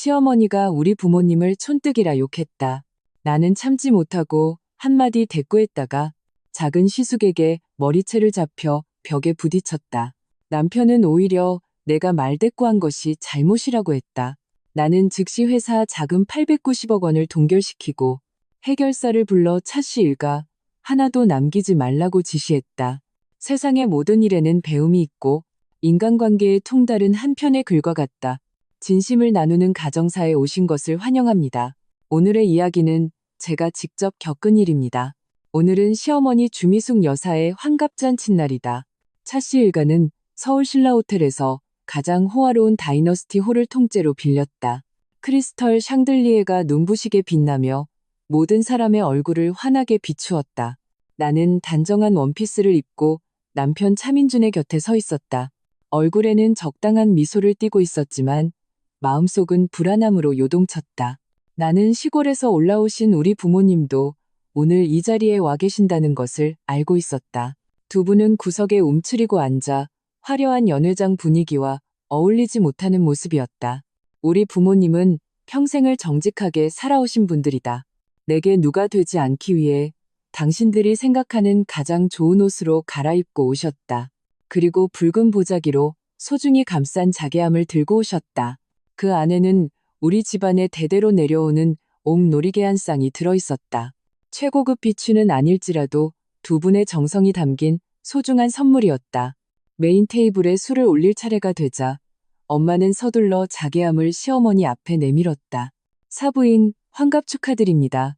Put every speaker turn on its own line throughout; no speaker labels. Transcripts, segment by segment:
시어머니가 우리 부모님을 촌뜨기라 욕했다. 나는 참지 못하고 한마디 대꾸했다가 작은 시숙에게 머리채를 잡혀 벽에 부딪혔다. 남편은 오히려 내가 말대꾸한 것이 잘못이라고 했다. 나는 즉시 회사 자금 890억 원을 동결시키고 해결사를 불러 차씨 일가 하나도 남기지 말라고 지시했다. 세상의 모든 일에는 배움이 있고 인간관계의 통달은 한편의 글과 같다. 진심을 나누는 가정사에 오신 것을 환영합니다. 오늘의 이야기는 제가 직접 겪은 일입니다. 오늘은 시어머니 주미숙 여사의 환갑잔치날이다. 차씨 일가는 서울 신라호텔에서 가장 호화로운 다이너스티 홀을 통째로 빌렸다. 크리스털 샹들리에가 눈부시게 빛나며 모든 사람의 얼굴을 환하게 비추었다. 나는 단정한 원피스를 입고 남편 차민준의 곁에 서 있었다. 얼굴에는 적당한 미소를 띠고 있었지만 마음속은 불안함으로 요동쳤다. 나는 시골에서 올라오신 우리 부모님도 오늘 이 자리에 와 계신다는 것을 알고 있었다. 두 분은 구석에 움츠리고 앉아 화려한 연회장 분위기와 어울리지 못하는 모습이었다. 우리 부모님은 평생을 정직하게 살아오신 분들이다. 내게 누가 되지 않기 위해 당신들이 생각하는 가장 좋은 옷으로 갈아입고 오셨다. 그리고 붉은 보자기로 소중히 감싼 자개함을 들고 오셨다. 그 안에는 우리 집안에 대대로 내려오는 옥놀이개 한 쌍이 들어있었다. 최고급 비추는 아닐지라도 두 분의 정성이 담긴 소중한 선물이었다. 메인 테이블에 술을 올릴 차례가 되자 엄마는 서둘러 자개함을 시어머니 앞에 내밀었다. 사부인, 환갑 축하드립니다.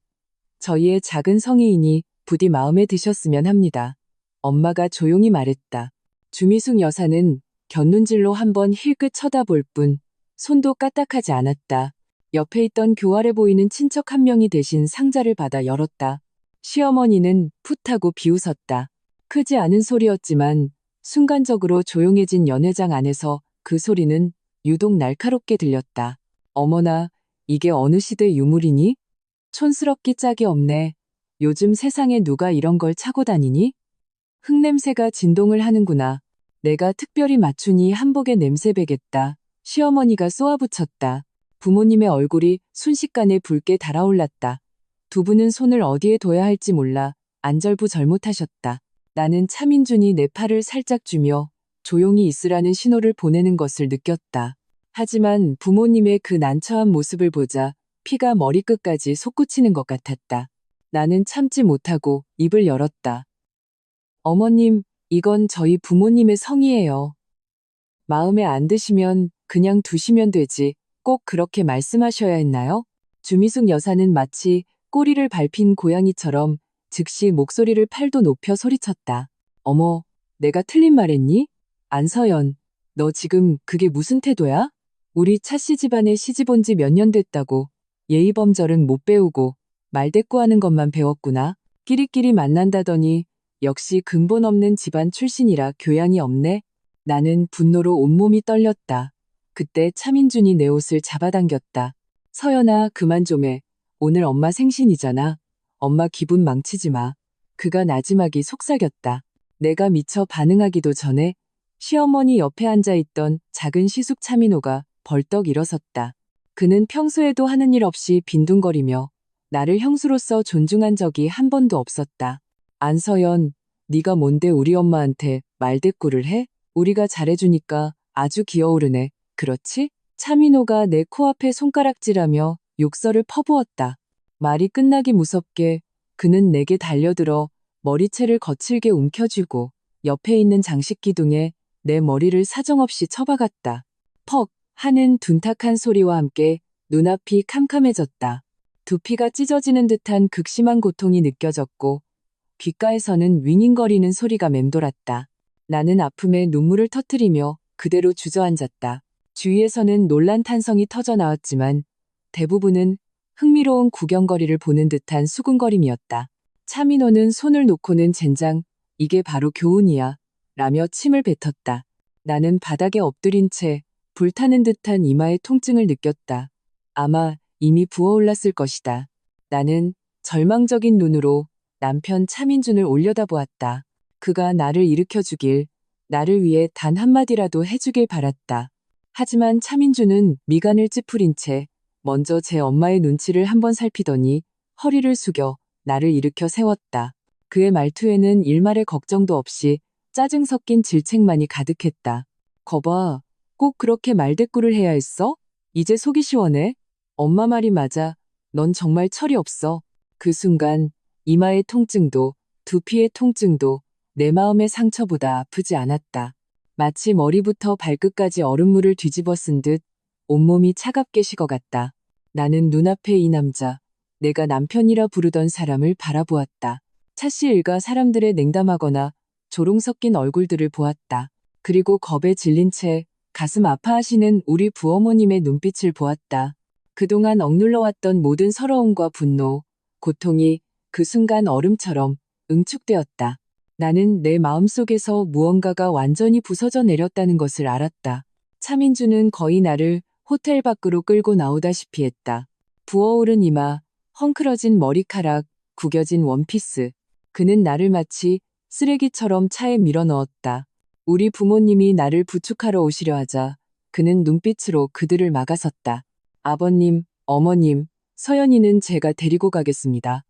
저희의 작은 성의이니 부디 마음에 드셨으면 합니다. 엄마가 조용히 말했다. 주미숙 여사는 곁눈질로 한번 힐끗 쳐다볼 뿐 손도 까딱하지 않았다. 옆에 있던 교활해 보이는 친척 한 명이 대신 상자를 받아 열었다. 시어머니는 풋하고 비웃었다. 크지 않은 소리였지만 순간적으로 조용해진 연회장 안에서 그 소리는 유독 날카롭게 들렸다. 어머나, 이게 어느 시대 유물이니? 촌스럽기 짝이 없네. 요즘 세상에 누가 이런 걸 차고 다니니? 흙냄새가 진동을 하는구나. 내가 특별히 맞추니 한복에 냄새 배겠다. 시어머니가 쏘아붙였다. 부모님의 얼굴이 순식간에 붉게 달아올랐다. 두 분은 손을 어디에 둬야 할지 몰라 안절부절못하셨다. 나는 차민준이 내 팔을 살짝 쥐며 조용히 있으라는 신호를 보내는 것을 느꼈다. 하지만 부모님의 그 난처한 모습을 보자 피가 머리끝까지 솟구치는 것 같았다. 나는 참지 못하고 입을 열었다. 어머님, 이건 저희 부모님의 성의예요. 마음에 안 드시면 그냥 두시면 되지 꼭 그렇게 말씀하셔야 했나요? 주미숙 여사는 마치 꼬리를 밟힌 고양이처럼 즉시 목소리를 팔도 높여 소리쳤다. 어머, 내가 틀린 말했니? 안서연, 너 지금 그게 무슨 태도야? 우리 차씨 집안에 시집 온 지 몇 년 됐다고 예의범절은 못 배우고 말대꾸하는 것만 배웠구나. 끼리끼리 만난다더니 역시 근본 없는 집안 출신이라 교양이 없네. 나는 분노로 온몸이 떨렸다. 그때 차민준이 내 옷을 잡아당겼다. 서연아, 그만 좀 해. 오늘 엄마 생신이잖아. 엄마 기분 망치지 마. 그가 나지막이 속삭였다. 내가 미처 반응하기도 전에 시어머니 옆에 앉아있던 작은 시숙 차민호가 벌떡 일어섰다. 그는 평소에도 하는 일 없이 빈둥거리며 나를 형수로서 존중한 적이 한 번도 없었다. 안서연, 네가 뭔데 우리 엄마한테 말대꾸를 해? 우리가 잘해주니까 아주 기어오르네. 그렇지? 차민호가 내 코앞에 손가락질하며 욕설을 퍼부었다. 말이 끝나기 무섭게 그는 내게 달려들어 머리채를 거칠게 움켜쥐고 옆에 있는 장식 기둥에 내 머리를 사정없이 쳐박았다. 퍽 하는 둔탁한 소리와 함께 눈앞이 캄캄해졌다. 두피가 찢어지는 듯한 극심한 고통이 느껴졌고 귓가에서는 윙윙거리는 소리가 맴돌았다. 나는 아픔에 눈물을 터뜨리며 그대로 주저앉았다. 주위에서는 놀란 탄성이 터져 나왔지만 대부분은 흥미로운 구경거리를 보는 듯한 수군거림이었다. 차민호는 손을 놓고는 젠장, 이게 바로 교훈이야, 라며 침을 뱉었다. 나는 바닥에 엎드린 채 불타는 듯한 이마의 통증을 느꼈다. 아마 이미 부어올랐을 것이다. 나는 절망적인 눈으로 남편 차민준을 올려다보았다. 그가 나를 일으켜주길, 나를 위해 단 한마디라도 해주길 바랐다. 하지만 차민주는 미간을 찌푸린 채 먼저 제 엄마의 눈치를 한번 살피더니 허리를 숙여 나를 일으켜 세웠다. 그의 말투에는 일말의 걱정도 없이 짜증 섞인 질책만이 가득했다. 거봐, 꼭 그렇게 말대꾸를 해야 했어? 이제 속이 시원해? 엄마 말이 맞아. 넌 정말 철이 없어. 그 순간 이마의 통증도 두피의 통증도 내 마음의 상처보다 아프지 않았다. 마치 머리부터 발끝까지 얼음물을 뒤집어 쓴 듯 온몸이 차갑게 식어갔다. 나는 눈앞에 이 남자, 내가 남편이라 부르던 사람을 바라보았다. 차씨 일가 사람들의 냉담하거나 조롱 섞인 얼굴들을 보았다. 그리고 겁에 질린 채 가슴 아파하시는 우리 부어머님의 눈빛을 보았다. 그동안 억눌러왔던 모든 서러움과 분노, 고통이 그 순간 얼음처럼 응축되었다. 나는 내 마음속에서 무언가가 완전히 부서져 내렸다는 것을 알았다. 차민주는 거의 나를 호텔 밖으로 끌고 나오다시피 했다. 부어오른 이마, 헝클어진 머리카락, 구겨진 원피스. 그는 나를 마치 쓰레기처럼 차에 밀어넣었다. 우리 부모님이 나를 부축하러 오시려 하자 그는 눈빛으로 그들을 막아섰다. 아버님, 어머님, 서연이는 제가 데리고 가겠습니다.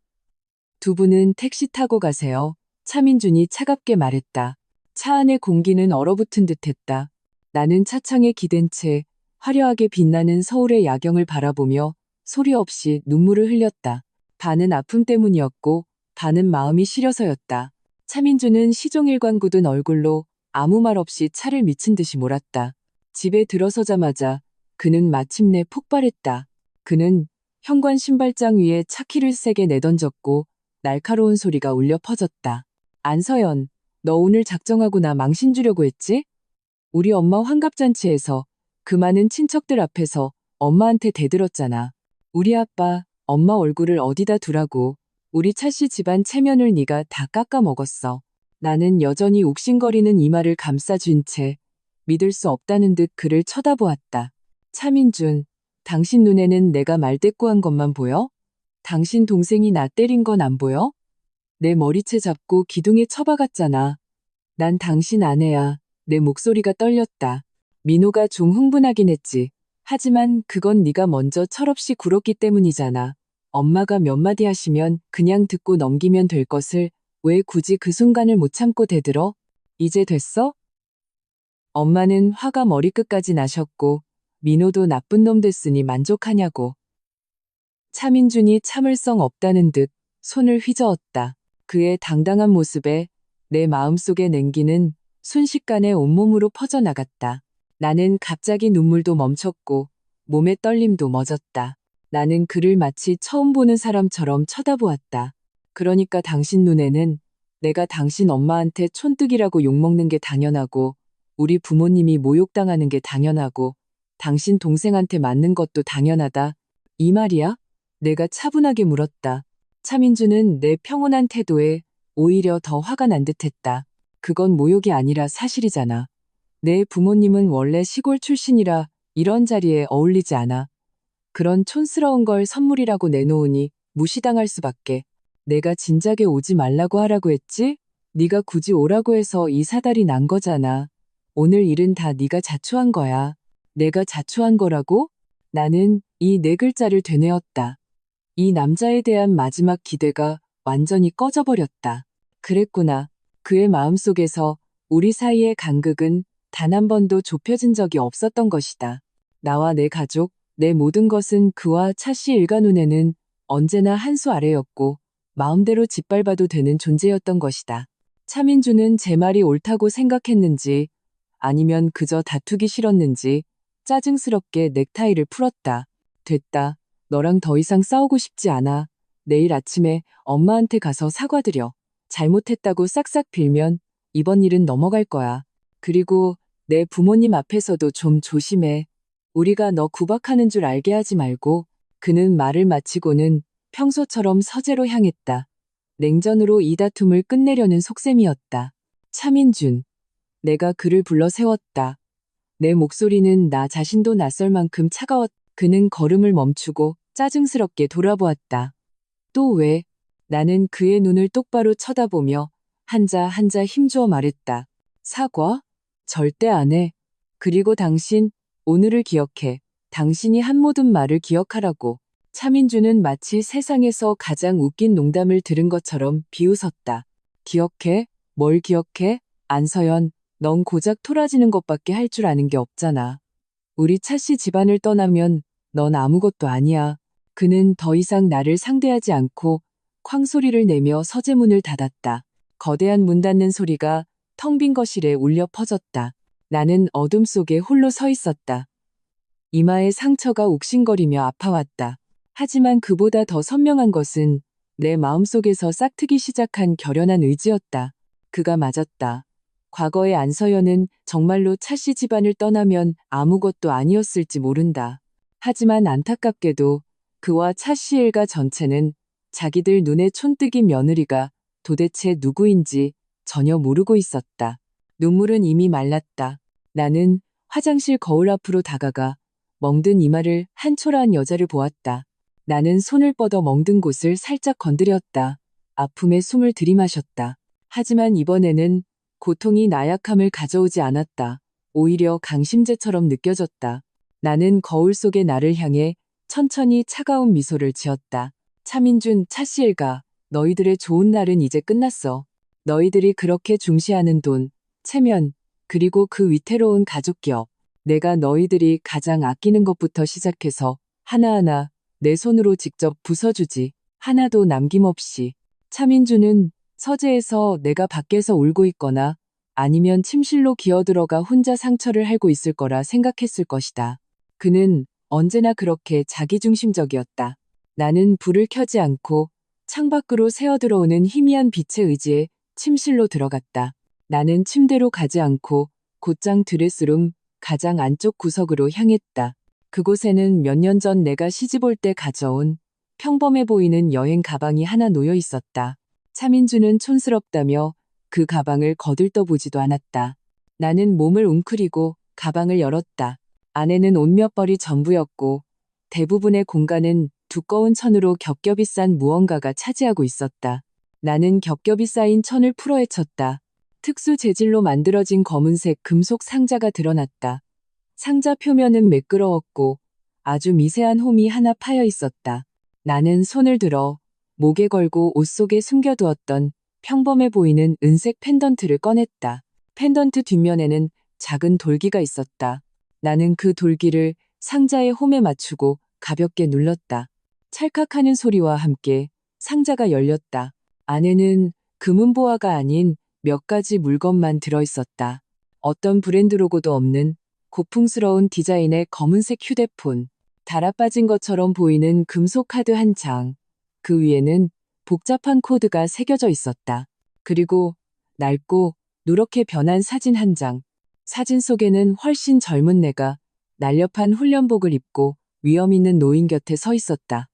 두 분은 택시 타고 가세요. 차민준이 차갑게 말했다. 차 안의 공기는 얼어붙은 듯했다. 나는 차창에 기댄 채 화려하게 빛나는 서울의 야경을 바라보며 소리 없이 눈물을 흘렸다. 반은 아픔 때문이었고 반은 마음이 시려서였다. 차민준은 시종일관 굳은 얼굴로 아무 말 없이 차를 미친 듯이 몰았다. 집에 들어서자마자 그는 마침내 폭발했다. 그는 현관 신발장 위에 차키를 세게 내던졌고 날카로운 소리가 울려 퍼졌다. 안서연, 너 오늘 작정하고 나 망신 주려고 했지? 우리 엄마 환갑잔치에서 그 많은 친척들 앞에서 엄마한테 대들었잖아. 우리 아빠, 엄마 얼굴을 어디다 두라고. 우리 차씨 집안 체면을 네가 다 깎아 먹었어. 나는 여전히 욱신거리는 이마를 감싸쥔 채 믿을 수 없다는 듯 그를 쳐다보았다. 차민준, 당신 눈에는 내가 말대꾸한 것만 보여? 당신 동생이 나 때린 건 안 보여? 내 머리채 잡고 기둥에 처박았잖아. 난 당신 아내야. 내 목소리가 떨렸다. 민호가 좀 흥분하긴 했지. 하지만 그건 네가 먼저 철없이 굴었기 때문이잖아. 엄마가 몇 마디 하시면 그냥 듣고 넘기면 될 것을 왜 굳이 그 순간을 못 참고 대들어? 이제 됐어? 엄마는 화가 머리끝까지 나셨고 민호도 나쁜 놈 됐으니 만족하냐고. 차민준이 참을성 없다는 듯 손을 휘저었다. 그의 당당한 모습에 내 마음속의 냉기는 순식간에 온몸으로 퍼져나갔다. 나는 갑자기 눈물도 멈췄고 몸의 떨림도 멎었다. 나는 그를 마치 처음 보는 사람처럼 쳐다보았다. 그러니까 당신 눈에는 내가 당신 엄마한테 촌뜨기라고 욕먹는 게 당연하고 우리 부모님이 모욕당하는 게 당연하고 당신 동생한테 맞는 것도 당연하다. 이 말이야? 내가 차분하게 물었다. 차민주는 내 평온한 태도에 오히려 더 화가 난 듯했다. 그건 모욕이 아니라 사실이잖아. 내 부모님은 원래 시골 출신이라 이런 자리에 어울리지 않아. 그런 촌스러운 걸 선물이라고 내놓으니 무시당할 수밖에. 내가 진작에 오지 말라고 하라고 했지? 네가 굳이 오라고 해서 이 사달이 난 거잖아. 오늘 일은 다 네가 자초한 거야. 내가 자초한 거라고? 나는 이 네 글자를 되뇌었다. 이 남자에 대한 마지막 기대가 완전히 꺼져버렸다. 그랬구나. 그의 마음속에서 우리 사이의 간극은 단 한 번도 좁혀진 적이 없었던 것이다. 나와 내 가족, 내 모든 것은 그와 차씨 일가 눈에는 언제나 한 수 아래였고 마음대로 짓밟아도 되는 존재였던 것이다. 차민주는 제 말이 옳다고 생각했는지 아니면 그저 다투기 싫었는지 짜증스럽게 넥타이를 풀었다. 됐다. 너랑 더 이상 싸우고 싶지 않아. 내일 아침에 엄마한테 가서 사과드려. 잘못했다고 싹싹 빌면 이번 일은 넘어갈 거야. 그리고 내 부모님 앞에서도 좀 조심해. 우리가 너 구박하는 줄 알게 하지 말고. 그는 말을 마치고는 평소처럼 서재로 향했다. 냉전으로 이 다툼을 끝내려는 속셈이었다. 차민준. 내가 그를 불러 세웠다. 내 목소리는 나 자신도 낯설 만큼 차가웠다. 그는 걸음을 멈추고 짜증스럽게 돌아보았다. 또 왜? 나는 그의 눈을 똑바로 쳐다보며 한자 한자 힘주어 말했다. 사과? 절대 안 해. 그리고 당신, 오늘을 기억해. 당신이 한 모든 말을 기억하라고. 차민주는 마치 세상에서 가장 웃긴 농담을 들은 것처럼 비웃었다. 기억해? 뭘 기억해? 안서연, 넌 고작 토라지는 것밖에 할 줄 아는 게 없잖아. 우리 차씨 집안을 떠나면 넌 아무것도 아니야. 그는 더 이상 나를 상대하지 않고 쾅소리를 내며 서재문을 닫았다. 거대한 문 닫는 소리가 텅 빈 거실에 울려 퍼졌다. 나는 어둠 속에 홀로 서 있었다. 이마에 상처가 욱신거리며 아파왔다. 하지만 그보다 더 선명한 것은 내 마음속에서 싹트기 시작한 결연한 의지였다. 그가 맞았다. 과거의 안서연은 정말로 차씨 집안을 떠나면 아무것도 아니었을지 모른다. 하지만 안타깝게도 그와 차씨 일가 전체는 자기들 눈에 촌뜨기 며느리가 도대체 누구인지 전혀 모르고 있었다. 눈물은 이미 말랐다. 나는 화장실 거울 앞으로 다가가 멍든 이마를 한 초라한 여자를 보았다. 나는 손을 뻗어 멍든 곳을 살짝 건드렸다. 아픔에 숨을 들이마셨다. 하지만 이번에는 고통이 나약함을 가져오지 않았다. 오히려 강심제처럼 느껴졌다. 나는 거울 속의 나를 향해 천천히 차가운 미소를 지었다. 차민준, 차씨 일가, 너희들의 좋은 날은 이제 끝났어. 너희들이 그렇게 중시하는 돈, 체면, 그리고 그 위태로운 가족 기업. 내가 너희들이 가장 아끼는 것부터 시작해서 하나하나 내 손으로 직접 부숴주지. 하나도 남김없이. 차민주는 서재에서 내가 밖에서 울고 있거나 아니면 침실로 기어들어가 혼자 상처를 핥고 있을 거라 생각했을 것이다. 그는 언제나 그렇게 자기중심적이었다. 나는 불을 켜지 않고 창밖으로 새어들어오는 희미한 빛에 의지해 침실로 들어갔다. 나는 침대로 가지 않고 곧장 드레스룸 가장 안쪽 구석으로 향했다. 그곳에는 몇 년 전 내가 시집올 때 가져온 평범해 보이는 여행 가방이 하나 놓여 있었다. 차민주는 촌스럽다며 그 가방을 거들떠보지도 않았다. 나는 몸을 웅크리고 가방을 열었다. 안에는 옷 몇 벌이 전부였고 대부분의 공간은 두꺼운 천으로 겹겹이 싼 무언가가 차지하고 있었다. 나는 겹겹이 쌓인 천을 풀어헤쳤다. 특수 재질로 만들어진 검은색 금속 상자가 드러났다. 상자 표면은 매끄러웠고 아주 미세한 홈이 하나 파여 있었다. 나는 손을 들어 목에 걸고 옷 속에 숨겨두었던 평범해 보이는 은색 펜던트를 꺼냈다. 펜던트 뒷면에는 작은 돌기가 있었다. 나는 그 돌기를 상자의 홈에 맞추고 가볍게 눌렀다. 찰칵하는 소리와 함께 상자가 열렸다. 안에는 금은보화가 아닌 몇 가지 물건만 들어있었다. 어떤 브랜드 로고도 없는 고풍스러운 디자인의 검은색 휴대폰, 달아빠진 것처럼 보이는 금속 카드 한 장, 그 위에는 복잡한 코드가 새겨져 있었다. 그리고 낡고 누렇게 변한 사진 한 장. 사진 속에는 훨씬 젊은 내가 날렵한 훈련복을 입고 위험 있는 노인 곁에 서 있었다.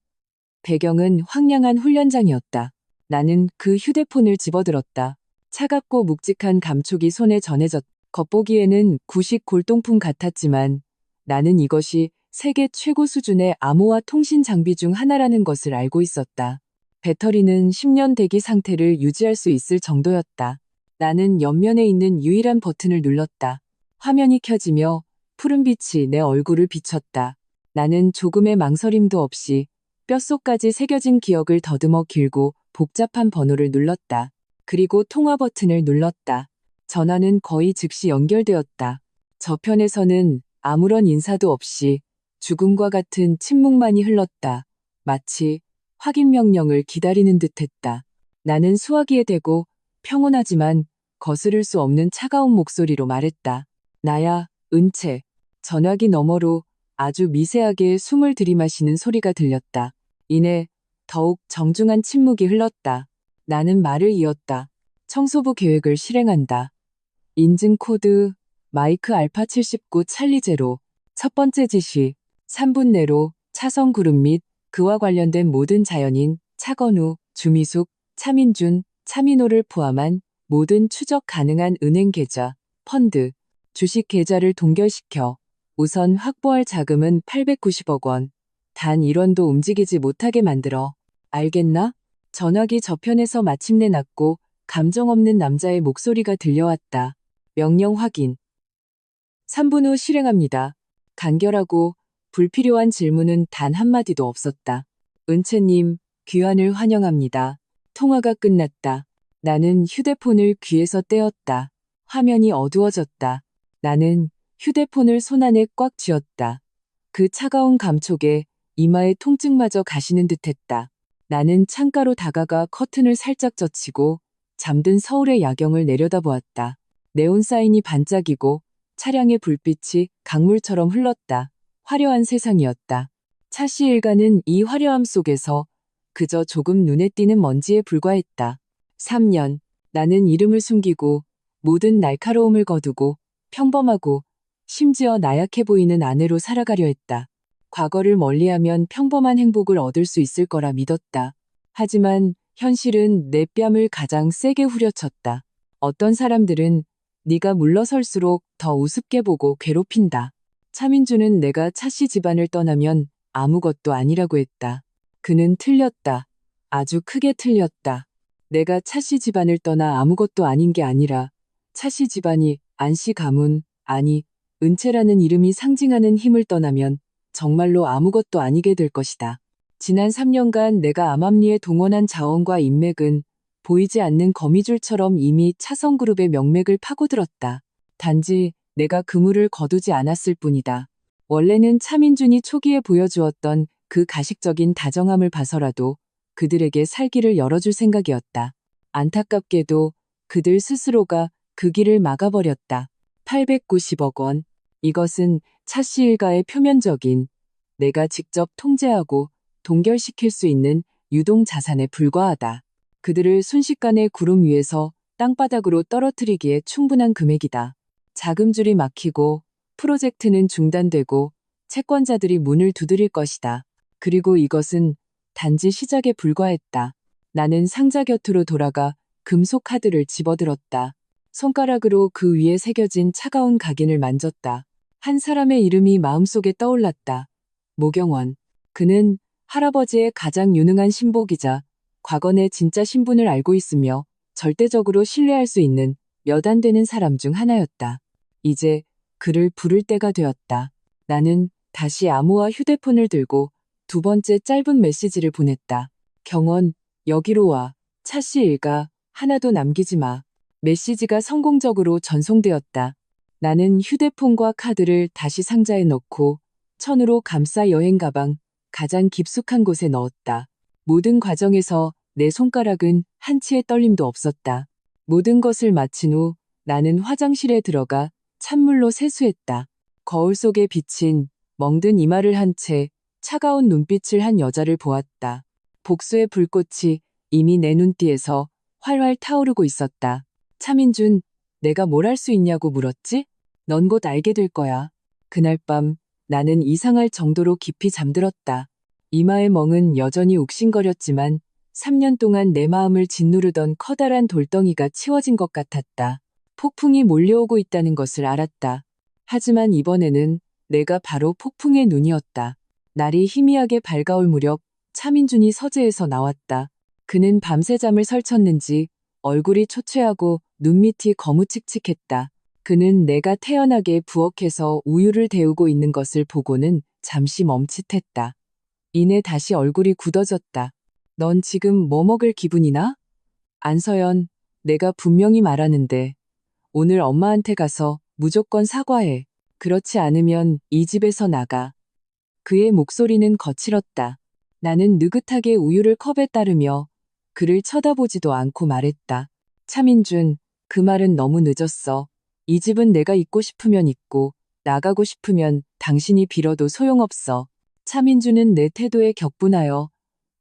배경은 황량한 훈련장이었다. 나는 그 휴대폰을 집어들었다. 차갑고 묵직한 감촉이 손에 전해졌다. 겉보기에는 구식 골동품 같았지만 나는 이것이 세계 최고 수준의 암호화 통신 장비 중 하나라는 것을 알고 있었다. 배터리는 10년 대기 상태를 유지할 수 있을 정도였다. 나는 옆면에 있는 유일한 버튼을 눌렀다. 화면이 켜지며 푸른빛이 내 얼굴을 비췄다. 나는 조금의 망설임도 없이 뼛속까지 새겨진 기억을 더듬어 길고 복잡한 번호를 눌렀다. 그리고 통화 버튼을 눌렀다. 전화는 거의 즉시 연결되었다. 저편에서는 아무런 인사도 없이 죽음과 같은 침묵만이 흘렀다. 마치 확인 명령을 기다리는 듯했다. 나는 수화기에 대고 평온하지만 거스를 수 없는 차가운 목소리로 말했다. 나야, 은채. 전화기 너머로 아주 미세하게 숨을 들이마시는 소리가 들렸다. 이내 더욱 정중한 침묵이 흘렀다. 나는 말을 이었다. 청소부 계획을 실행한다. 인증 코드 마이크 알파 79 찰리 제로. 첫 번째 지시 3분 내로 차성 그룹 및 그와 관련된 모든 자연인 차건우, 주미숙, 차민준, 차민호를 포함한 모든 추적 가능한 은행 계좌, 펀드, 주식 계좌를 동결시켜 우선 확보할 자금은 890억 원. 단 1원도 움직이지 못하게 만들어. 알겠나? 전화기 저편에서 마침내 낮고 감정 없는 남자의 목소리가 들려왔다. 명령 확인. 3분 후 실행합니다. 간결하고 불필요한 질문은 단 한마디도 없었다. 은채님, 귀환을 환영합니다. 통화가 끝났다. 나는 휴대폰을 귀에서 떼었다. 화면이 어두워졌다. 나는 휴대폰을 손안에 꽉 쥐었다. 그 차가운 감촉에 이마에 통증마저 가시는 듯했다. 나는 창가로 다가가 커튼을 살짝 젖히고 잠든 서울의 야경을 내려다보았다. 네온 사인이 반짝이고 차량의 불빛이 강물처럼 흘렀다. 화려한 세상이었다. 차씨 일가는 이 화려함 속에서 그저 조금 눈에 띄는 먼지에 불과했다. 3년, 나는 이름을 숨기고 모든 날카로움을 거두고 평범하고 심지어 나약해 보이는 아내로 살아가려 했다. 과거를 멀리하면 평범한 행복을 얻을 수 있을 거라 믿었다. 하지만 현실은 내 뺨을 가장 세게 후려쳤다. 어떤 사람들은 네가 물러설수록 더 우습게 보고 괴롭힌다. 차민주는 내가 차씨 집안을 떠나면 아무것도 아니라고 했다. 그는 틀렸다. 아주 크게 틀렸다. 내가 차씨 집안을 떠나 아무것도 아닌 게 아니라 차씨 집안이 안씨 가문, 아니 은채라는 이름이 상징하는 힘을 떠나면 정말로 아무것도 아니게 될 것이다. 지난 3년간 내가 암암리에 동원한 자원과 인맥은 보이지 않는 거미줄처럼 이미 차성그룹의 명맥을 파고들었다. 단지 내가 그물을 거두지 않았을 뿐이다. 원래는 차민준이 초기에 보여주었던 그 가식적인 다정함을 봐서라도 그들에게 살길을 열어줄 생각이었다. 안타깝게도 그들 스스로가 그 길을 막아버렸다. 890억 원. 이것은 차씨 일가의 표면적인 내가 직접 통제하고 동결시킬 수 있는 유동 자산에 불과하다. 그들을 순식간에 구름 위에서 땅바닥으로 떨어뜨리기에 충분한 금액이다. 자금줄이 막히고 프로젝트는 중단되고 채권자들이 문을 두드릴 것이다. 그리고 이것은 단지 시작에 불과했다. 나는 상자 곁으로 돌아가 금속 카드를 집어들었다. 손가락으로 그 위에 새겨진 차가운 각인을 만졌다. 한 사람의 이름이 마음속에 떠올랐다. 모경원. 그는 할아버지의 가장 유능한 신복이자 과거 내 진짜 신분을 알고 있으며 절대적으로 신뢰할 수 있는 몇 안 되는 사람 중 하나였다. 이제 그를 부를 때가 되었다. 나는 다시 암호화 휴대폰을 들고 두 번째 짧은 메시지를 보냈다. 경원, 여기로 와. 차씨 일가, 하나도 남기지 마. 메시지가 성공적으로 전송되었다. 나는 휴대폰과 카드를 다시 상자에 넣고 천으로 감싸 여행 가방 가장 깊숙한 곳에 넣었다. 모든 과정에서 내 손가락은 한치의 떨림도 없었다. 모든 것을 마친 후 나는 화장실에 들어가 찬물로 세수했다. 거울 속에 비친 멍든 이마를 한 채 차가운 눈빛을 한 여자를 보았다. 복수의 불꽃이 이미 내 눈띠에서 활활 타오르고 있었다. 차민준, 내가 뭘 할 수 있냐고 물었지? 넌 곧 알게 될 거야. 그날 밤 나는 이상할 정도로 깊이 잠들었다. 이마의 멍은 여전히 욱신거렸지만 3년 동안 내 마음을 짓누르던 커다란 돌덩이가 치워진 것 같았다. 폭풍이 몰려오고 있다는 것을 알았다. 하지만 이번에는 내가 바로 폭풍의 눈이었다. 날이 희미하게 밝아올 무렵 차민준이 서재에서 나왔다. 그는 밤새 잠을 설쳤는지 얼굴이 초췌하고 눈밑이 거무칙칙했다. 그는 내가 태연하게 부엌에서 우유를 데우고 있는 것을 보고는 잠시 멈칫했다. 이내 다시 얼굴이 굳어졌다. 넌 지금 뭐 먹을 기분이나? 안서연, 내가 분명히 말하는데 오늘 엄마한테 가서 무조건 사과해. 그렇지 않으면 이 집에서 나가. 그의 목소리는 거칠었다. 나는 느긋하게 우유를 컵에 따르며 그를 쳐다보지도 않고 말했다. 차민준, 그 말은 너무 늦었어. 이 집은 내가 있고 싶으면 있고 나가고 싶으면 당신이 빌어도 소용없어. 차민준은 내 태도에 격분하여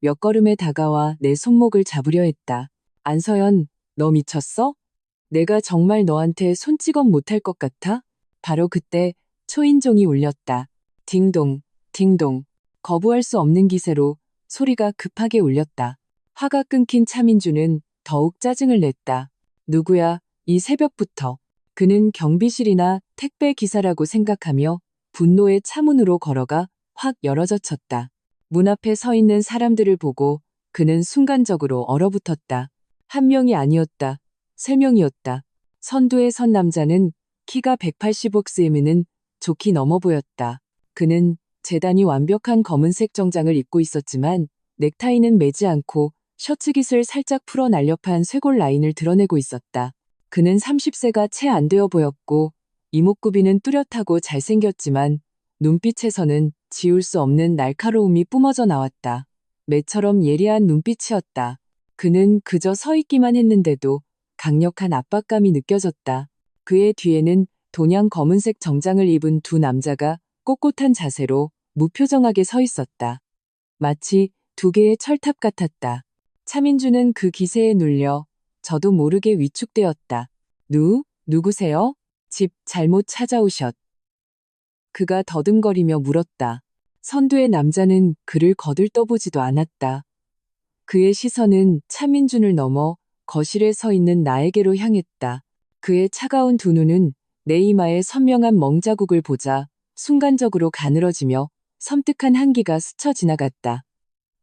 몇 걸음에 다가와 내 손목을 잡으려 했다. 안서연, 너 미쳤어? 내가 정말 너한테 손찌검 못할 것 같아? 바로 그때 초인종이 울렸다. 딩동, 딩동. 거부할 수 없는 기세로 소리가 급하게 울렸다. 화가 끊긴 차민주는 더욱 짜증을 냈다. 누구야, 이 새벽부터. 그는 경비실이나 택배 기사라고 생각하며 분노의 차문으로 걸어가 확 열어젖혔다. 문 앞에 서 있는 사람들을 보고 그는 순간적으로 얼어붙었다. 한 명이 아니었다. 3명이었다. 선두에 선 남자는 키가 185cm는 좋게 넘어 보였다. 그는 재단이 완벽한 검은색 정장을 입고 있었지만 넥타이는 매지 않고 셔츠 깃을 살짝 풀어 날렵한 쇄골 라인을 드러내고 있었다. 그는 30세가 채 안 되어 보였고 이목구비는 뚜렷하고 잘생겼지만 눈빛에서는 지울 수 없는 날카로움이 뿜어져 나왔다. 매처럼 예리한 눈빛이었다. 그는 그저 서 있기만 했는데도 강력한 압박감이 느껴졌다. 그의 뒤에는 동양 검은색 정장을 입은 두 남자가 꼿꼿한 자세로 무표정하게 서 있었다. 마치 두 개의 철탑 같았다. 차민주는 그 기세에 눌려 저도 모르게 위축되었다. 누구세요? 집 잘못 찾아오셨. 그가 더듬거리며 물었다. 선두의 남자는 그를 거들떠보지도 않았다. 그의 시선은 차민준을 넘어 거실에 서 있는 나에게로 향했다. 그의 차가운 두 눈은 내 이마에 선명한 멍자국을 보자 순간적으로 가늘어지며 섬뜩한 한기가 스쳐 지나갔다.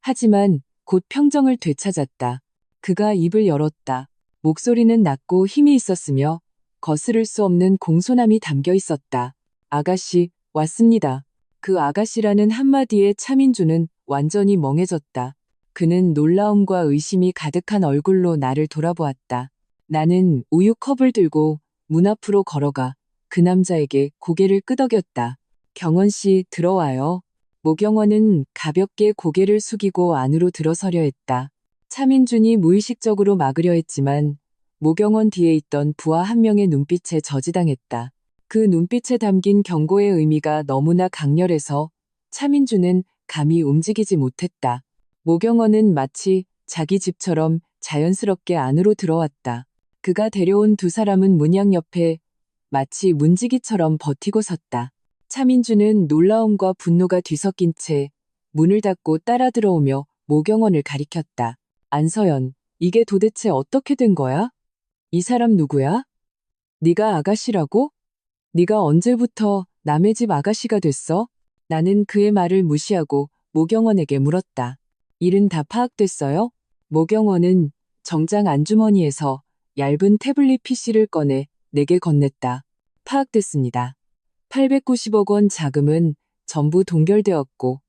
하지만 곧 평정을 되찾았다. 그가 입을 열었다. 목소리는 낮고 힘이 있었으며 거스를 수 없는 공손함이 담겨 있었다. 아가씨, 왔습니다. 그 아가씨라는 한마디에 차민주는 완전히 멍해졌다. 그는 놀라움과 의심이 가득한 얼굴로 나를 돌아보았다. 나는 우유 컵을 들고 문 앞으로 걸어가 그 남자에게 고개를 끄덕였다. 경원 씨, 들어와요. 모경원은 가볍게 고개를 숙이고 안으로 들어서려 했다. 차민준이 무의식적으로 막으려 했지만 모경원 뒤에 있던 부하 한 명의 눈빛에 저지당했다. 그 눈빛에 담긴 경고의 의미가 너무나 강렬해서 차민준은 감히 움직이지 못했다. 모경원은 마치 자기 집처럼 자연스럽게 안으로 들어왔다. 그가 데려온 두 사람은 문양 옆에 마치 문지기처럼 버티고 섰다. 차민주는 놀라움과 분노가 뒤섞인 채 문을 닫고 따라 들어오며 모경원을 가리켰다. 안서연, 이게 도대체 어떻게 된 거야? 이 사람 누구야? 네가 아가씨라고? 네가 언제부터 남의 집 아가씨가 됐어? 나는 그의 말을 무시하고 모경원에게 물었다. 일은 다 파악됐어요? 모경원은 정장 안주머니에서 얇은 태블릿 PC를 꺼내 내게 건넸다. 파악됐습니다. 890억 원 자금은 전부 동결되었고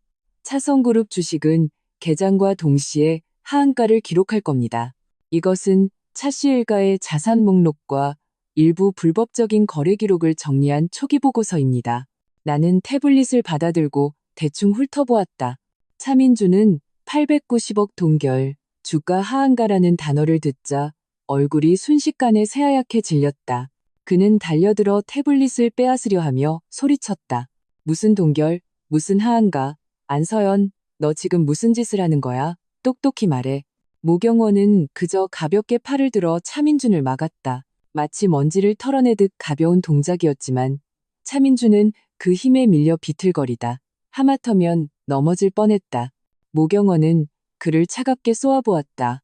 차성그룹 주식은 개장과 동시에 하한가를 기록할 겁니다. 이것은 차씨 일가의 자산 목록과 일부 불법적인 거래 기록을 정리한 초기 보고서입니다. 나는 태블릿을 받아들고 대충 훑어보았다. 차민주는 890억 동결, 주가 하한가라는 단어를 듣자 얼굴이 순식간에 새하얗게 질렸다. 그는 달려들어 태블릿을 빼앗으려 하며 소리쳤다. 무슨 동결, 무슨 하한가, 안서연, 너 지금 무슨 짓을 하는 거야? 똑똑히 말해. 모경원은 그저 가볍게 팔을 들어 차민준을 막았다. 마치 먼지를 털어내듯 가벼운 동작이었지만 차민준은 그 힘에 밀려 비틀거리다. 하마터면 넘어질 뻔했다. 모경원은 그를 차갑게 쏘아보았다.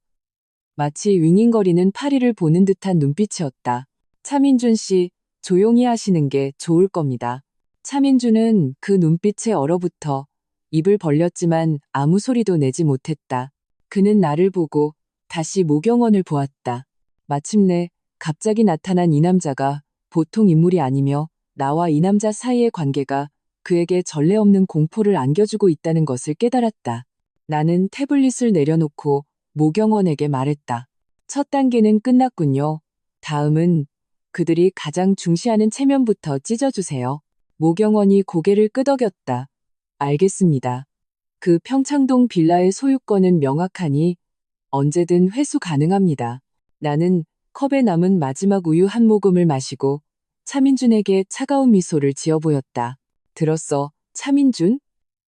마치 윙윙거리는 파리를 보는 듯한 눈빛이었다. 차민준 씨, 조용히 하시는 게 좋을 겁니다. 차민준은 그 눈빛에 얼어붙어 입을 벌렸지만 아무 소리도 내지 못했다. 그는 나를 보고 다시 모경원을 보았다. 마침내 갑자기 나타난 이 남자가 보통 인물이 아니며 나와 이 남자 사이의 관계가 그에게 전례 없는 공포를 안겨주고 있다는 것을 깨달았다. 나는 태블릿을 내려놓고 모경원에게 말했다. 첫 단계는 끝났군요. 다음은 그들이 가장 중시하는 체면부터 찢어주세요. 모경원이 고개를 끄덕였다. 알겠습니다. 그 평창동 빌라의 소유권은 명확하니 언제든 회수 가능합니다. 나는 컵에 남은 마지막 우유 한 모금을 마시고 차민준에게 차가운 미소를 지어 보였다. 들었어, 차민준?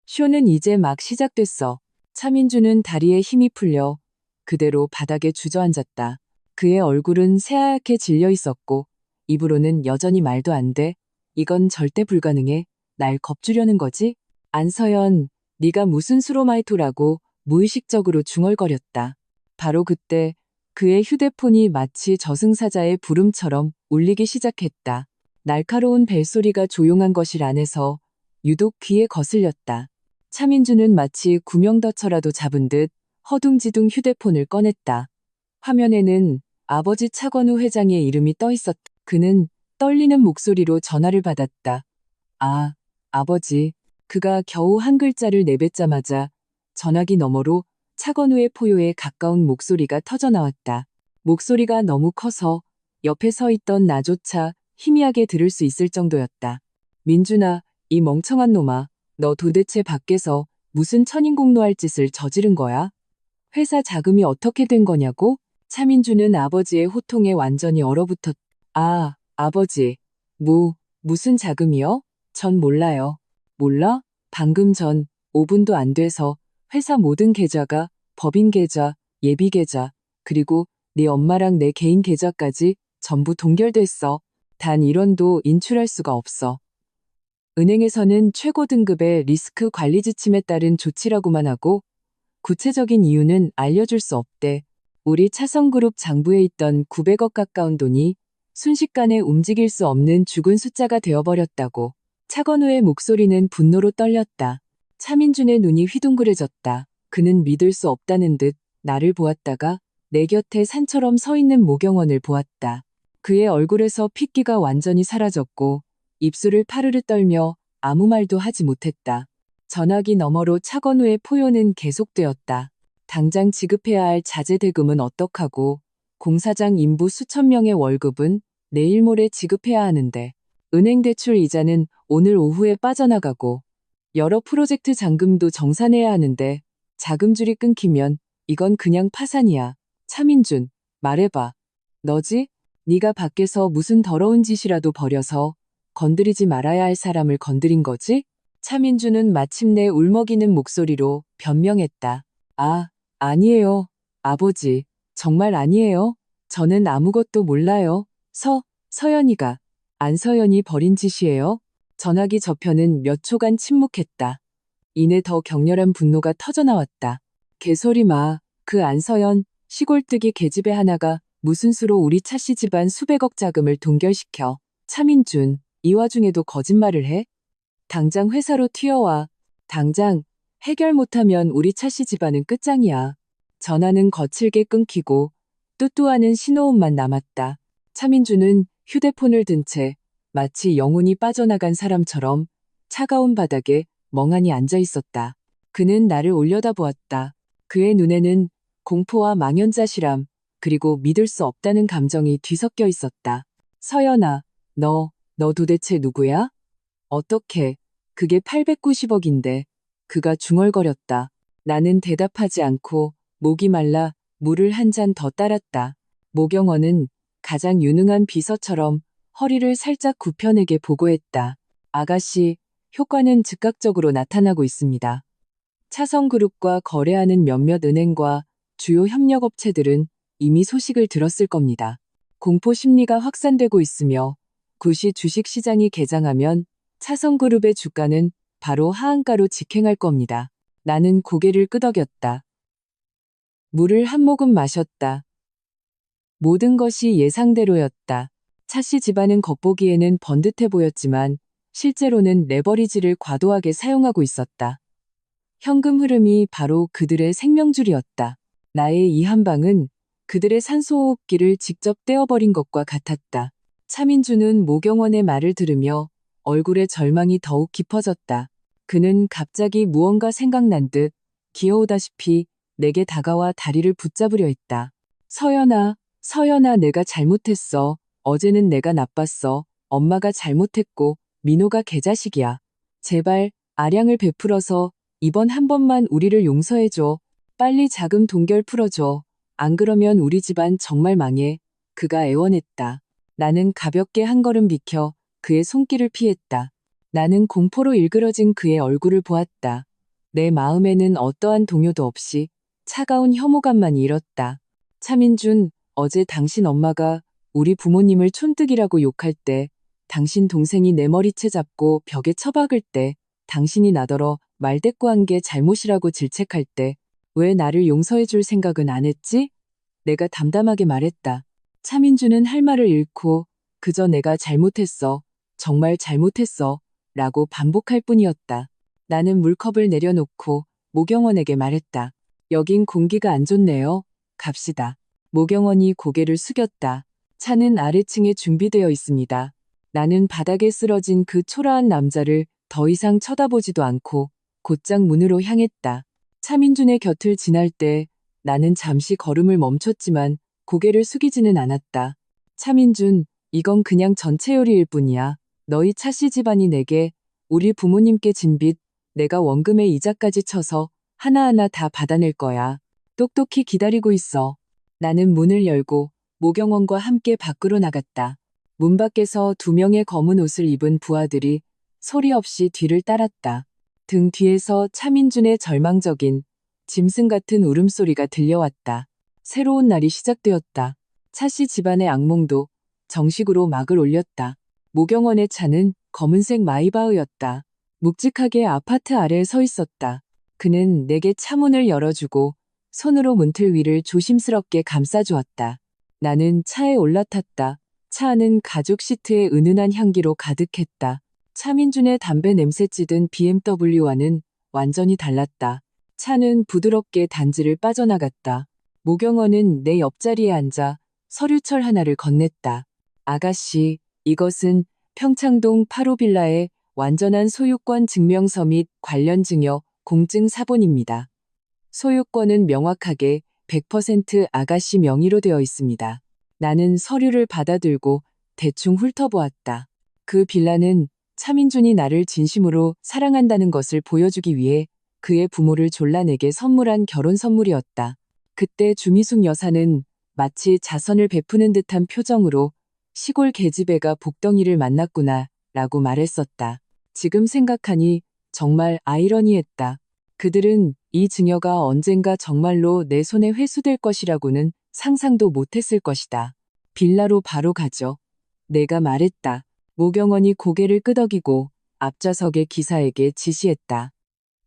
쇼는 이제 막 시작됐어. 차민준은 다리에 힘이 풀려 그대로 바닥에 주저앉았다. 그의 얼굴은 새하얗게 질려 있었고 입으로는 여전히 말도 안 돼. 이건 절대 불가능해. 날 겁주려는 거지? 안서연, 네가 무슨 수로마이토라고 무의식적으로 중얼거렸다. 바로 그때 그의 휴대폰이 마치 저승사자의 부름처럼 울리기 시작했다. 날카로운 벨소리가 조용한 거실 안에서 유독 귀에 거슬렸다. 차민주는 마치 구명더처라도 잡은 듯 허둥지둥 휴대폰을 꺼냈다. 화면에는 아버지 차건우 회장의 이름이 떠 있었다. 그는 떨리는 목소리로 전화를 받았다. 아, 아버지. 그가 겨우 한 글자를 내뱉자마자 전화기 너머로 차건우의 포효에 가까운 목소리가 터져나왔다. 목소리가 너무 커서 옆에 서 있던 나조차 희미하게 들을 수 있을 정도였다. 민준아, 이 멍청한 놈아, 너 도대체 밖에서 무슨 천인공노할 짓을 저지른 거야? 회사 자금이 어떻게 된 거냐고? 차민준은 아버지의 호통에 완전히 얼어붙었다. 아, 아버지. 무슨 자금이요? 전 몰라요. 몰라? 방금 전 5분도 안 돼서 회사 모든 계좌가 법인 계좌, 예비 계좌, 그리고 네 엄마랑 내 개인 계좌까지 전부 동결됐어. 단 1원도 인출할 수가 없어. 은행에서는 최고 등급의 리스크 관리 지침에 따른 조치라고만 하고 구체적인 이유는 알려줄 수 없대. 우리 차성그룹 장부에 있던 900억 가까운 돈이 순식간에 움직일 수 없는 죽은 숫자가 되어버렸다고. 차건우의 목소리는 분노로 떨렸다. 차민준의 눈이 휘둥그레졌다. 그는 믿을 수 없다는 듯 나를 보았다가 내 곁에 산처럼 서 있는 모경원을 보았다. 그의 얼굴에서 핏기가 완전히 사라졌고 입술을 파르르 떨며 아무 말도 하지 못했다. 전화기 너머로 차건우의 포효는 계속되었다. 당장 지급해야 할 자재대금은 어떡하고 공사장 인부 수천 명의 월급은 내일 모레 지급해야 하는데 은행 대출 이자는 오늘 오후에 빠져나가고 여러 프로젝트 잔금도 정산해야 하는데 자금줄이 끊기면 이건 그냥 파산이야. 차민준, 말해봐. 너지? 네가 밖에서 무슨 더러운 짓이라도 벌여서 건드리지 말아야 할 사람을 건드린 거지? 차민준은 마침내 울먹이는 목소리로 변명했다. 아, 아니에요. 아버지, 정말 아니에요. 저는 아무것도 몰라요. 서연이가, 안서연이 벌인 짓이에요. 전화기 저편은 몇 초간 침묵했다. 이내 더 격렬한 분노가 터져나왔다. 개소리 마. 그 안서연, 시골뜨기 계집애 하나가 무슨 수로 우리 차씨 집안 수백억 자금을 동결시켜. 차민준, 이 와중에도 거짓말을 해? 당장 회사로 튀어와. 당장. 해결 못하면 우리 차씨 집안은 끝장이야. 전화는 거칠게 끊기고 뚜뚜하는 신호음만 남았다. 차민준은 휴대폰을 든 채 마치 영혼이 빠져나간 사람처럼 차가운 바닥에 멍하니 앉아 있었다. 그는 나를 올려다보았다. 그의 눈에는 공포와 망연자실함, 그리고 믿을 수 없다는 감정이 뒤섞여 있었다. 서연아, 너 도대체 누구야? 어떻게, 그게 890억인데. 그가 중얼거렸다. 나는 대답하지 않고 목이 말라 물을 한 잔 더 따랐다. 모경원은 가장 유능한 비서처럼 허리를 살짝 굽혀내게 보고했다. 아가씨, 효과는 즉각적으로 나타나고 있습니다. 차성그룹과 거래하는 몇몇 은행과 주요 협력업체들은 이미 소식을 들었을 겁니다. 공포 심리가 확산되고 있으며 굿이 주식시장이 개장하면 차성그룹의 주가는 바로 하한가로 직행할 겁니다. 나는 고개를 끄덕였다. 물을 한 모금 마셨다. 모든 것이 예상대로였다. 차씨 집안은 겉보기에는 번듯해 보였지만 실제로는 레버리지를 과도하게 사용하고 있었다. 현금 흐름이 바로 그들의 생명줄이었다. 나의 이 한방은 그들의 산소호흡기를 직접 떼어버린 것과 같았다. 차민준은 모경원의 말을 들으며 얼굴에 절망이 더욱 깊어졌다. 그는 갑자기 무언가 생각난 듯 기어오다시피 내게 다가와 다리를 붙잡으려 했다. 서연아, 내가 잘못했어. 어제는 내가 나빴어. 엄마가 잘못했고 민호가 개자식이야. 제발 아량을 베풀어서 이번 한 번만 우리를 용서해줘. 빨리 자금 동결 풀어줘. 안 그러면 우리 집안 정말 망해. 그가 애원했다. 나는 가볍게 한 걸음 비켜 그의 손길을 피했다. 나는 공포로 일그러진 그의 얼굴을 보았다. 내 마음에는 어떠한 동요도 없이 차가운 혐오감만 일었다. 차민준, 어제 당신 엄마가 우리 부모님을 촌뜨기라고 욕할 때, 당신 동생이 내 머리채 잡고 벽에 처박을 때, 당신이 나더러 말대꾸한 게 잘못이라고 질책할 때, 왜 나를 용서해줄 생각은 안 했지? 내가 담담하게 말했다. 차민준은 할 말을 잃고 그저 내가 잘못했어. 정말 잘못했어. 라고 반복할 뿐이었다. 나는 물컵을 내려놓고 모경원에게 말했다. 여긴 공기가 안 좋네요. 갑시다. 모경원이 고개를 숙였다. 차는 아래층에 준비되어 있습니다. 나는 바닥에 쓰러진 그 초라한 남자를 더 이상 쳐다보지도 않고 곧장 문으로 향했다. 차민준의 곁을 지날 때 나는 잠시 걸음을 멈췄지만 고개를 숙이지는 않았다. 차민준, 이건 그냥 전체 요리일 뿐이야. 너희 차씨 집안이 내게, 우리 부모님께 진 빚, 내가 원금의 이자까지 쳐서 하나하나 다 받아낼 거야. 똑똑히 기다리고 있어. 나는 문을 열고 모경원과 함께 밖으로 나갔다. 문 밖에서 2명의 검은 옷을 입은 부하들이 소리 없이 뒤를 따랐다. 등 뒤에서 차민준의 절망적인 짐승 같은 울음소리가 들려왔다. 새로운 날이 시작되었다. 차씨 집안의 악몽도 정식으로 막을 올렸다. 모경원의 차는 검은색 마이바흐였다. 묵직하게 아파트 아래에 서 있었다. 그는 내게 차문을 열어주고 손으로 문틀 위를 조심스럽게 감싸주었다. 나는 차에 올라탔다. 차 안은 가죽 시트의 은은한 향기로 가득했다. 차민준의 담배 냄새 찌든 BMW와는 완전히 달랐다. 차는 부드럽게 단지를 빠져나갔다. 모경원은 내 옆자리에 앉아 서류철 하나를 건넸다. 아가씨, 이것은 평창동 8호 빌라의 완전한 소유권 증명서 및 관련 증여 공증 사본입니다. 소유권은 명확하게 100% 아가씨 명의로 되어 있습니다. 나는 서류를 받아들고 대충 훑어보았다. 그 빌라는 차민준이 나를 진심으로 사랑한다는 것을 보여주기 위해 그의 부모를 졸라내게 선물한 결혼 선물이었다. 그때 주미숙 여사는 마치 자선을 베푸는 듯한 표정으로 시골 계집애가 복덩이를 만났구나 라고 말했었다. 지금 생각하니 정말 아이러니했다. 그들은 이 증여가 언젠가 정말로 내 손에 회수될 것이라고는 상상도 못했을 것이다. 빌라로 바로 가죠. 내가 말했다. 모경원이 고개를 끄덕이고 앞좌석의 기사에게 지시했다.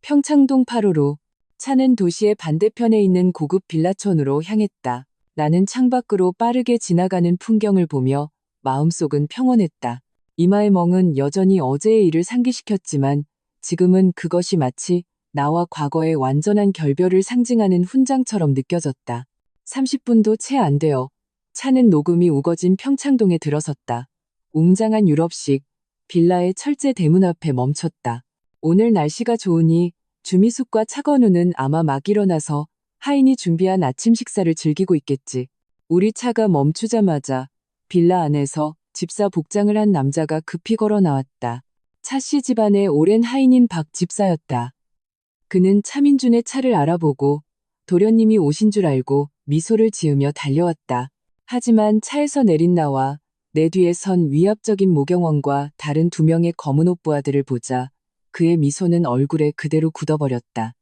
평창동 8호로 차는 도시의 반대편에 있는 고급 빌라촌으로 향했다. 나는 창밖으로 빠르게 지나가는 풍경을 보며 마음속은 평온했다. 이마의 멍은 여전히 어제의 일을 상기시켰지만 지금은 그것이 마치 나와 과거의 완전한 결별을 상징하는 훈장처럼 느껴졌다. 30분도 채 안 되어 차는 녹음이 우거진 평창동에 들어섰다. 웅장한 유럽식 빌라의 철제 대문 앞에 멈췄다. 오늘 날씨가 좋으니 주미숙과 차건우는 아마 막 일어나서 하인이 준비한 아침 식사를 즐기고 있겠지. 우리 차가 멈추자마자 빌라 안에서 집사 복장을 한 남자가 급히 걸어 나왔다. 차씨 집안의 오랜 하인인 박 집사였다. 그는 차민준의 차를 알아보고 도련님이 오신 줄 알고 미소를 지으며 달려왔다. 하지만 차에서 내린 나와 내 뒤에 선 위압적인 모경원과 다른 2명의 검은 옷 부하들을 보자 그의 미소는 얼굴에 그대로 굳어버렸다.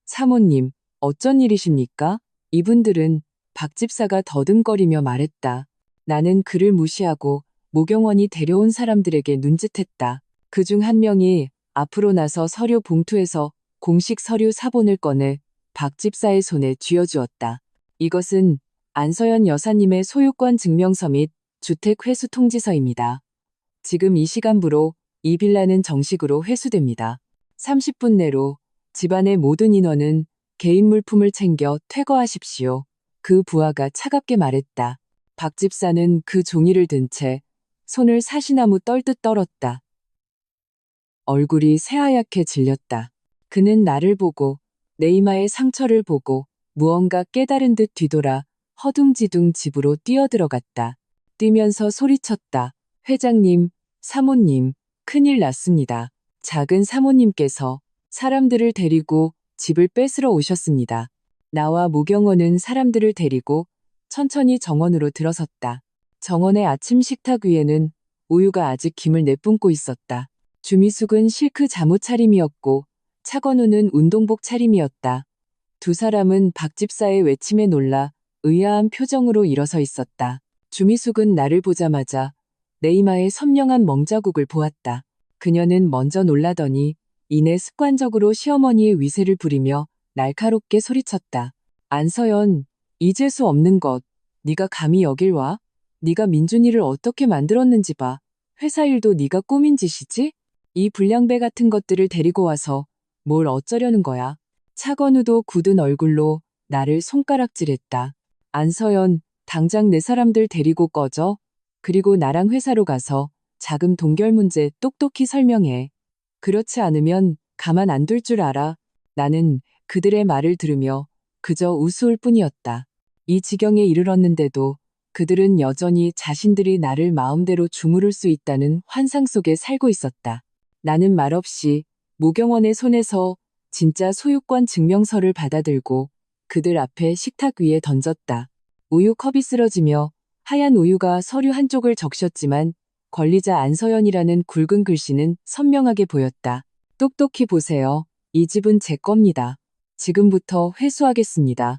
사모님, 어쩐 일이십니까? 이분들은 박 집사가 더듬거리며 말했다. 나는 그를 무시하고 모경원이 데려온 사람들에게 눈짓했다. 그중 한 명이 앞으로 나서 서류 봉투에서 공식 서류 사본을 꺼내 박 집사의 손에 쥐어주었다. 이것은 안서연 여사님의 소유권 증명서 및 주택 회수 통지서입니다. 지금 이 시간부로 이 빌라는 정식으로 회수됩니다. 30분 내로 집안의 모든 인원은 개인 물품을 챙겨 퇴거하십시오. 그 부하가 차갑게 말했다. 박 집사는 그 종이를 든 채 손을 사시나무 떨듯 떨었다. 얼굴이 새하얗게 질렸다. 그는 나를 보고 내 이마의 상처를 보고 무언가 깨달은 듯 뒤돌아 허둥지둥 집으로 뛰어들어갔다. 뛰면서 소리쳤다. 회장님, 사모님, 큰일 났습니다. 작은 사모님께서 사람들을 데리고 집을 뺏으러 오셨습니다. 나와 모경원은 사람들을 데리고 천천히 정원으로 들어섰다. 정원의 아침 식탁 위에는 우유가 아직 김을 내뿜고 있었다. 주미숙은 실크 잠옷 차림이었고 차건우는 운동복 차림이었다. 두 사람은 박 집사의 외침에 놀라 의아한 표정으로 일어서 있었다. 주미숙은 나를 보자마자 내 이마에 선명한 멍자국을 보았다. 그녀는 먼저 놀라더니 이내 습관적으로 시어머니의 위세를 부리며 날카롭게 소리쳤다. 안서연, 잊을 수 없는 것. 네가 감히 여길 와? 네가 민준이를 어떻게 만들었는지 봐. 회사 일도 네가 꾸민 짓이지? 이 불량배 같은 것들을 데리고 와서 뭘 어쩌려는 거야? 차건우도 굳은 얼굴로 나를 손가락질했다. 안서연, 당장 내 사람들 데리고 꺼져. 그리고 나랑 회사로 가서 자금 동결 문제 똑똑히 설명해. 그렇지 않으면 가만 안 둘 줄 알아. 나는 그들의 말을 들으며 그저 우스울 뿐이었다. 이 지경에 이르렀는데도 그들은 여전히 자신들이 나를 마음대로 주무를 수 있다는 환상 속에 살고 있었다. 나는 말없이 모경원의 손에서 진짜 소유권 증명서를 받아들고 그들 앞에 식탁 위에 던졌다. 우유 컵이 쓰러지며 하얀 우유가 서류 한쪽을 적셨지만 권리자 안서연이라는 굵은 글씨는 선명하게 보였다. 똑똑히 보세요. 이 집은 제 겁니다. 지금부터 회수하겠습니다.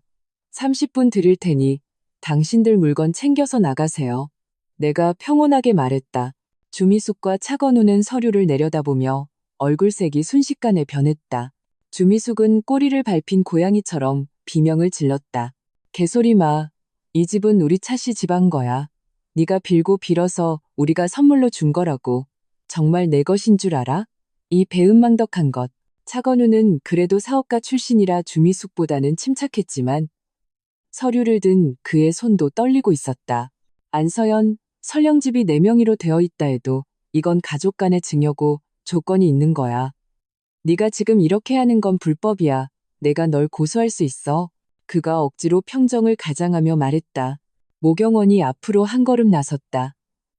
30분 드릴 테니 당신들 물건 챙겨서 나가세요. 내가 평온하게 말했다. 주미숙과 차건우는 서류를 내려다보며 얼굴색이 순식간에 변했다. 주미숙은 꼬리를 밟힌 고양이처럼 비명을 질렀다. 개소리 마. 이 집은 우리 차씨 집안 거야. 네가 빌고 빌어서 우리가 선물로 준 거라고. 정말 내 것인 줄 알아? 이 배은망덕한 것. 차건우는 그래도 사업가 출신이라 주미숙보다는 침착했지만 서류를 든 그의 손도 떨리고 있었다. 안서연, 설령집이 내 명의로 되어 있다 해도 이건 가족 간의 증여고 조건이 있는 거야. 네가 지금 이렇게 하는 건 불법이야. 내가 널 고소할 수 있어. 그가 억지로 평정을 가장하며 말했다. 모경원이 앞으로 한 걸음 나섰다.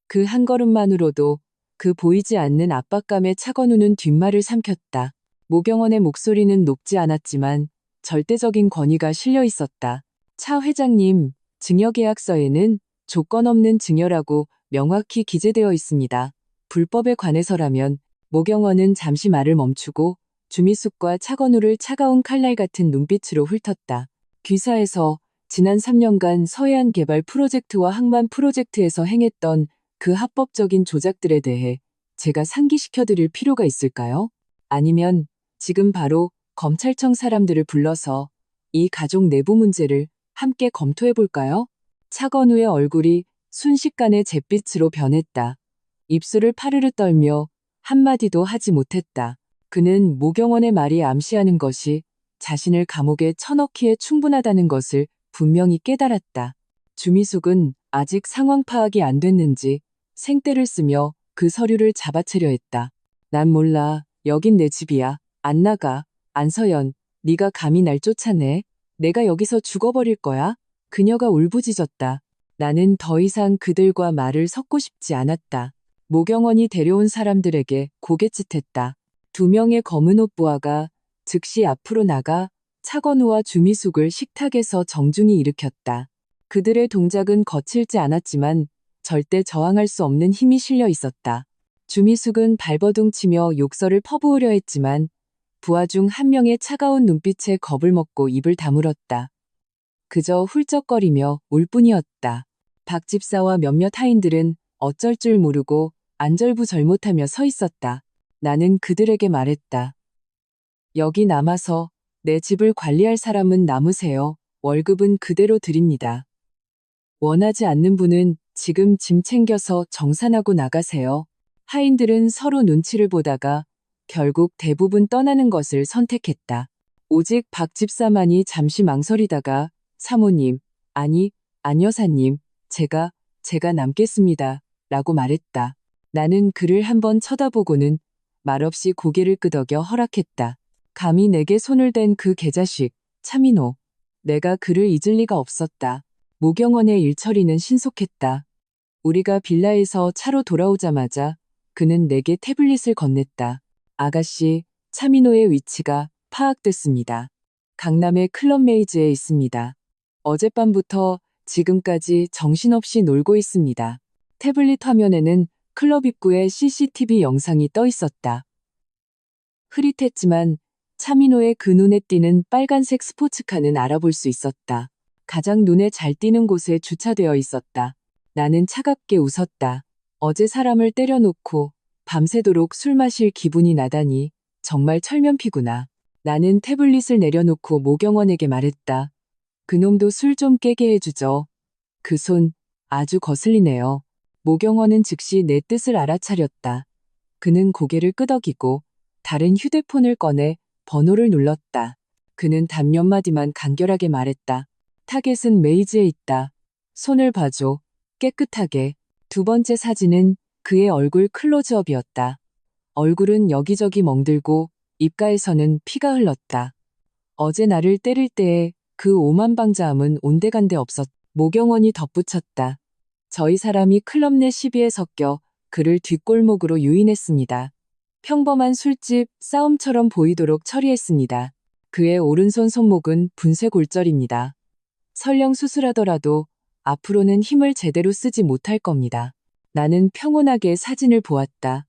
그 한 걸음만으로도 그 보이지 않는 압박감에 차건우는 뒷말을 삼켰다. 모경원의 목소리는 높지 않았지만 절대적인 권위가 실려 있었다. 차 회장님, 증여계약서에는 조건 없는 증여라고 명확히 기재되어 있습니다. 불법에 관해서라면 모경원은 잠시 말을 멈추고 주미숙과 차건우를 차가운 칼날 같은 눈빛으로 훑었다. 귀사에서 지난 3년간 서해안 개발 프로젝트와 항만 프로젝트에서 행했던 그 합법적인 조작들에 대해 제가 상기시켜드릴 필요가 있을까요? 아니면 지금 바로 검찰청 사람들을 불러서 이 가족 내부 문제를 함께 검토해볼까요? 차건우의 얼굴이 순식간에 잿빛으로 변했다. 입술을 파르르 떨며 한마디도 하지 못했다. 그는 모경원의 말이 암시하는 것이 자신을 감옥에 쳐넣기에 충분하다는 것을 분명히 깨달았다. 주미숙은 아직 상황 파악이 안 됐는지 생떼를 쓰며 그 서류를 잡아채려 했다. 난 몰라. 여긴 내 집이야. 안 나가. 안서연, 네가 감히 날 쫓아내? 내가 여기서 죽어버릴 거야? 그녀가 울부짖었다. 나는 더 이상 그들과 말을 섞고 싶지 않았다. 모경원이 데려온 사람들에게 고갯짓했다. 2명의 검은 옷 부하가 즉시 앞으로 나가 차건우와 주미숙을 식탁에서 정중히 일으켰다. 그들의 동작은 거칠지 않았지만 절대 저항할 수 없는 힘이 실려 있었다. 주미숙은 발버둥치며 욕설을 퍼부으려 했지만 부하 중 한 명의 차가운 눈빛에 겁을 먹고 입을 다물었다. 그저 훌쩍거리며 울 뿐이었다. 박 집사와 몇몇 하인들은 어쩔 줄 모르고 안절부절못하며 서 있었다. 나는 그들에게 말했다. 여기 남아서 내 집을 관리할 사람은 남으세요. 월급은 그대로 드립니다. 원하지 않는 분은 지금 짐 챙겨서 정산하고 나가세요. 하인들은 서로 눈치를 보다가 결국 대부분 떠나는 것을 선택했다. 오직 박 집사만이 잠시 망설이다가 사모님, 아니, 안 여사님, 제가 남겠습니다. 라고 말했다. 나는 그를 한번 쳐다보고는 말없이 고개를 끄덕여 허락했다. 감히 내게 손을 댄 그 개자식, 차민호. 내가 그를 잊을 리가 없었다. 모경원의 일처리는 신속했다. 우리가 빌라에서 차로 돌아오자마자 그는 내게 태블릿을 건넸다. 아가씨, 차민호의 위치가 파악됐습니다. 강남의 클럽 메이즈에 있습니다. 어젯밤부터 지금까지 정신없이 놀고 있습니다. 태블릿 화면에는 클럽 입구에 CCTV 영상이 떠 있었다. 흐릿했지만 차민호의 그 눈에 띄는 빨간색 스포츠카는 알아볼 수 있었다. 가장 눈에 잘 띄는 곳에 주차되어 있었다. 나는 차갑게 웃었다. 어제 사람을 때려놓고 밤새도록 술 마실 기분이 나다니 정말 철면피구나. 나는 태블릿을 내려놓고 모경원에게 말했다. 그놈도 술 좀 깨게 해주죠. 그 손 아주 거슬리네요. 모경원은 즉시 내 뜻을 알아차렸다. 그는 고개를 끄덕이고 다른 휴대폰을 꺼내 번호를 눌렀다. 그는 단 몇 마디만 간결하게 말했다. 타겟은 메이즈에 있다. 손을 봐줘. 깨끗하게. 두 번째 사진은 그의 얼굴 클로즈업이었다. 얼굴은 여기저기 멍들고 입가에서는 피가 흘렀다. 어제 나를 때릴 때의 그 오만방자함은 온데간데 없었다. 모경원이 덧붙였다. 저희 사람이 클럽 내 시비에 섞여 그를 뒷골목으로 유인했습니다. 평범한 술집 싸움처럼 보이도록 처리했습니다. 그의 오른손 손목은 분쇄 골절입니다. 설령 수술하더라도 앞으로는 힘을 제대로 쓰지 못할 겁니다. 나는 평온하게 사진을 보았다.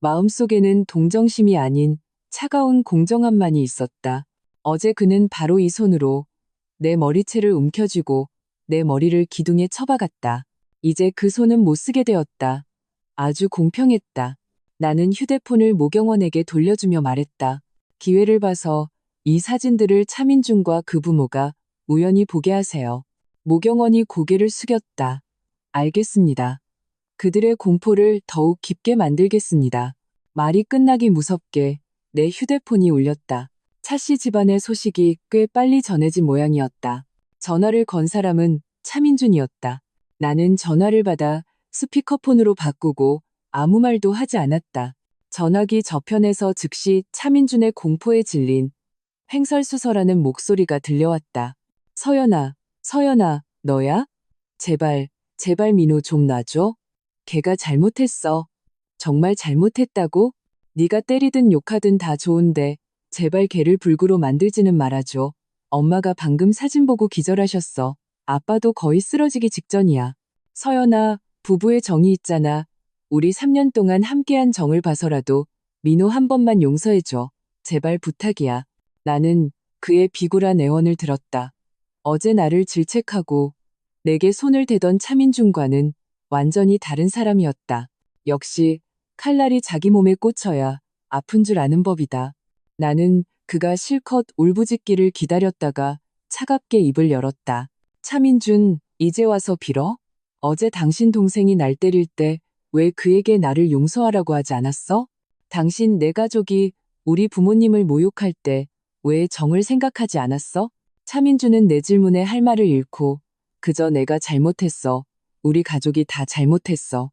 마음속에는 동정심이 아닌 차가운 공정함만이 있었다. 어제 그는 바로 이 손으로 내 머리채를 움켜쥐고 내 머리를 기둥에 쳐박았다. 이제 그 손은 못 쓰게 되었다. 아주 공평했다. 나는 휴대폰을 모경원에게 돌려주며 말했다. 기회를 봐서 이 사진들을 차민준과 그 부모가 우연히 보게 하세요. 모경원이 고개를 숙였다. 알겠습니다. 그들의 공포를 더욱 깊게 만들겠습니다. 말이 끝나기 무섭게 내 휴대폰이 울렸다. 차씨 집안의 소식이 꽤 빨리 전해진 모양이었다. 전화를 건 사람은 차민준이었다. 나는 전화를 받아 스피커폰으로 바꾸고 아무 말도 하지 않았다. 전화기 저편에서 즉시 차민준의 공포에 질린 횡설수설하는 목소리가 들려왔다. 서연아, 서연아, 너야? 제발, 제발 민호 좀 놔줘. 걔가 잘못했어. 정말 잘못했다고? 네가 때리든 욕하든 다 좋은데 제발 걔를 불구로 만들지는 말아줘. 엄마가 방금 사진 보고 기절하셨어. 아빠도 거의 쓰러지기 직전이야. 서연아, 부부의 정이 있잖아. 우리 3년 동안 함께한 정을 봐서라도 민호 한 번만 용서해줘. 제발 부탁이야. 나는 그의 비굴한 애원을 들었다. 어제 나를 질책하고 내게 손을 대던 차민준과는 완전히 다른 사람이었다. 역시 칼날이 자기 몸에 꽂혀야 아픈 줄 아는 법이다. 나는 그가 실컷 울부짖기를 기다렸다가 차갑게 입을 열었다. 차민준, 이제 와서 빌어? 어제 당신 동생이 날 때릴 때 왜 그에게 나를 용서하라고 하지 않았어? 당신 내 가족이 우리 부모님을 모욕할 때 왜 정을 생각하지 않았어? 차민준은 내 질문에 할 말을 잃고 그저 내가 잘못했어. 우리 가족이 다 잘못했어.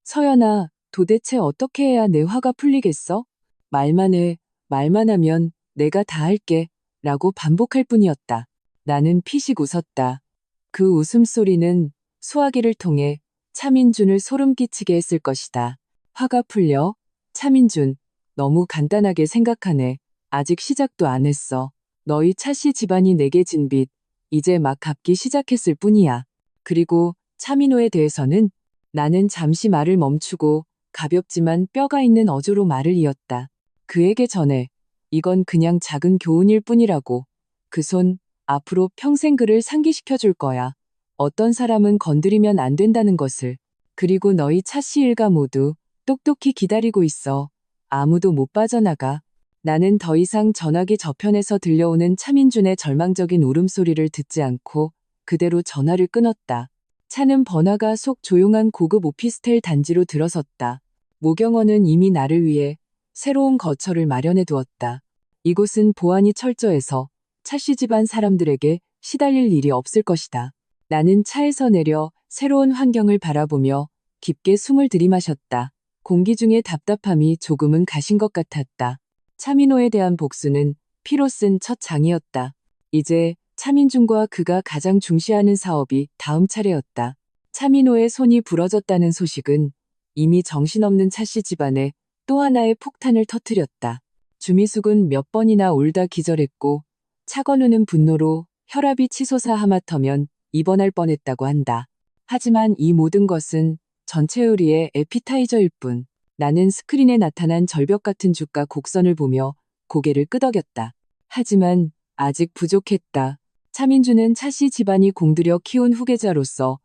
서연아, 도대체 어떻게 해야 내 화가 풀리겠어? 말만 해. 말만 하면 내가 다 할게. 라고 반복할 뿐이었다. 나는 피식 웃었다. 그 웃음소리는 수화기를 통해 차민준을 소름 끼치게 했을 것이다. 화가 풀려? 차민준, 너무 간단하게 생각하네. 아직 시작도 안 했어. 너희 차씨 집안이 내게 진 빚, 이제 막 갚기 시작했을 뿐이야. 그리고 차민호에 대해서는 나는 잠시 말을 멈추고 가볍지만 뼈가 있는 어조로 말을 이었다. 그에게 전해. 이건 그냥 작은 교훈일 뿐이라고. 그 손, 앞으로 평생 그를 상기시켜 줄 거야. 어떤 사람은 건드리면 안 된다는 것을. 그리고 너희 차씨 일가 모두 똑똑히 기다리고 있어. 아무도 못 빠져나가. 나는 더 이상 전화기 저편에서 들려오는 차민준의 절망적인 울음소리를 듣지 않고 그대로 전화를 끊었다. 차는 번화가 속 조용한 고급 오피스텔 단지로 들어섰다. 모경원은 이미 나를 위해 새로운 거처를 마련해 두었다. 이곳은 보안이 철저해서 차씨 집안 사람들에게 시달릴 일이 없을 것이다. 나는 차에서 내려 새로운 환경을 바라보며 깊게 숨을 들이마셨다. 공기 중에 답답함이 조금은 가신 것 같았다. 차민호에 대한 복수는 피로 쓴 첫 장이었다. 이제 차민준과 그가 가장 중시하는 사업이 다음 차례였다. 차민호의 손이 부러졌다는 소식은 이미 정신없는 차씨 집안에 또 하나의 폭탄을 터뜨렸다. 주미숙은 몇 번이나 울다 기절했고 차건우는 분노로 혈압이 치솟아 하마터면 입원할 뻔했다고 한다. 하지만 이 모든 것은 전체 요리의 에피타이저일 뿐. 나는 스크린에 나타난 절벽 같은 주가 곡선을 보며 고개를 끄덕였다. 하지만 아직 부족했다. 차민준은 차씨 집안이 공들여 키운 후계자로서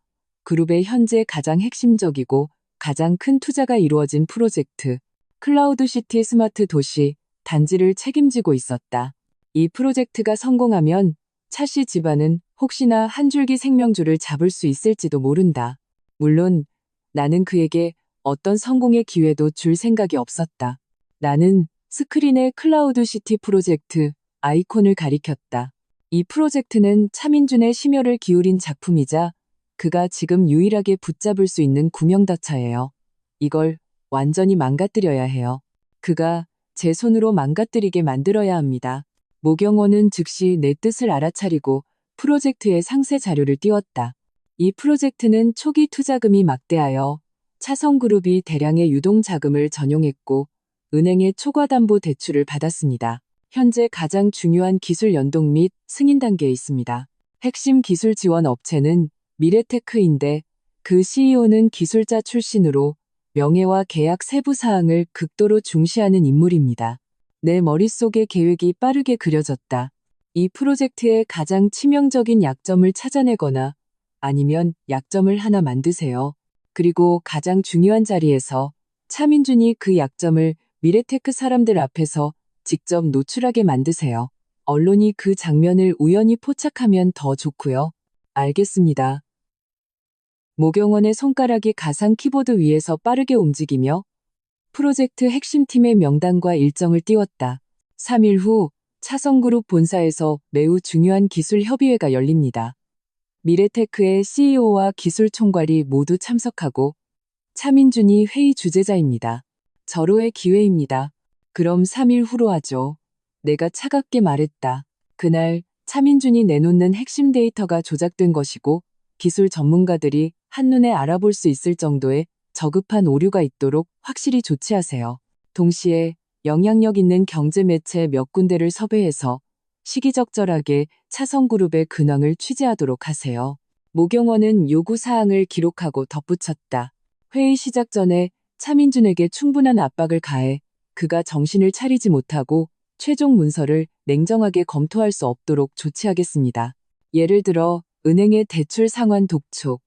그룹의 현재 가장 핵심적이고 가장 큰 투자가 이루어진 프로젝트 클라우드시티 스마트 도시 단지를 책임지고 있었다. 이 프로젝트가 성공하면 차씨 집안은 혹시나 한 줄기 생명줄을 잡을 수 있을지도 모른다. 물론 나는 그에게 어떤 성공의 기회도 줄 생각이 없었다. 나는 스크린의 클라우드시티 프로젝트 아이콘을 가리켰다. 이 프로젝트는 차민준의 심혈을 기울인 작품이자 그가 지금 유일하게 붙잡을 수 있는 구명다차예요. 이걸 완전히 망가뜨려야 해요. 그가 제 손으로 망가뜨리게 만들어야 합니다. 모경원은 즉시 내 뜻을 알아차리고 프로젝트의 상세 자료를 띄웠다. 이 프로젝트는 초기 투자금이 막대하여 차성그룹이 대량의 유동자금을 전용했고 은행의 초과담보 대출을 받았습니다. 현재 가장 중요한 기술 연동 및 승인 단계에 있습니다. 핵심 기술 지원 업체는 미래테크인데 그 CEO는 기술자 출신으로 명예와 계약 세부 사항을 극도로 중시하는 인물입니다. 내 머릿속에 계획이 빠르게 그려졌다. 이 프로젝트의 가장 치명적인 약점을 찾아내거나 아니면 약점을 하나 만드세요. 그리고 가장 중요한 자리에서 차민준이 그 약점을 미래테크 사람들 앞에서 직접 노출하게 만드세요. 언론이 그 장면을 우연히 포착하면 더 좋고요. 알겠습니다. 모경원의 손가락이 가상 키보드 위에서 빠르게 움직이며 프로젝트 핵심팀의 명단과 일정을 띄웠다. 3일 후 차성그룹 본사에서 매우 중요한 기술 협의회가 열립니다. 미래테크의 CEO와 기술 총괄이 모두 참석하고 차민준이 회의 주재자입니다. 절호의 기회입니다. 그럼 3일 후로 하죠. 내가 차갑게 말했다. 그날 차민준이 내놓는 핵심 데이터가 조작된 것이고 기술 전문가들이 한눈에 알아볼 수 있을 정도의 저급한 오류가 있도록 확실히 조치하세요. 동시에 영향력 있는 경제 매체 몇 군데를 섭외해서 시기적절하게 차성그룹의 근황을 취재하도록 하세요. 모경원은 요구사항을 기록하고 덧붙였다. 회의 시작 전에 차민준에게 충분한 압박을 가해 그가 정신을 차리지 못하고 최종 문서를 냉정하게 검토할 수 없도록 조치하겠습니다. 예를 들어 은행의 대출 상환 독촉,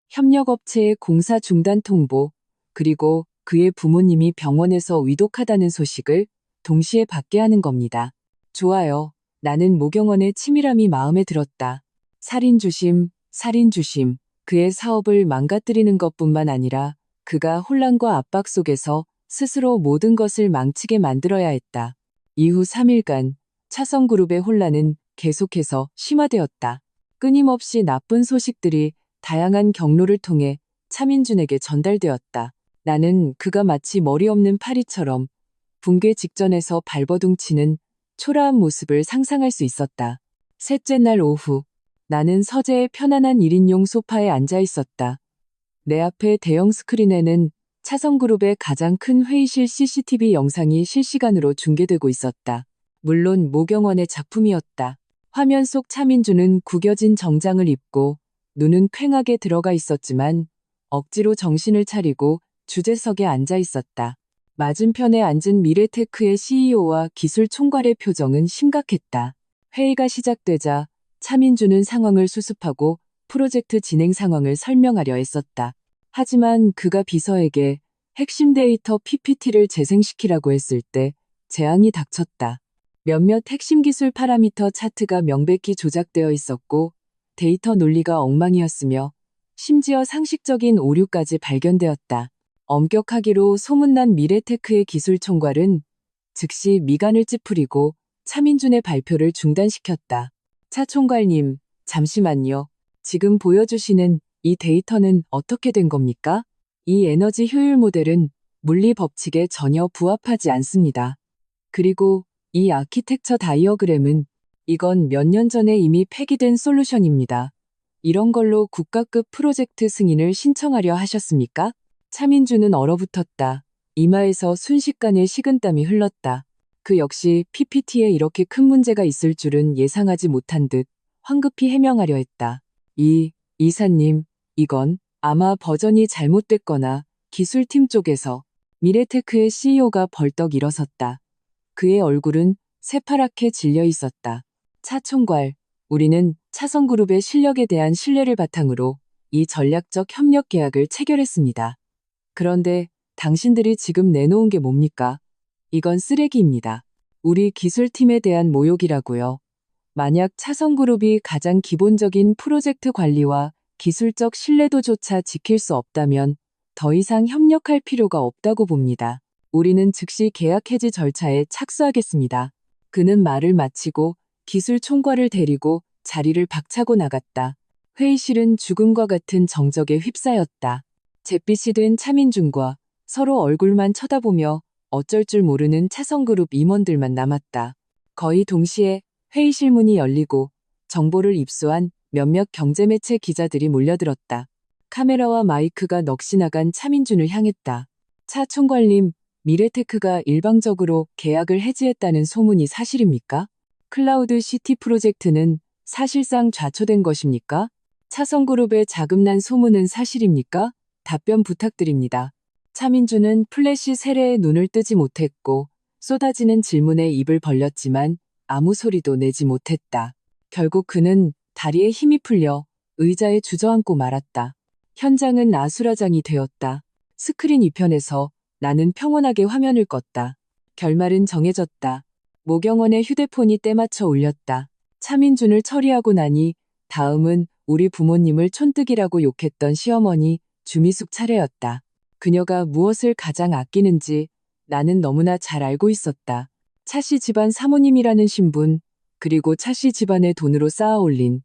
협력업체의 공사 중단 통보, 그리고 그의 부모님이 병원에서 위독하다는 소식을 동시에 받게 하는 겁니다. 좋아요. 나는 모경원의 치밀함이 마음에 들었다. 살인주심, 살인주심. 그의 사업을 망가뜨리는 것뿐만 아니라 그가 혼란과 압박 속에서 스스로 모든 것을 망치게 만들어야 했다. 이후 3일간 차성그룹의 혼란은 계속해서 심화되었다. 끊임없이 나쁜 소식들이 다양한 경로를 통해 차민준에게 전달되었다. 나는 그가 마치 머리 없는 파리처럼 붕괴 직전에서 발버둥 치는 초라한 모습을 상상할 수 있었다. 셋째 날 오후, 나는 서재의 편안한 1인용 소파에 앉아 있었다. 내 앞에 대형 스크린에는 차성그룹의 가장 큰 회의실 CCTV 영상이 실시간으로 중계되고 있었다. 물론 모경원의 작품이었다. 화면 속 차민준은 구겨진 정장을 입고 눈은 퀭하게 들어가 있었지만 억지로 정신을 차리고 주재석에 앉아 있었다. 맞은편에 앉은 미래테크의 CEO와 기술 총괄의 표정은 심각했다. 회의가 시작되자 차민준은 상황을 수습하고 프로젝트 진행 상황을 설명하려 했었다. 하지만 그가 비서에게 핵심 데이터 PPT를 재생시키라고 했을 때 재앙이 닥쳤다. 몇몇 핵심 기술 파라미터 차트가 명백히 조작되어 있었고 데이터 논리가 엉망이었으며 심지어 상식적인 오류까지 발견되었다. 엄격하기로 소문난 미래테크의 기술 총괄은 즉시 미간을 찌푸리고 차민준의 발표를 중단시켰다. 차 총괄님, 잠시만요. 지금 보여주시는 이 데이터는 어떻게 된 겁니까? 이 에너지 효율 모델은 물리 법칙에 전혀 부합하지 않습니다. 그리고 이 아키텍처 다이어그램은 이건 몇 년 전에 이미 폐기된 솔루션입니다. 이런 걸로 국가급 프로젝트 승인을 신청하려 하셨습니까? 차민준은 얼어붙었다. 이마에서 순식간에 식은땀이 흘렀다. 그 역시 PPT에 이렇게 큰 문제가 있을 줄은 예상하지 못한 듯 황급히 해명하려 했다. 이사님, 이건 아마 버전이 잘못됐거나 기술팀 쪽에서 미래테크의 CEO가 벌떡 일어섰다. 그의 얼굴은 새파랗게 질려 있었다. 차 총괄, 우리는 차성그룹의 실력에 대한 신뢰를 바탕으로 이 전략적 협력 계약을 체결했습니다. 그런데 당신들이 지금 내놓은 게 뭡니까? 이건 쓰레기입니다. 우리 기술팀에 대한 모욕이라고요. 만약 차성그룹이 가장 기본적인 프로젝트 관리와 기술적 신뢰도조차 지킬 수 없다면 더 이상 협력할 필요가 없다고 봅니다. 우리는 즉시 계약 해지 절차에 착수하겠습니다. 그는 말을 마치고 기술 총괄을 데리고 자리를 박차고 나갔다. 회의실은 죽음과 같은 정적에 휩싸였다. 잿빛이 된 차민준과 서로 얼굴만 쳐다보며 어쩔 줄 모르는 차성그룹 임원들만 남았다. 거의 동시에 회의실 문이 열리고 정보를 입수한 몇몇 경제매체 기자들이 몰려들었다. 카메라와 마이크가 넋이 나간 차민준을 향했다. 차 총괄님, 미래테크가 일방적으로 계약을 해지했다는 소문이 사실입니까? 클라우드 시티 프로젝트는 사실상 좌초된 것입니까? 차성그룹의 자금난 소문은 사실입니까? 답변 부탁드립니다. 차민준은 플래시 세례에 눈을 뜨지 못했고 쏟아지는 질문에 입을 벌렸지만 아무 소리도 내지 못했다. 결국 그는 다리에 힘이 풀려 의자에 주저앉고 말았다. 현장은 아수라장이 되었다. 스크린 이편에서 나는 평온하게 화면을 껐다. 결말은 정해졌다. 모경원의 휴대폰이 때맞춰 울렸다. 차민준을 처리하고 나니 다음은 우리 부모님을 촌뜨기라고 욕했던 시어머니 주미숙 차례였다. 그녀가 무엇을 가장 아끼는지 나는 너무나 잘 알고 있었다. 차씨 집안 사모님이라는 신분, 그리고 차씨 집안의 돈으로 쌓아올린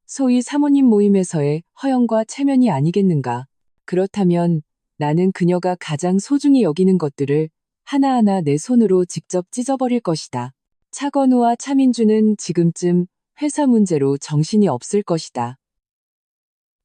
소위 사모님 모임에서의 허영과 체면이 아니겠는가. 그렇다면 나는 그녀가 가장 소중히 여기는 것들을 하나하나 내 손으로 직접 찢어버릴 것이다. 차건우와 차민준은 지금쯤 회사 문제로 정신이 없을 것이다.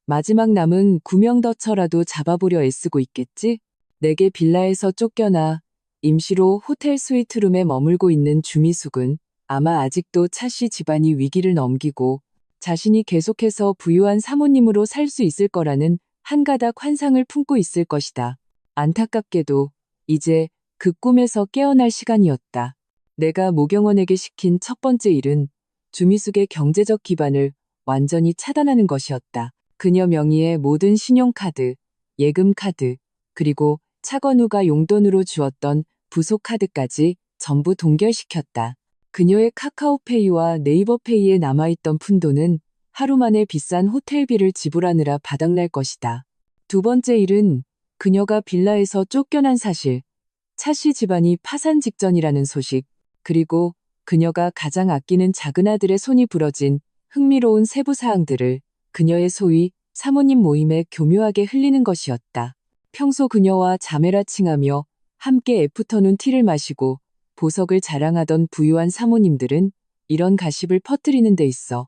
마지막 남은 구명더처라도 잡아보려 애쓰고 있겠지? 내게 빌라에서 쫓겨나 임시로 호텔 스위트룸에 머물고 있는 주미숙은 아마 아직도 차씨 집안이 위기를 넘기고 자신이 계속해서 부유한 사모님으로 살 수 있을 거라는 한 가닥 환상을 품고 있을 것이다. 안타깝게도 이제 그 꿈에서 깨어날 시간이었다. 내가 모경원에게 시킨 첫 번째 일은 주미숙의 경제적 기반을 완전히 차단하는 것이었다. 그녀 명의의 모든 신용카드, 예금카드, 그리고 차건우가 용돈으로 주었던 부속카드까지 전부 동결시켰다. 그녀의 카카오페이와 네이버페이에 남아있던 푼돈은 하루 만에 비싼 호텔비를 지불하느라 바닥날 것이다. 두 번째 일은 그녀가 빌라에서 쫓겨난 사실, 차씨 집안이 파산 직전이라는 소식, 그리고 그녀가 가장 아끼는 작은아들의 손이 부러진 흥미로운 세부 사항들을 그녀의 소위 사모님 모임에 교묘하게 흘리는 것이었다. 평소 그녀와 자매라 칭하며 함께 애프터눈 티를 마시고 보석을 자랑하던 부유한 사모님들은 이런 가십을 퍼뜨리는 데 있어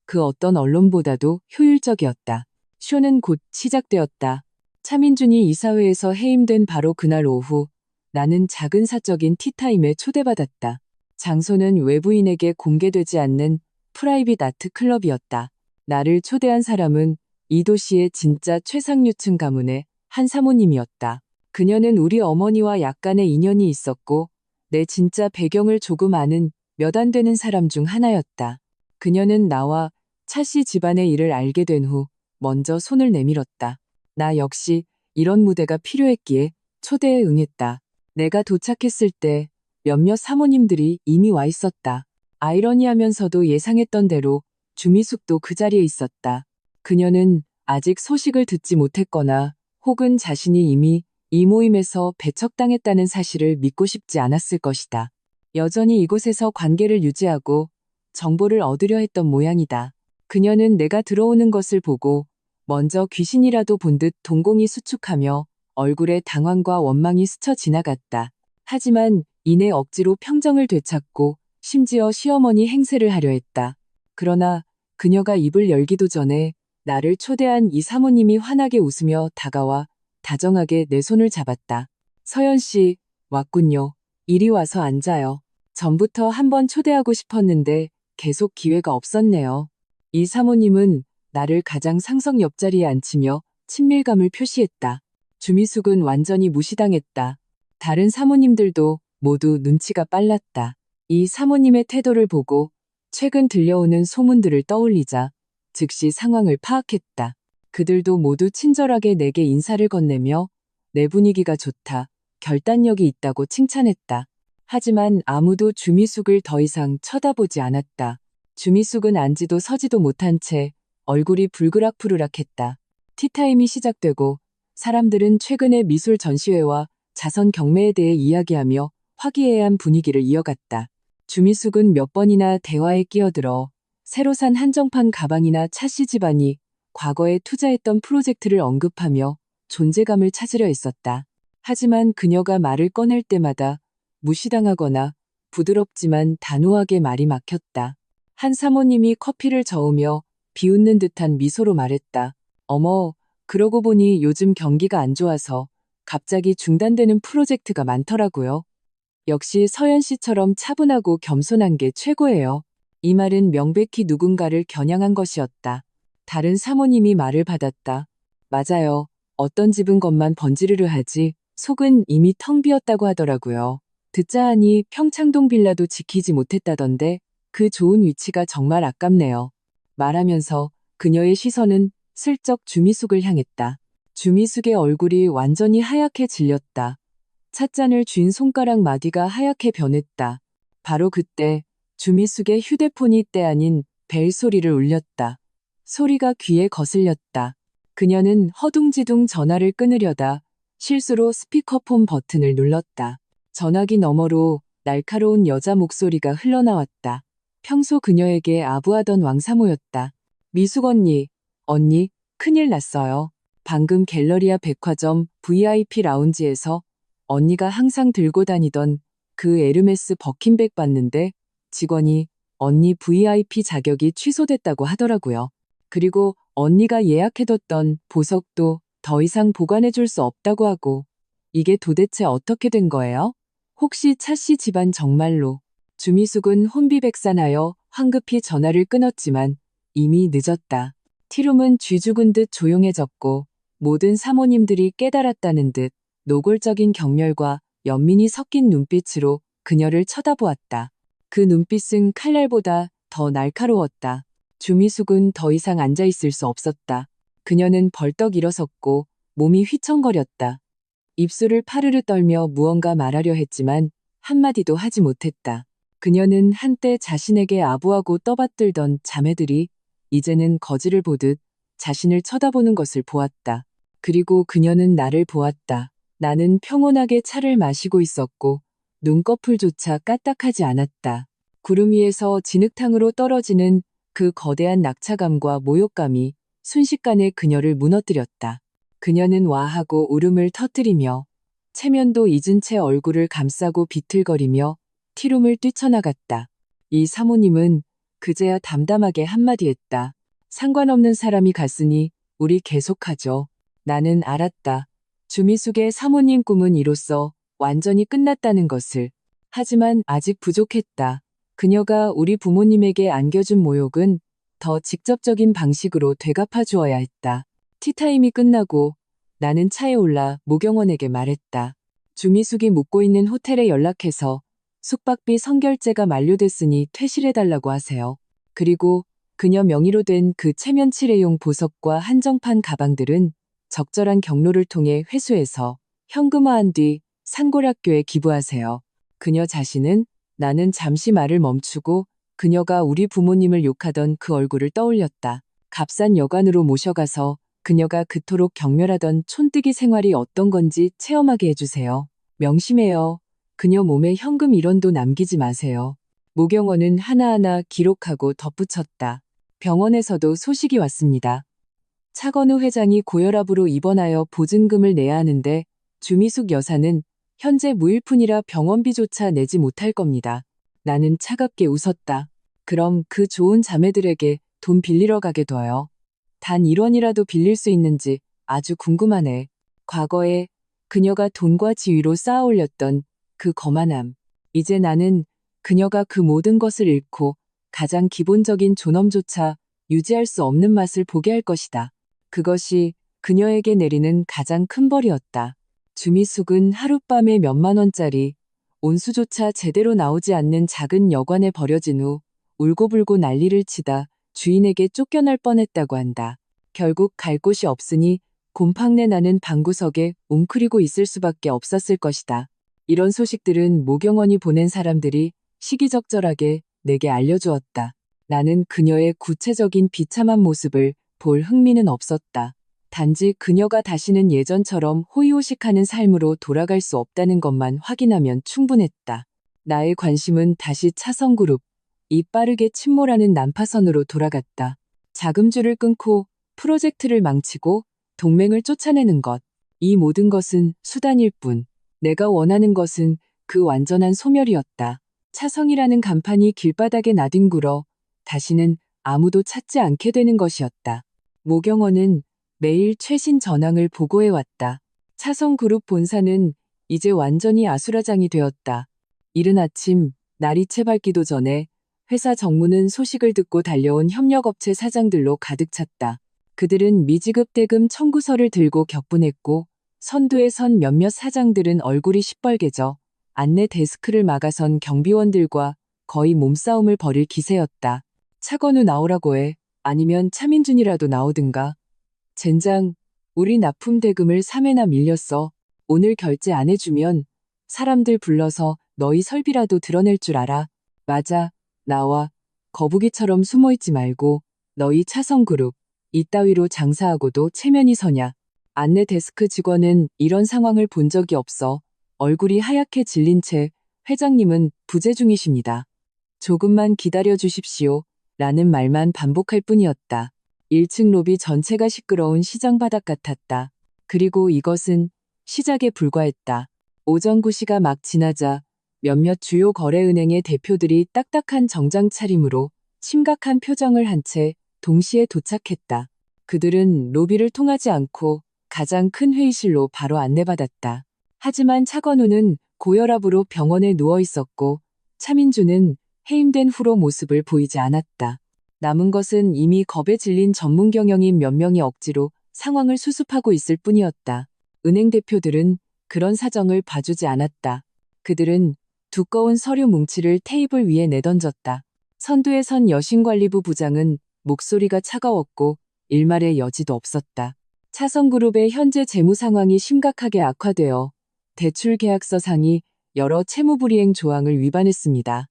그 어떤 언론보다도 효율적이었다. 쇼는 곧 시작되었다. 차민준이 이사회에서 해임된 바로 그날 오후 나는 작은 사적인 티타임에 초대받았다. 장소는 외부인에게 공개되지 않는 프라이빗 아트 클럽이었다. 나를 초대한 사람은 이 도시의 진짜 최상류층 가문의 한 사모님이었다. 그녀는 우리 어머니와 약간의 인연이 있었고 내 진짜 배경을 조금 아는 몇 안 되는 사람 중 하나였다. 그녀는 나와 차씨 집안의 일을 알게 된 후 먼저 손을 내밀었다. 나 역시 이런 무대가 필요했기에 초대에 응했다. 내가 도착했을 때 몇몇 사모님들이 이미 와 있었다. 아이러니하면서도 예상했던 대로 주미숙도 그 자리에 있었다. 그녀는 아직 소식을 듣지 못했거나 혹은 자신이 이미 이 모임에서 배척당했다는 사실을 믿고 싶지 않았을 것이다. 여전히 이곳에서 관계를 유지하고 정보를 얻으려 했던 모양이다. 그녀는 내가 들어오는 것을 보고 먼저 귀신이라도 본 듯 동공이 수축하며 얼굴에 당황과 원망이 스쳐 지나갔다. 하지만 이내 억지로 평정을 되찾고 심지어 시어머니 행세를 하려 했다. 그러나 그녀가 입을 열기도 전에 나를 초대한 이 사모님이 환하게 웃으며 다가와 다정하게 내 손을 잡았다. 서연 씨, 왔군요. 이리 와서 앉아요. 전부터 한번 초대하고 싶었는데 계속 기회가 없었네요. 이 사모님은 나를 가장 상석 옆자리에 앉히며 친밀감을 표시했다. 주미숙은 완전히 무시당했다. 다른 사모님들도 모두 눈치가 빨랐다. 이 사모님의 태도를 보고 최근 들려오는 소문들을 떠올리자 즉시 상황을 파악했다. 그들도 모두 친절하게 내게 인사를 건네며 내 분위기가 좋다, 결단력이 있다고 칭찬했다. 하지만 아무도 주미숙을 더 이상 쳐다보지 않았다. 주미숙은 앉지도 서지도 못한 채 얼굴이 불그락푸르락했다. 티타임이 시작되고 사람들은 최근의 미술 전시회와 자선 경매에 대해 이야기하며 화기애애한 분위기를 이어갔다. 주미숙은 몇 번이나 대화에 끼어들어 새로 산 한정판 가방이나 차씨 집안이 과거에 투자했던 프로젝트를 언급하며 존재감을 찾으려 했었다. 하지만 그녀가 말을 꺼낼 때마다 무시당하거나 부드럽지만 단호하게 말이 막혔다. 한 사모님이 커피를 저으며 비웃는 듯한 미소로 말했다. 어머, 그러고 보니 요즘 경기가 안 좋아서 갑자기 중단되는 프로젝트가 많더라고요. 역시 서연 씨처럼 차분하고 겸손한 게 최고예요. 이 말은 명백히 누군가를 겨냥한 것이었다. 다른 사모님이 말을 받았다. 맞아요. 어떤 집은 것만 번지르르 하지 속은 이미 텅 비었다고 하더라고요. 듣자 하니 평창동 빌라도 지키지 못했다던데 그 좋은 위치가 정말 아깝네요. 말하면서 그녀의 시선은 슬쩍 주미숙을 향했다. 주미숙의 얼굴이 완전히 하얗게 질렸다. 찻잔을 쥔 손가락 마디가 하얗게 변했다. 바로 그때 주미숙의 휴대폰이 때 아닌 벨 소리를 울렸다. 소리가 귀에 거슬렸다. 그녀는 허둥지둥 전화를 끊으려다 실수로 스피커폰 버튼을 눌렀다. 전화기 너머로 날카로운 여자 목소리가 흘러나왔다. 평소 그녀에게 아부하던 왕사모였다. 미숙 언니, 큰일 났어요. 방금 갤러리아 백화점 VIP 라운지에서 언니가 항상 들고 다니던 그 에르메스 버킨백 봤는데 직원이 언니 VIP 자격이 취소됐다고 하더라고요. 그리고 언니가 예약해뒀던 보석도 더 이상 보관해줄 수 없다고 하고 이게 도대체 어떻게 된 거예요? 혹시 차씨 집안 정말로? 주미숙은 혼비백산하여 황급히 전화를 끊었지만 이미 늦었다. 티룸은 쥐 죽은 듯 조용해졌고 모든 사모님들이 깨달았다는 듯 노골적인 경멸과 연민이 섞인 눈빛으로 그녀를 쳐다보았다. 그 눈빛은 칼날보다 더 날카로웠다. 주미숙은 더 이상 앉아있을 수 없었다. 그녀는 벌떡 일어섰고 몸이 휘청거렸다. 입술을 파르르 떨며 무언가 말하려 했지만 한마디도 하지 못했다. 그녀는 한때 자신에게 아부하고 떠받들던 자매들이 이제는 거지를 보듯 자신을 쳐다보는 것을 보았다. 그리고 그녀는 나를 보았다. 나는 평온하게 차를 마시고 있었고 눈꺼풀조차 까딱하지 않았다. 구름 위에서 진흙탕으로 떨어지는 그 거대한 낙차감과 모욕감이 순식간에 그녀를 무너뜨렸다. 그녀는 와하고 울음을 터뜨리며 체면도 잊은 채 얼굴을 감싸고 비틀거리며 티룸을 뛰쳐나갔다. 이 사모님은 그제야 담담하게 한마디 했다. 상관없는 사람이 갔으니 우리 계속하죠. 나는 알았다. 주미숙의 사모님 꿈은 이로써 완전히 끝났다는 것을. 하지만 아직 부족했다. 그녀가 우리 부모님에게 안겨준 모욕은 더 직접적인 방식으로 되갚아 주어야 했다. 티타임이 끝나고 나는 차에 올라 모경원에게 말했다. 주미숙이 묵고 있는 호텔에 연락해서 숙박비 선결제가 만료됐으니 퇴실해달라고 하세요. 그리고 그녀 명의로 된 그 체면 칠해용 보석과 한정판 가방들은 적절한 경로를 통해 회수해서 현금화한 뒤 산골학교에 기부하세요. 그녀 자신은 나는 잠시 말을 멈추고 그녀가 우리 부모님을 욕하던 그 얼굴을 떠올렸다. 값싼 여관으로 모셔가서 그녀가 그토록 경멸하던 촌뜨기 생활이 어떤 건지 체험하게 해주세요. 명심해요. 그녀 몸에 현금 1원도 남기지 마세요. 모경원은 하나하나 기록하고 덧붙였다. 병원에서도 소식이 왔습니다. 차건우 회장이 고혈압으로 입원하여 보증금을 내야 하는데 주미숙 여사는 현재 무일푼이라 병원비조차 내지 못할 겁니다. 나는 차갑게 웃었다. 그럼 그 좋은 자매들에게 돈 빌리러 가게 둬요. 단 1원이라도 빌릴 수 있는지 아주 궁금하네. 과거에 그녀가 돈과 지위로 쌓아올렸던 그 거만함. 이제 나는 그녀가 그 모든 것을 잃고 가장 기본적인 존엄조차 유지할 수 없는 맛을 보게 할 것이다. 그것이 그녀에게 내리는 가장 큰 벌이었다. 주미숙은 하룻밤에 몇만 원짜리 온수조차 제대로 나오지 않는 작은 여관에 버려진 후 울고불고 난리를 치다 주인에게 쫓겨날 뻔했다고 한다. 결국 갈 곳이 없으니 곰팡내 나는 방구석에 웅크리고 있을 수밖에 없었을 것이다. 이런 소식들은 모경원이 보낸 사람들이 시기적절하게 내게 알려주었다. 나는 그녀의 구체적인 비참한 모습을 볼 흥미는 없었다. 단지 그녀가 다시는 예전처럼 호의호식하는 삶으로 돌아갈 수 없다는 것만 확인하면 충분했다. 나의 관심은 다시 차성그룹, 이 빠르게 침몰하는 난파선으로 돌아갔다. 자금줄을 끊고 프로젝트를 망치고 동맹을 쫓아내는 것. 이 모든 것은 수단일 뿐. 내가 원하는 것은 그 완전한 소멸이었다. 차성이라는 간판이 길바닥에 나뒹굴어 다시는 아무도 찾지 않게 되는 것이었다. 모경원은 매일 최신 전황을 보고해왔다. 차성그룹 본사는 이제 완전히 아수라장이 되었다. 이른 아침 날이 채 밝기도 전에 회사 정문은 소식을 듣고 달려온 협력업체 사장들로 가득 찼다. 그들은 미지급 대금 청구서를 들고 격분했고 선두에 선 몇몇 사장들은 얼굴이 시뻘개져 안내 데스크를 막아선 경비원들과 거의 몸싸움을 벌일 기세였다. 차건우 나오라고 해. 아니면 차민준이라도 나오든가. 젠장, 우리 납품 대금을 3회나 밀렸어. 오늘 결제 안 해주면 사람들 불러서 너희 설비라도 드러낼 줄 알아. 맞아, 나와. 거북이처럼 숨어있지 말고 너희 차성그룹 이따위로 장사하고도 체면이 서냐. 안내 데스크 직원은 이런 상황을 본 적이 없어 얼굴이 하얗게 질린 채 회장님은 부재 중이십니다. 조금만 기다려 주십시오. 라는 말만 반복할 뿐이었다. 1층 로비 전체가 시끄러운 시장 바닥 같았다. 그리고 이것은 시작에 불과했다. 오전 9시가 막 지나자 몇몇 주요 거래은행의 대표들이 딱딱한 정장 차림으로 심각한 표정을 한 채 동시에 도착했다. 그들은 로비를 통하지 않고 가장 큰 회의실로 바로 안내받았다. 하지만 차건우는 고혈압으로 병원에 누워 있었고 차민주는 해임된 후로 모습을 보이지 않았다. 남은 것은 이미 겁에 질린 전문 경영인 몇 명이 억지로 상황을 수습하고 있을 뿐이었다. 은행 대표들은 그런 사정을 봐주지 않았다. 그들은 두꺼운 서류 뭉치를 테이블 위에 내던졌다. 선두에 선 여신관리부 부장은 목소리가 차가웠고 일말의 여지도 없었다. 차성그룹의 현재 재무 상황이 심각하게 악화되어 대출 계약서 상이 여러 채무불이행 조항을 위반했습니다.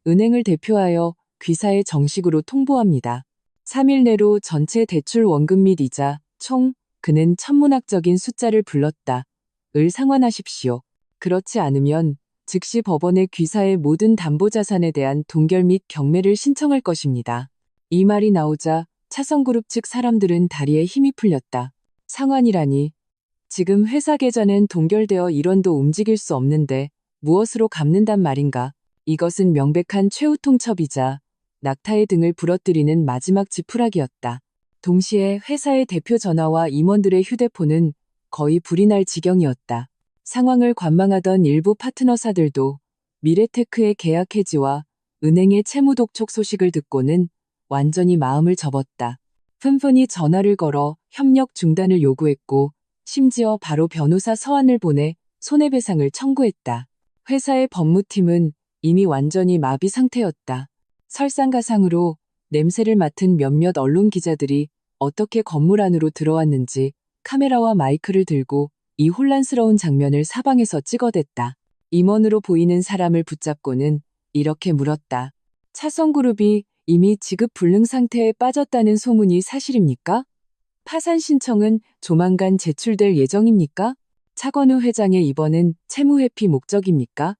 은행을 대표하여 귀사에 정식으로 통보합니다. 3일 내로 전체 대출 원금 및 이자 총 그는 천문학적인 숫자를 불렀다. 을 상환하십시오. 그렇지 않으면 즉시 법원에 귀사의 모든 담보자산에 대한 동결 및 경매를 신청할 것입니다. 이 말이 나오자 차성그룹 측 사람들은 다리에 힘이 풀렸다. 상환이라니. 지금 회사 계좌는 동결되어 1원도 움직일 수 없는데 무엇으로 갚는단 말인가. 이것은 명백한 최후통첩이자 낙타의 등을 부러뜨리는 마지막 지푸라기였다. 동시에 회사의 대표 전화와 임원들의 휴대폰은 거의 불이 날 지경이었다. 상황을 관망하던 일부 파트너사들도 미래테크의 계약 해지와 은행의 채무 독촉 소식을 듣고는 완전히 마음을 접었다. 푼푼히 전화를 걸어 협력 중단을 요구했고 심지어 바로 변호사 서한을 보내 손해배상을 청구했다. 회사의 법무팀은 이미 완전히 마비 상태였다. 설상가상으로 냄새를 맡은 몇몇 언론 기자들이 어떻게 건물 안으로 들어왔는지 카메라와 마이크를 들고 이 혼란스러운 장면을 사방에서 찍어댔다. 임원으로 보이는 사람을 붙잡고는 이렇게 물었다. 차성그룹이 이미 지급 불능 상태에 빠졌다는 소문이 사실입니까? 파산 신청은 조만간 제출될 예정입니까? 차건우 회장의 입원은 채무 회피 목적입니까?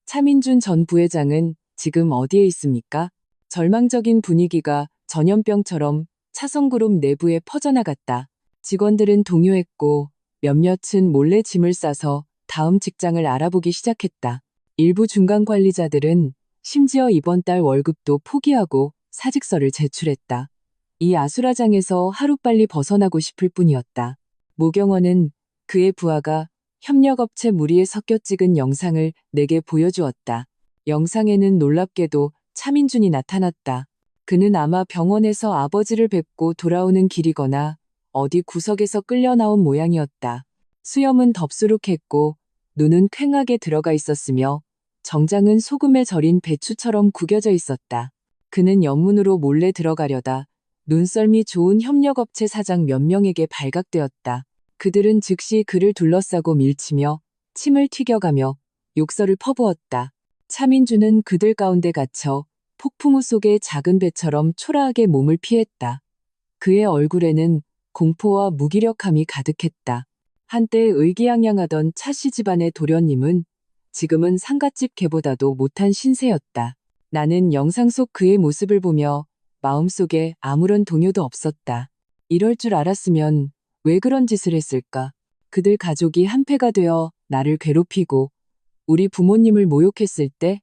차민준 전 부회장은 지금 어디에 있습니까? 절망적인 분위기가 전염병처럼 차성그룹 내부에 퍼져나갔다. 직원들은 동요했고 몇몇은 몰래 짐을 싸서 다음 직장을 알아보기 시작했다. 일부 중간 관리자들은 심지어 이번 달 월급도 포기하고 사직서를 제출했다. 이 아수라장에서 하루빨리 벗어나고 싶을 뿐이었다. 모경원은 그의 부하가 협력업체 무리에 섞여 찍은 영상을 내게 보여주었다. 영상에는 놀랍게도 차민준이 나타났다. 그는 아마 병원에서 아버지를 뵙고 돌아오는 길이거나 어디 구석에서 끌려 나온 모양이었다. 수염은 덥수룩했고 눈은 퀭하게 들어가 있었으며 정장은 소금에 절인 배추처럼 구겨져 있었다. 그는 연문으로 몰래 들어가려다 눈썰미 좋은 협력업체 사장 몇 명에게 발각되었다. 그들은 즉시 그를 둘러싸고 밀치며 침을 튀겨가며 욕설을 퍼부었다. 차민주는 그들 가운데 갇혀 폭풍우 속의 작은 배처럼 초라하게 몸을 피했다. 그의 얼굴에는 공포와 무기력함이 가득했다. 한때 의기양양하던 차씨 집안의 도련님은 지금은 상갓집 개보다도 못한 신세였다. 나는 영상 속 그의 모습을 보며 마음속에 아무런 동요도 없었다. 이럴 줄 알았으면 왜 그런 짓을 했을까? 그들 가족이 한패가 되어 나를 괴롭히고 우리 부모님을 모욕했을 때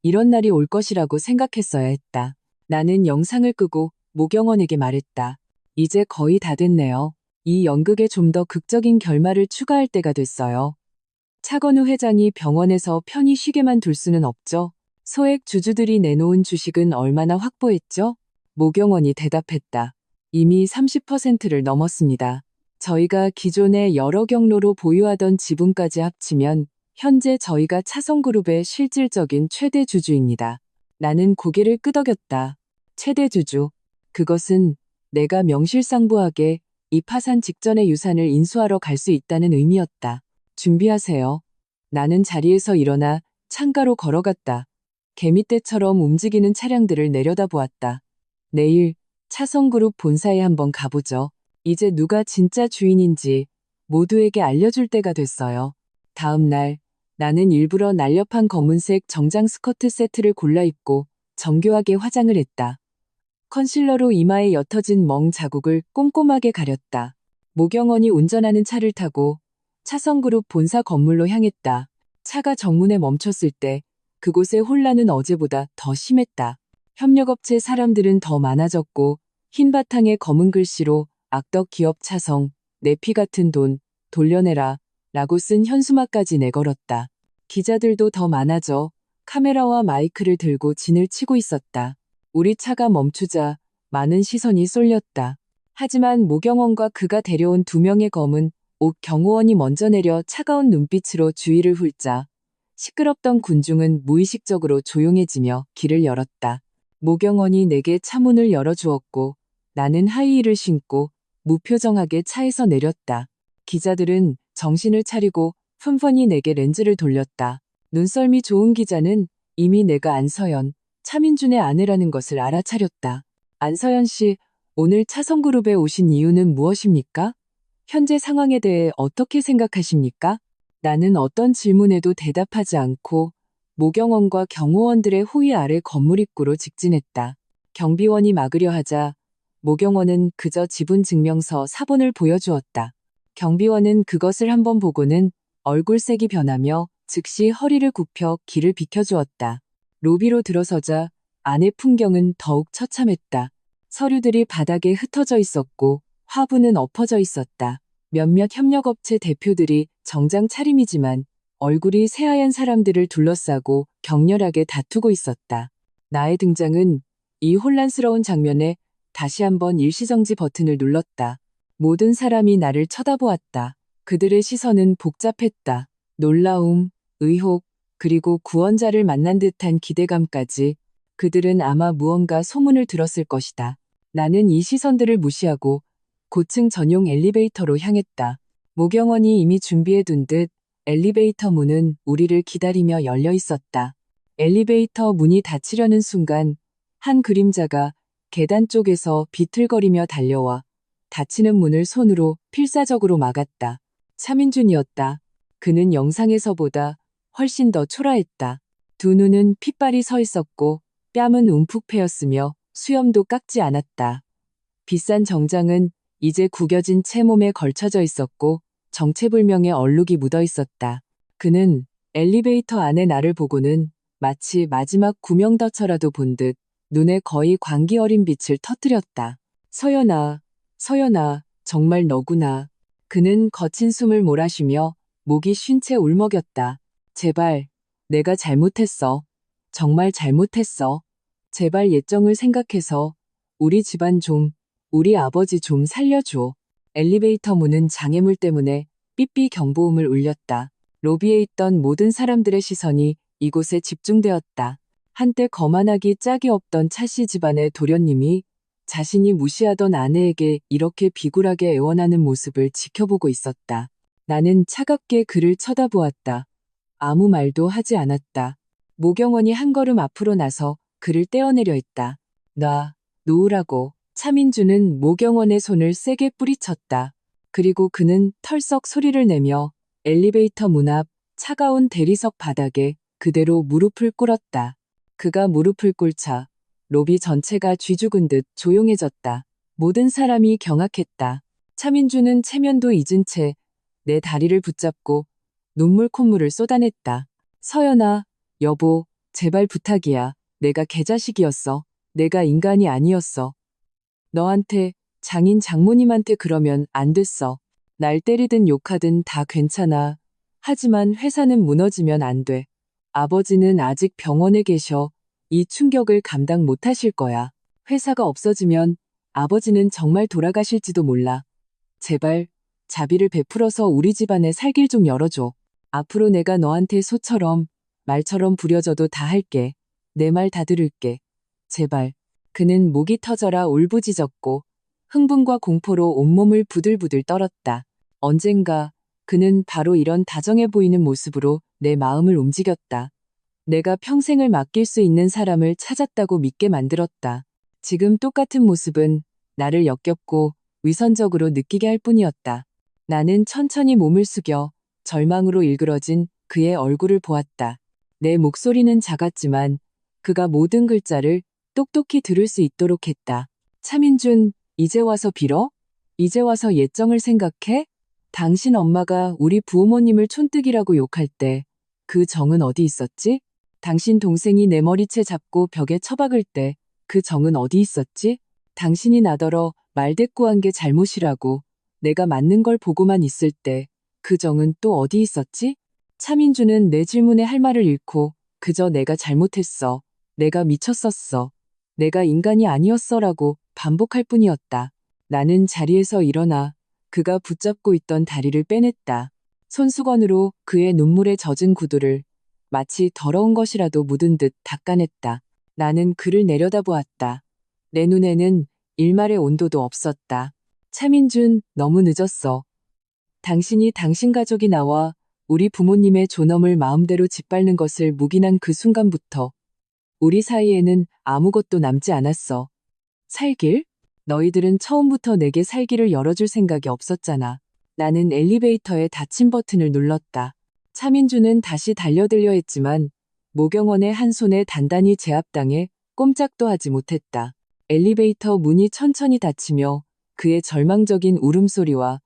이런 날이 올 것이라고 생각했어야 했다. 나는 영상을 끄고 모경원에게 말했다. 이제 거의 다 됐네요. 이 연극에 좀 더 극적인 결말을 추가할 때가 됐어요. 차건우 회장이 병원에서 편히 쉬게만 둘 수는 없죠. 소액 주주들이 내놓은 주식은 얼마나 확보했죠? 모경원이 대답했다. 이미 30%를 넘었습니다. 저희가 기존에 여러 경로로 보유하던 지분까지 합치면 현재 저희가 차성그룹의 실질적인 최대 주주입니다. 나는 고개를 끄덕였다. 최대 주주. 그것은 내가 명실상부하게 이 파산 직전의 유산을 인수하러 갈 수 있다는 의미였다. 준비하세요. 나는 자리에서 일어나 창가로 걸어갔다. 개미떼처럼 움직이는 차량들을 내려다보았다. 내일 차성그룹 본사에 한번 가보죠. 이제 누가 진짜 주인인지 모두에게 알려줄 때가 됐어요. 다음 날 나는 일부러 날렵한 검은색 정장 스커트 세트를 골라 입고 정교하게 화장을 했다. 컨실러로 이마에 옅어진 멍 자국을 꼼꼼하게 가렸다. 모경원이 운전하는 차를 타고 차성그룹 본사 건물로 향했다. 차가 정문에 멈췄을 때 그곳의 혼란은 어제보다 더 심했다. 협력업체 사람들은 더 많아졌고 흰 바탕에 검은 글씨로 악덕 기업 차성, 내 피 같은 돈, 돌려내라 라고 쓴 현수막까지 내걸었다. 기자들도 더 많아져 카메라와 마이크를 들고 진을 치고 있었다. 우리 차가 멈추자 많은 시선이 쏠렸다. 하지만 모경원과 그가 데려온 2명의 검은 옷 경호원이 먼저 내려 차가운 눈빛으로 주의를 훑자 시끄럽던 군중은 무의식적으로 조용해지며 길을 열었다. 모경원이 내게 차문을 열어주었고 나는 하이힐을 신고 무표정하게 차에서 내렸다. 기자들은 정신을 차리고 펀펀히 내게 렌즈를 돌렸다. 눈썰미 좋은 기자는 이미 내가 안서연, 차민준의 아내라는 것을 알아차렸다. 안서연 씨, 오늘 차성그룹에 오신 이유는 무엇입니까? 현재 상황에 대해 어떻게 생각하십니까? 나는 어떤 질문에도 대답하지 않고 모경원과 경호원들의 호위 아래 건물 입구로 직진했다. 경비원이 막으려 하자 모경원은 그저 지분증명서 사본을 보여주었다. 경비원은 그것을 한번 보고는 얼굴색이 변하며 즉시 허리를 굽혀 길을 비켜주었다. 로비로 들어서자 안의 풍경은 더욱 처참했다. 서류들이 바닥에 흩어져 있었고 화분은 엎어져 있었다. 몇몇 협력업체 대표들이 정장 차림이지만 얼굴이 새하얀 사람들을 둘러싸고 격렬하게 다투고 있었다. 나의 등장은 이 혼란스러운 장면에 다시 한번 일시정지 버튼을 눌렀다. 모든 사람이 나를 쳐다보았다. 그들의 시선은 복잡했다. 놀라움, 의혹, 그리고 구원자를 만난 듯한 기대감까지. 그들은 아마 무언가 소문을 들었을 것이다. 나는 이 시선들을 무시하고 고층 전용 엘리베이터로 향했다. 모경원이 이미 준비해둔 듯 엘리베이터 문은 우리를 기다리며 열려 있었다. 엘리베이터 문이 닫히려는 순간 한 그림자가 계단 쪽에서 비틀거리며 달려와 닫히는 문을 손으로 필사적으로 막았다. 차민준이었다. 그는 영상에서보다 훨씬 더 초라했다. 두 눈은 핏발이 서 있었고 뺨은 움푹 패였으며 수염도 깎지 않았다. 비싼 정장은 이제 구겨진 채 몸에 걸쳐져 있었고 정체불명의 얼룩이 묻어 있었다. 그는 엘리베이터 안에 나를 보고는 마치 마지막 구명더처라도 본 듯 눈에 거의 광기 어린 빛을 터뜨렸다. 서연아, 서연아, 정말 너구나. 그는 거친 숨을 몰아쉬며 목이 쉰 채 울먹였다. 제발, 내가 잘못했어. 정말 잘못했어. 제발 예정을 생각해서 우리 집안 좀, 우리 아버지 좀 살려줘. 엘리베이터 문은 장애물 때문에 삐삐 경보음을 울렸다. 로비에 있던 모든 사람들의 시선이 이곳에 집중되었다. 한때 거만하기 짝이 없던 차씨 집안의 도련님이 자신이 무시하던 아내에게 이렇게 비굴하게 애원하는 모습을 지켜보고 있었다. 나는 차갑게 그를 쳐다보았다. 아무 말도 하지 않았다. 모경원이 한 걸음 앞으로 나서 그를 떼어내려 했다. 놓으라고. 차민준은 모경원의 손을 세게 뿌리쳤다. 그리고 그는 털썩 소리를 내며 엘리베이터 문 앞 차가운 대리석 바닥에 그대로 무릎을 꿇었다. 그가 무릎을 꿇자 로비 전체가 쥐죽은 듯 조용해졌다. 모든 사람이 경악했다. 차민준은 체면도 잊은 채 내 다리를 붙잡고 눈물 콧물을 쏟아냈다. 서연아, 여보, 제발 부탁이야. 내가 개자식이었어. 내가 인간이 아니었어. 너한테, 장인 장모님한테 그러면 안 됐어. 날 때리든 욕하든 다 괜찮아. 하지만 회사는 무너지면 안 돼. 아버지는 아직 병원에 계셔. 이 충격을 감당 못 하실 거야. 회사가 없어지면 아버지는 정말 돌아가실지도 몰라. 제발, 자비를 베풀어서 우리 집안에 살길 좀 열어줘. 앞으로 내가 너한테 소처럼, 말처럼 부려져도 다 할게. 내 말 다 들을게. 제발. 그는 목이 터져라 울부짖었고 흥분과 공포로 온몸을 부들부들 떨었다. 언젠가 그는 바로 이런 다정해 보이는 모습으로 내 마음을 움직였다. 내가 평생을 맡길 수 있는 사람을 찾았다고 믿게 만들었다. 지금 똑같은 모습은 나를 역겹고 위선적으로 느끼게 할 뿐이었다. 나는 천천히 몸을 숙여 절망으로 일그러진 그의 얼굴을 보았다. 내 목소리는 작았지만 그가 모든 글자를 똑똑히 들을 수 있도록 했다. 차민준, 이제 와서 빌어? 이제 와서 예정을 생각해? 당신 엄마가 우리 부모님을 촌뜨기라고 욕할 때 그 정은 어디 있었지? 당신 동생이 내 머리채 잡고 벽에 처박을 때 그 정은 어디 있었지? 당신이 나더러 말대꾸한 게 잘못이라고 내가 맞는 걸 보고만 있을 때 그 정은 또 어디 있었지? 차민준은 내 질문에 할 말을 잃고 그저 내가 잘못했어. 내가 미쳤었어. 내가 인간이 아니었어라고 반복할 뿐이었다. 나는 자리에서 일어나 그가 붙잡고 있던 다리를 빼냈다. 손수건으로 그의 눈물에 젖은 구두를 마치 더러운 것이라도 묻은 듯 닦아냈다. 나는 그를 내려다보았다. 내 눈에는 일말의 온도도 없었다. 차민준, 너무 늦었어. 당신이 당신 가족이 나와 우리 부모님의 존엄을 마음대로 짓밟는 것을 묵인한 그 순간부터 우리 사이에는 아무것도 남지 않았어. 살길? 너희들은 처음부터 내게 살길을 열어줄 생각이 없었잖아. 나는 엘리베이터의 닫힌 버튼을 눌렀다. 차민준은 다시 달려들려 했지만 모경원의 한 손에 단단히 제압당해 꼼짝도 하지 못했다. 엘리베이터 문이 천천히 닫히며 그의 절망적인 울음소리와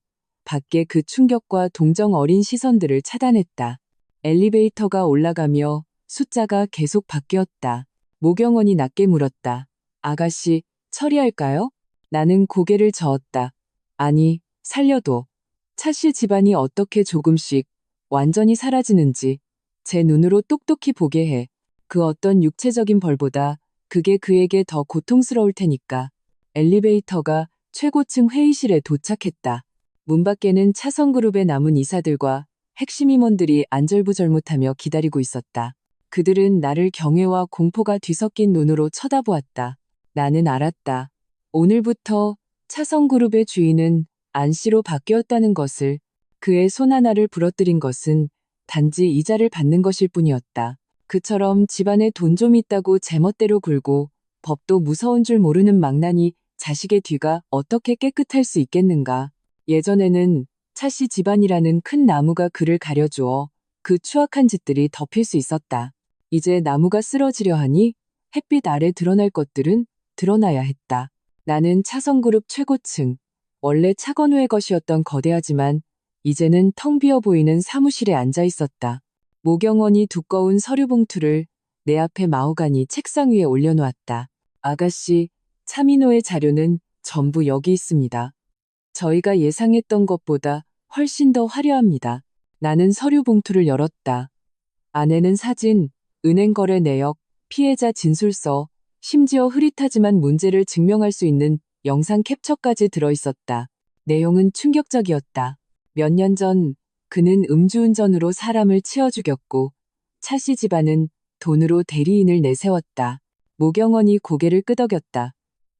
밖에 그 충격과 동정 어린 시선들을 차단했다. 엘리베이터가 올라가며 숫자가 계속 바뀌었다. 모경원이 낮게 물었다. 아가씨, 처리할까요? 나는 고개를 저었다. 아니, 살려도. 차씨 집안이 어떻게 조금씩 완전히 사라지는지 제 눈으로 똑똑히 보게 해. 그 어떤 육체적인 벌보다 그게 그에게 더 고통스러울 테니까. 엘리베이터가 최고층 회의실에 도착했다. 문 밖에는 차성그룹의 남은 이사들과 핵심 임원들이 안절부절못하며 기다리고 있었다. 그들은 나를 경외와 공포가 뒤섞인 눈으로 쳐다보았다. 나는 알았다. 오늘부터 차성그룹의 주인은 안 씨로 바뀌었다는 것을. 그의 손 하나를 부러뜨린 것은 단지 이자를 받는 것일 뿐이었다. 그처럼 집안에 돈 좀 있다고 제멋대로 굴고 법도 무서운 줄 모르는 망나니 자식의 뒤가 어떻게 깨끗할 수 있겠는가. 예전에는 차씨 집안이라는 큰 나무가 그를 가려주어 그 추악한 짓들이 덮일 수 있었다. 이제 나무가 쓰러지려 하니 햇빛 아래 드러날 것들은 드러나야 했다. 나는 차성그룹 최고층, 원래 차건우의 것이었던 거대하지만 이제는 텅 비어 보이는 사무실에 앉아 있었다. 모경원이 두꺼운 서류 봉투를 내 앞에 마호가니 책상 위에 올려놓았다. 아가씨, 차민호의 자료는 전부 여기 있습니다. 저희가 예상했던 것보다 훨씬 더 화려합니다. 나는 서류 봉투를 열었다. 안에는 사진, 은행거래 내역, 피해자 진술서, 심지어 흐릿하지만 문제를 증명할 수 있는 영상 캡처까지 들어있었다. 내용은 충격적이었다. 몇 년 전 그는 음주운전으로 사람을 치어 죽였고 차씨 집안은 돈으로 대리인을 내세웠다. 모경원이 고개를 끄덕였다.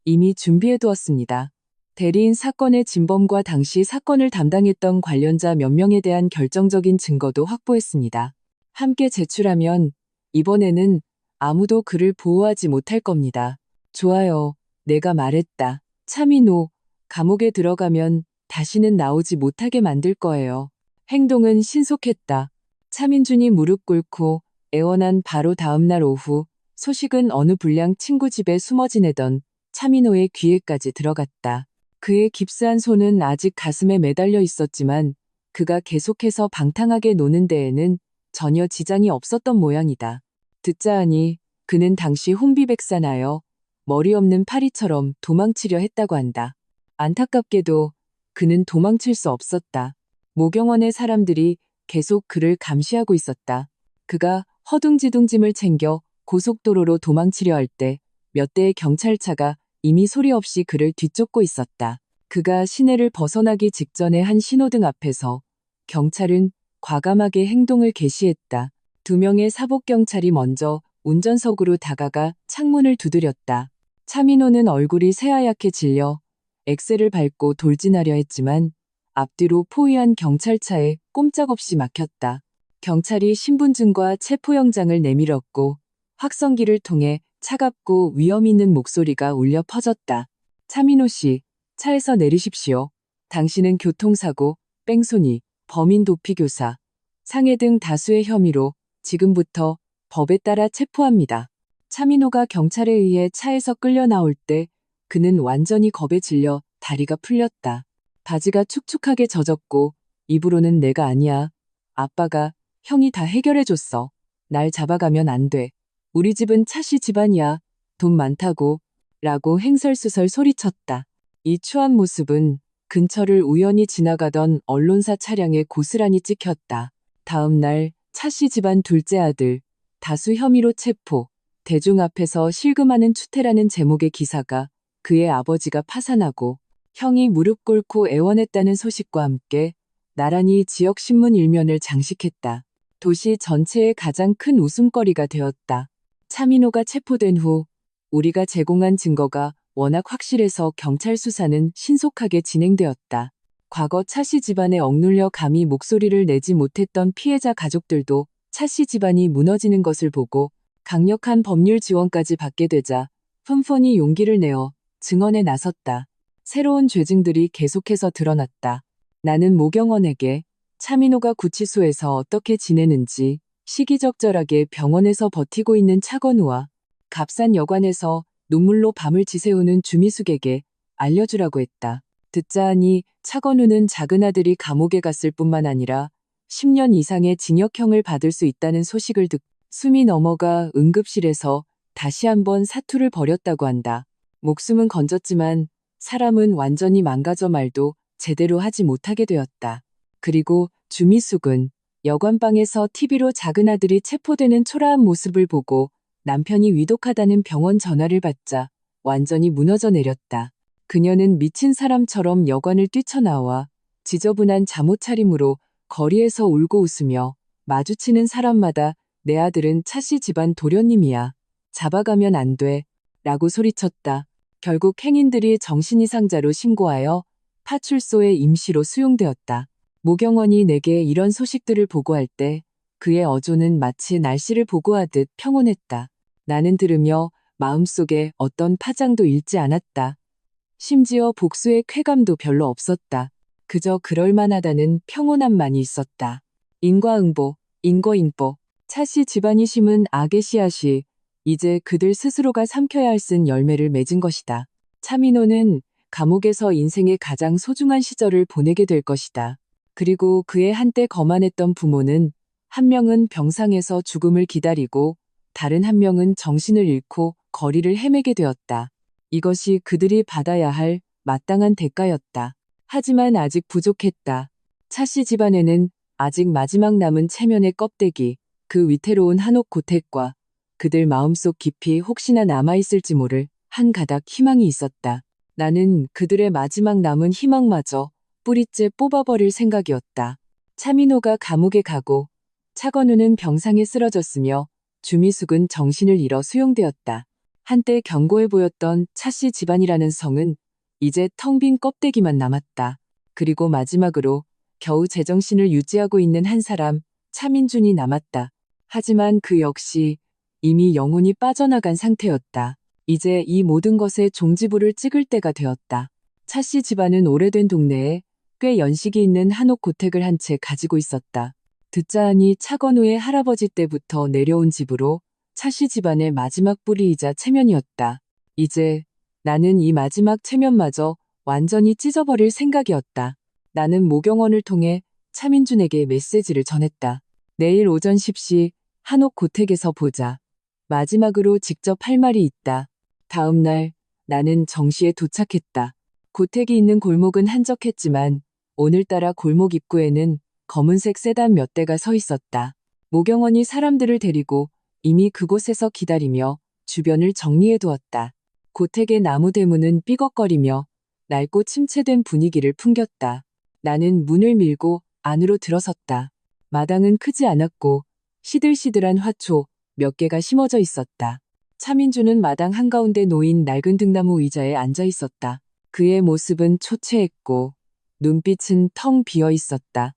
이미 준비해두었습니다. 대리인 사건의 진범과 당시 사건을 담당했던 관련자 몇 명에 대한 결정적인 증거도 확보했습니다. 함께 제출하면 이번에는 아무도 그를 보호하지 못할 겁니다. 좋아요. 내가 말했다. 차민호, 감옥에 들어가면 다시는 나오지 못하게 만들 거예요. 행동은 신속했다. 차민준이 무릎 꿇고 애원한 바로 다음날 오후 소식은 어느 불량 친구 집에 숨어 지내던 차민호의 귀에까지 들어갔다. 그의 깁스한 손은 아직 가슴에 매달려 있었지만 그가 계속해서 방탕하게 노는 데에는 전혀 지장이 없었던 모양이다. 듣자 하니 그는 당시 혼비백산하여 머리 없는 파리처럼 도망치려 했다고 한다. 안타깝게도 그는 도망칠 수 없었다. 모경원의 사람들이 계속 그를 감시하고 있었다. 그가 허둥지둥 짐을 챙겨 고속도로로 도망치려 할 때 몇 대의 경찰차가 이미 소리 없이 그를 뒤쫓고 있었다. 그가 시내를 벗어나기 직전에 한 신호등 앞에서 경찰은 과감하게 행동을 개시했다. 2명의 사복경찰이 먼저 운전석으로 다가가 창문을 두드렸다. 차민호는 얼굴이 새하얗게 질려 엑셀을 밟고 돌진하려 했지만 앞뒤로 포위한 경찰차에 꼼짝없이 막혔다. 경찰이 신분증과 체포영장을 내밀었고 확성기를 통해 차갑고 위험 있는 목소리가 울려 퍼졌다. 차민호 씨, 차에서 내리십시오. 당신은 교통사고, 뺑소니, 범인 도피 교사, 상해 등 다수의 혐의로 지금부터 법에 따라 체포합니다. 차민호가 경찰에 의해 차에서 끌려 나올 때 그는 완전히 겁에 질려 다리가 풀렸다. 바지가 축축하게 젖었고 입으로는 내가 아니야. 아빠가, 형이 다 해결해줬어. 날 잡아가면 안 돼. 우리 집은 차씨 집안이야. 돈 많다고. 라고 횡설수설 소리쳤다. 이 추한 모습은 근처를 우연히 지나가던 언론사 차량에 고스란히 찍혔다. 다음 날 차씨 집안 둘째 아들, 다수 혐의로 체포, 대중 앞에서 실금하는 추태라는 제목의 기사가 그의 아버지가 파산하고 형이 무릎 꿇고 애원했다는 소식과 함께 나란히 지역 신문 일면을 장식했다. 도시 전체의 가장 큰 웃음거리가 되었다. 차민호가 체포된 후 우리가 제공한 증거가 워낙 확실해서 경찰 수사는 신속하게 진행되었다. 과거 차씨 집안에 억눌려 감히 목소리를 내지 못했던 피해자 가족들도 차씨 집안이 무너지는 것을 보고 강력한 법률 지원까지 받게 되자 펀펀히 용기를 내어 증언에 나섰다. 새로운 죄증들이 계속해서 드러났다. 나는 모경원에게 차민호가 구치소에서 어떻게 지내는지, 시기적절하게 병원에서 버티고 있는 차건우와 값싼 여관에서 눈물로 밤을 지새우는 주미숙에게 알려주라고 했다. 듣자 하니 차건우는 작은 아들이 감옥에 갔을 뿐만 아니라 10년 이상의 징역형을 받을 수 있다는 소식을 듣고 숨이 넘어가 응급실에서 다시 한번 사투를 벌였다고 한다. 목숨은 건졌지만 사람은 완전히 망가져 말도 제대로 하지 못하게 되었다. 그리고 주미숙은 여관방에서 TV로 작은 아들이 체포되는 초라한 모습을 보고 남편이 위독하다는 병원 전화를 받자 완전히 무너져 내렸다. 그녀는 미친 사람처럼 여관을 뛰쳐나와 지저분한 잠옷 차림으로 거리에서 울고 웃으며 마주치는 사람마다 내 아들은 차씨 집안 도련님이야. 잡아가면 안 돼. 라고 소리쳤다. 결국 행인들이 정신이상자로 신고하여 파출소에 임시로 수용되었다. 모경원이 내게 이런 소식들을 보고할 때 그의 어조는 마치 날씨를 보고하듯 평온했다. 나는 들으며 마음속에 어떤 파장도 일지 않았다. 심지어 복수의 쾌감도 별로 없었다. 그저 그럴만하다는 평온함만이 있었다. 인과응보, 인거인보, 차씨 집안이 심은 악의 씨앗이 이제 그들 스스로가 삼켜야 할 쓴 열매를 맺은 것이다. 차민호는 감옥에서 인생의 가장 소중한 시절을 보내게 될 것이다. 그리고 그의 한때 거만했던 부모는 한 명은 병상에서 죽음을 기다리고 다른 한 명은 정신을 잃고 거리를 헤매게 되었다. 이것이 그들이 받아야 할 마땅한 대가였다. 하지만 아직 부족했다. 차씨 집안에는 아직 마지막 남은 체면의 껍데기, 그 위태로운 한옥 고택과 그들 마음속 깊이 혹시나 남아있을지 모를 한 가닥 희망이 있었다. 나는 그들의 마지막 남은 희망마저 뿌리째 뽑아버릴 생각이었다. 차민호가 감옥에 가고 차건우는 병상에 쓰러졌으며 주미숙은 정신을 잃어 수용되었다. 한때 견고해 보였던 차씨 집안이라는 성은 이제 텅 빈 껍데기만 남았다. 그리고 마지막으로 겨우 제정신을 유지하고 있는 한 사람, 차민준이 남았다. 하지만 그 역시 이미 영혼이 빠져나간 상태였다. 이제 이 모든 것에 종지부를 찍을 때가 되었다. 차씨 집안은 오래된 동네에 꽤 연식이 있는 한옥 고택을 한 채 가지고 있었다. 듣자 하니 차건우의 할아버지 때부터 내려온 집으로 차씨 집안의 마지막 뿌리이자 체면이었다. 이제 나는 이 마지막 체면마저 완전히 찢어버릴 생각이었다. 나는 모경원을 통해 차민준에게 메시지를 전했다. 내일 오전 10시 한옥 고택에서 보자. 마지막으로 직접 할 말이 있다. 다음 날 나는 정시에 도착했다. 고택이 있는 골목은 한적했지만 오늘따라 골목 입구에는 검은색 세단 몇 대가 서 있었다. 모경원이 사람들을 데리고 이미 그곳에서 기다리며 주변을 정리해 두었다. 고택의 나무 대문은 삐걱거리며 낡고 침체된 분위기를 풍겼다. 나는 문을 밀고 안으로 들어섰다. 마당은 크지 않았고 시들시들한 화초 몇 개가 심어져 있었다. 차민주는 마당 한가운데 놓인 낡은 등나무 의자에 앉아 있었다. 그의 모습은 초췌했고 눈빛은 텅 비어 있었다.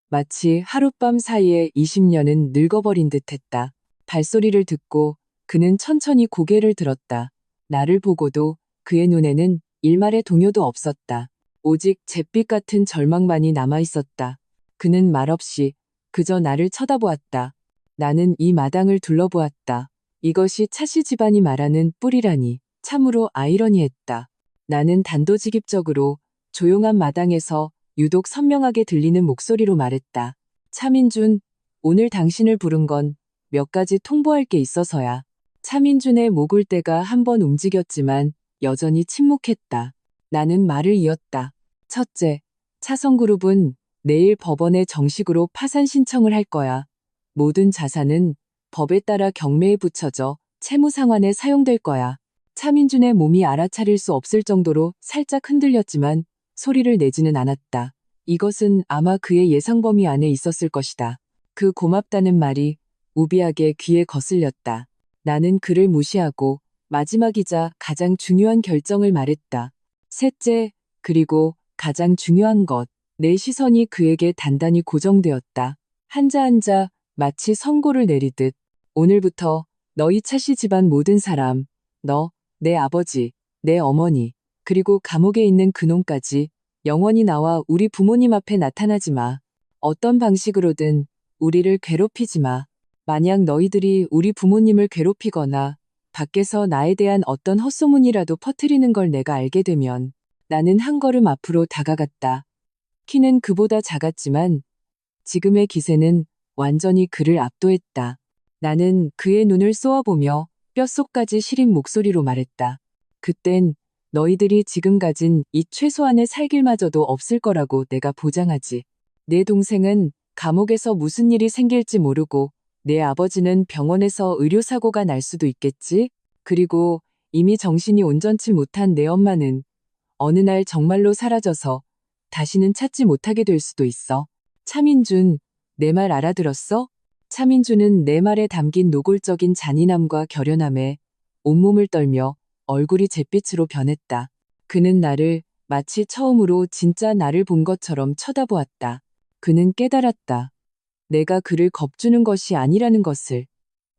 마치 하룻밤 사이에 20년은 늙어버린 듯했다. 발소리를 듣고 그는 천천히 고개를 들었다. 나를 보고도 그의 눈에는 일말의 동요도 없었다. 오직 잿빛 같은 절망만이 남아있었다. 그는 말없이 그저 나를 쳐다보았다. 나는 이 마당을 둘러보았다. 이것이 차씨 집안이 말하는 뿔이라니 참으로 아이러니했다. 나는 단도직입적으로 조용한 마당에서 유독 선명하게 들리는 목소리로 말했다. 차민준, 오늘 당신을 부른 건 몇 가지 통보할 게 있어서야. 차민준의 목울대가 한 번 움직였지만 여전히 침묵했다. 나는 말을 이었다. 첫째, 차성그룹은 내일 법원에 정식으로 파산 신청을 할 거야. 모든 자산은 법에 따라 경매에 붙여져 채무상환에 사용될 거야. 차민준의 몸이 알아차릴 수 없을 정도로 살짝 흔들렸지만 소리를 내지는 않았다. 이것은 아마 그의 예상 범위 안에 있었을 것이다. 그 고맙다는 말이 우비하게 귀에 거슬렸다. 나는 그를 무시하고 마지막이자 가장 중요한 결정을 말했다. 셋째, 그리고 가장 중요한 것. 내 시선이 그에게 단단히 고정되었다. 한자 한자 마치 선고를 내리듯 오늘부터 너희 차씨 집안 모든 사람, 너, 내 아버지, 내 어머니, 그리고 감옥에 있는 그놈까지 영원히 나와 우리 부모님 앞에 나타나지 마. 어떤 방식으로든 우리를 괴롭히지 마. 만약 너희들이 우리 부모님을 괴롭히거나 밖에서 나에 대한 어떤 헛소문이라도 퍼뜨리는 걸 내가 알게 되면 나는 한 걸음 앞으로 다가갔다. 키는 그보다 작았지만 지금의 기세는 완전히 그를 압도했다. 나는 그의 눈을 쏘아보며 뼛속까지 시린 목소리로 말했다. 그땐 너희들이 지금 가진 이 최소한의 살 길마저도 없을 거라고 내가 보장하지. 내 동생은 감옥에서 무슨 일이 생길지 모르고 내 아버지는 병원에서 의료사고가 날 수도 있겠지? 그리고 이미 정신이 온전치 못한 내 엄마는 어느 날 정말로 사라져서 다시는 찾지 못하게 될 수도 있어. 차민준, 내 말 알아들었어? 차민준은 내 말에 담긴 노골적인 잔인함과 결연함에 온몸을 떨며 얼굴이 잿빛으로 변했다. 그는 나를 마치 처음으로 진짜 나를 본 것처럼 쳐다보았다. 그는 깨달았다. 내가 그를 겁주는 것이 아니라는 것을.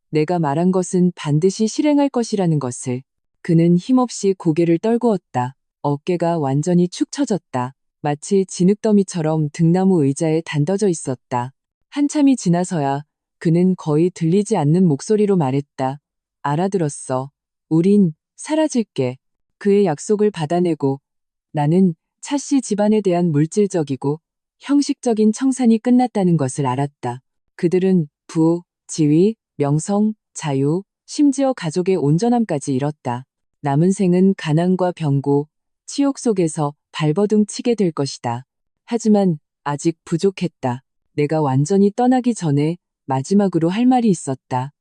내가 말한 것은 반드시 실행할 것이라는 것을. 그는 힘없이 고개를 떨구었다. 어깨가 완전히 축 처졌다. 마치 진흙더미처럼 등나무 의자에 단더져 있었다. 한참이 지나서야 그는 거의 들리지 않는 목소리로 말했다. 알아들었어. 우린 사라질게. 그의 약속을 받아내고 나는 차씨 집안에 대한 물질적이고 형식적인 청산이 끝났다는 것을 알았다. 그들은 부, 지위, 명성, 자유, 심지어 가족의 온전함까지 잃었다. 남은 생은 가난과 병고, 치욕 속에서 발버둥 치게 될 것이다. 하지만 아직 부족했다. 내가 완전히 떠나기 전에 마지막으로 할 말이 있었다.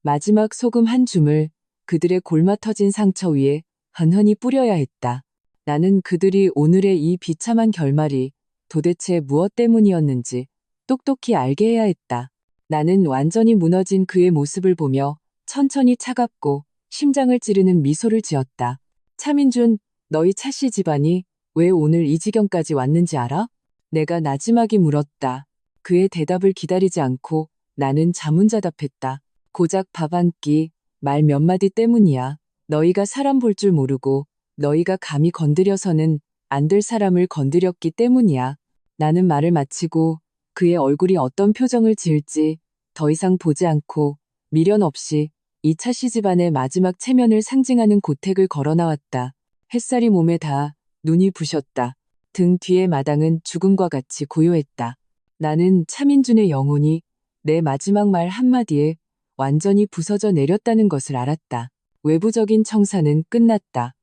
마지막 소금 한 줌을 그들의 골마 터진 상처 위에 흔흔히 뿌려야 했다. 나는 그들이 오늘의 이 비참한 결말이 도대체 무엇 때문이었는지 똑똑히 알게 해야 했다. 나는 완전히 무너진 그의 모습을 보며 천천히 차갑고 심장을 찌르는 미소를 지었다. 차민준, 너희 차씨 집안이 왜 오늘 이 지경까지 왔는지 알아? 내가 나지막이 물었다. 그의 대답을 기다리지 않고 나는 자문자답했다. 고작 밥 한 끼, 말 몇 마디 때문이야. 너희가 사람 볼 줄 모르고 너희가 감히 건드려서는 안 될 사람을 건드렸기 때문이야. 나는 말을 마치고 그의 얼굴이 어떤 표정을 지을지 더 이상 보지 않고 미련 없이 이 차씨 집안의 마지막 체면을 상징하는 고택을 걸어 나왔다. 햇살이 몸에 닿아 눈이 부셨다. 등 뒤의 마당은 죽음과 같이 고요했다. 나는 차민준의 영혼이 내 마지막 말 한마디에 완전히 부서져 내렸다는 것을 알았다. 외부적인 청사는 끝났다.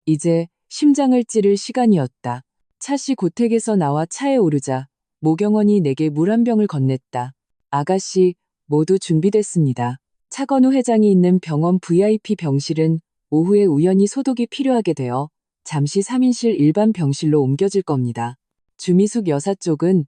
이제 심장을 찌를 시간이었다. 차씨 고택에서 나와 차에 오르자 모경원이 내게 물 한 병을 건넸다. 아가씨, 모두 준비됐습니다. 차건우 회장이 있는 병원 VIP 병실은 오후에 우연히 소독이 필요하게 되어 잠시 3인실 일반 병실로 옮겨질 겁니다. 주미숙 여사 쪽은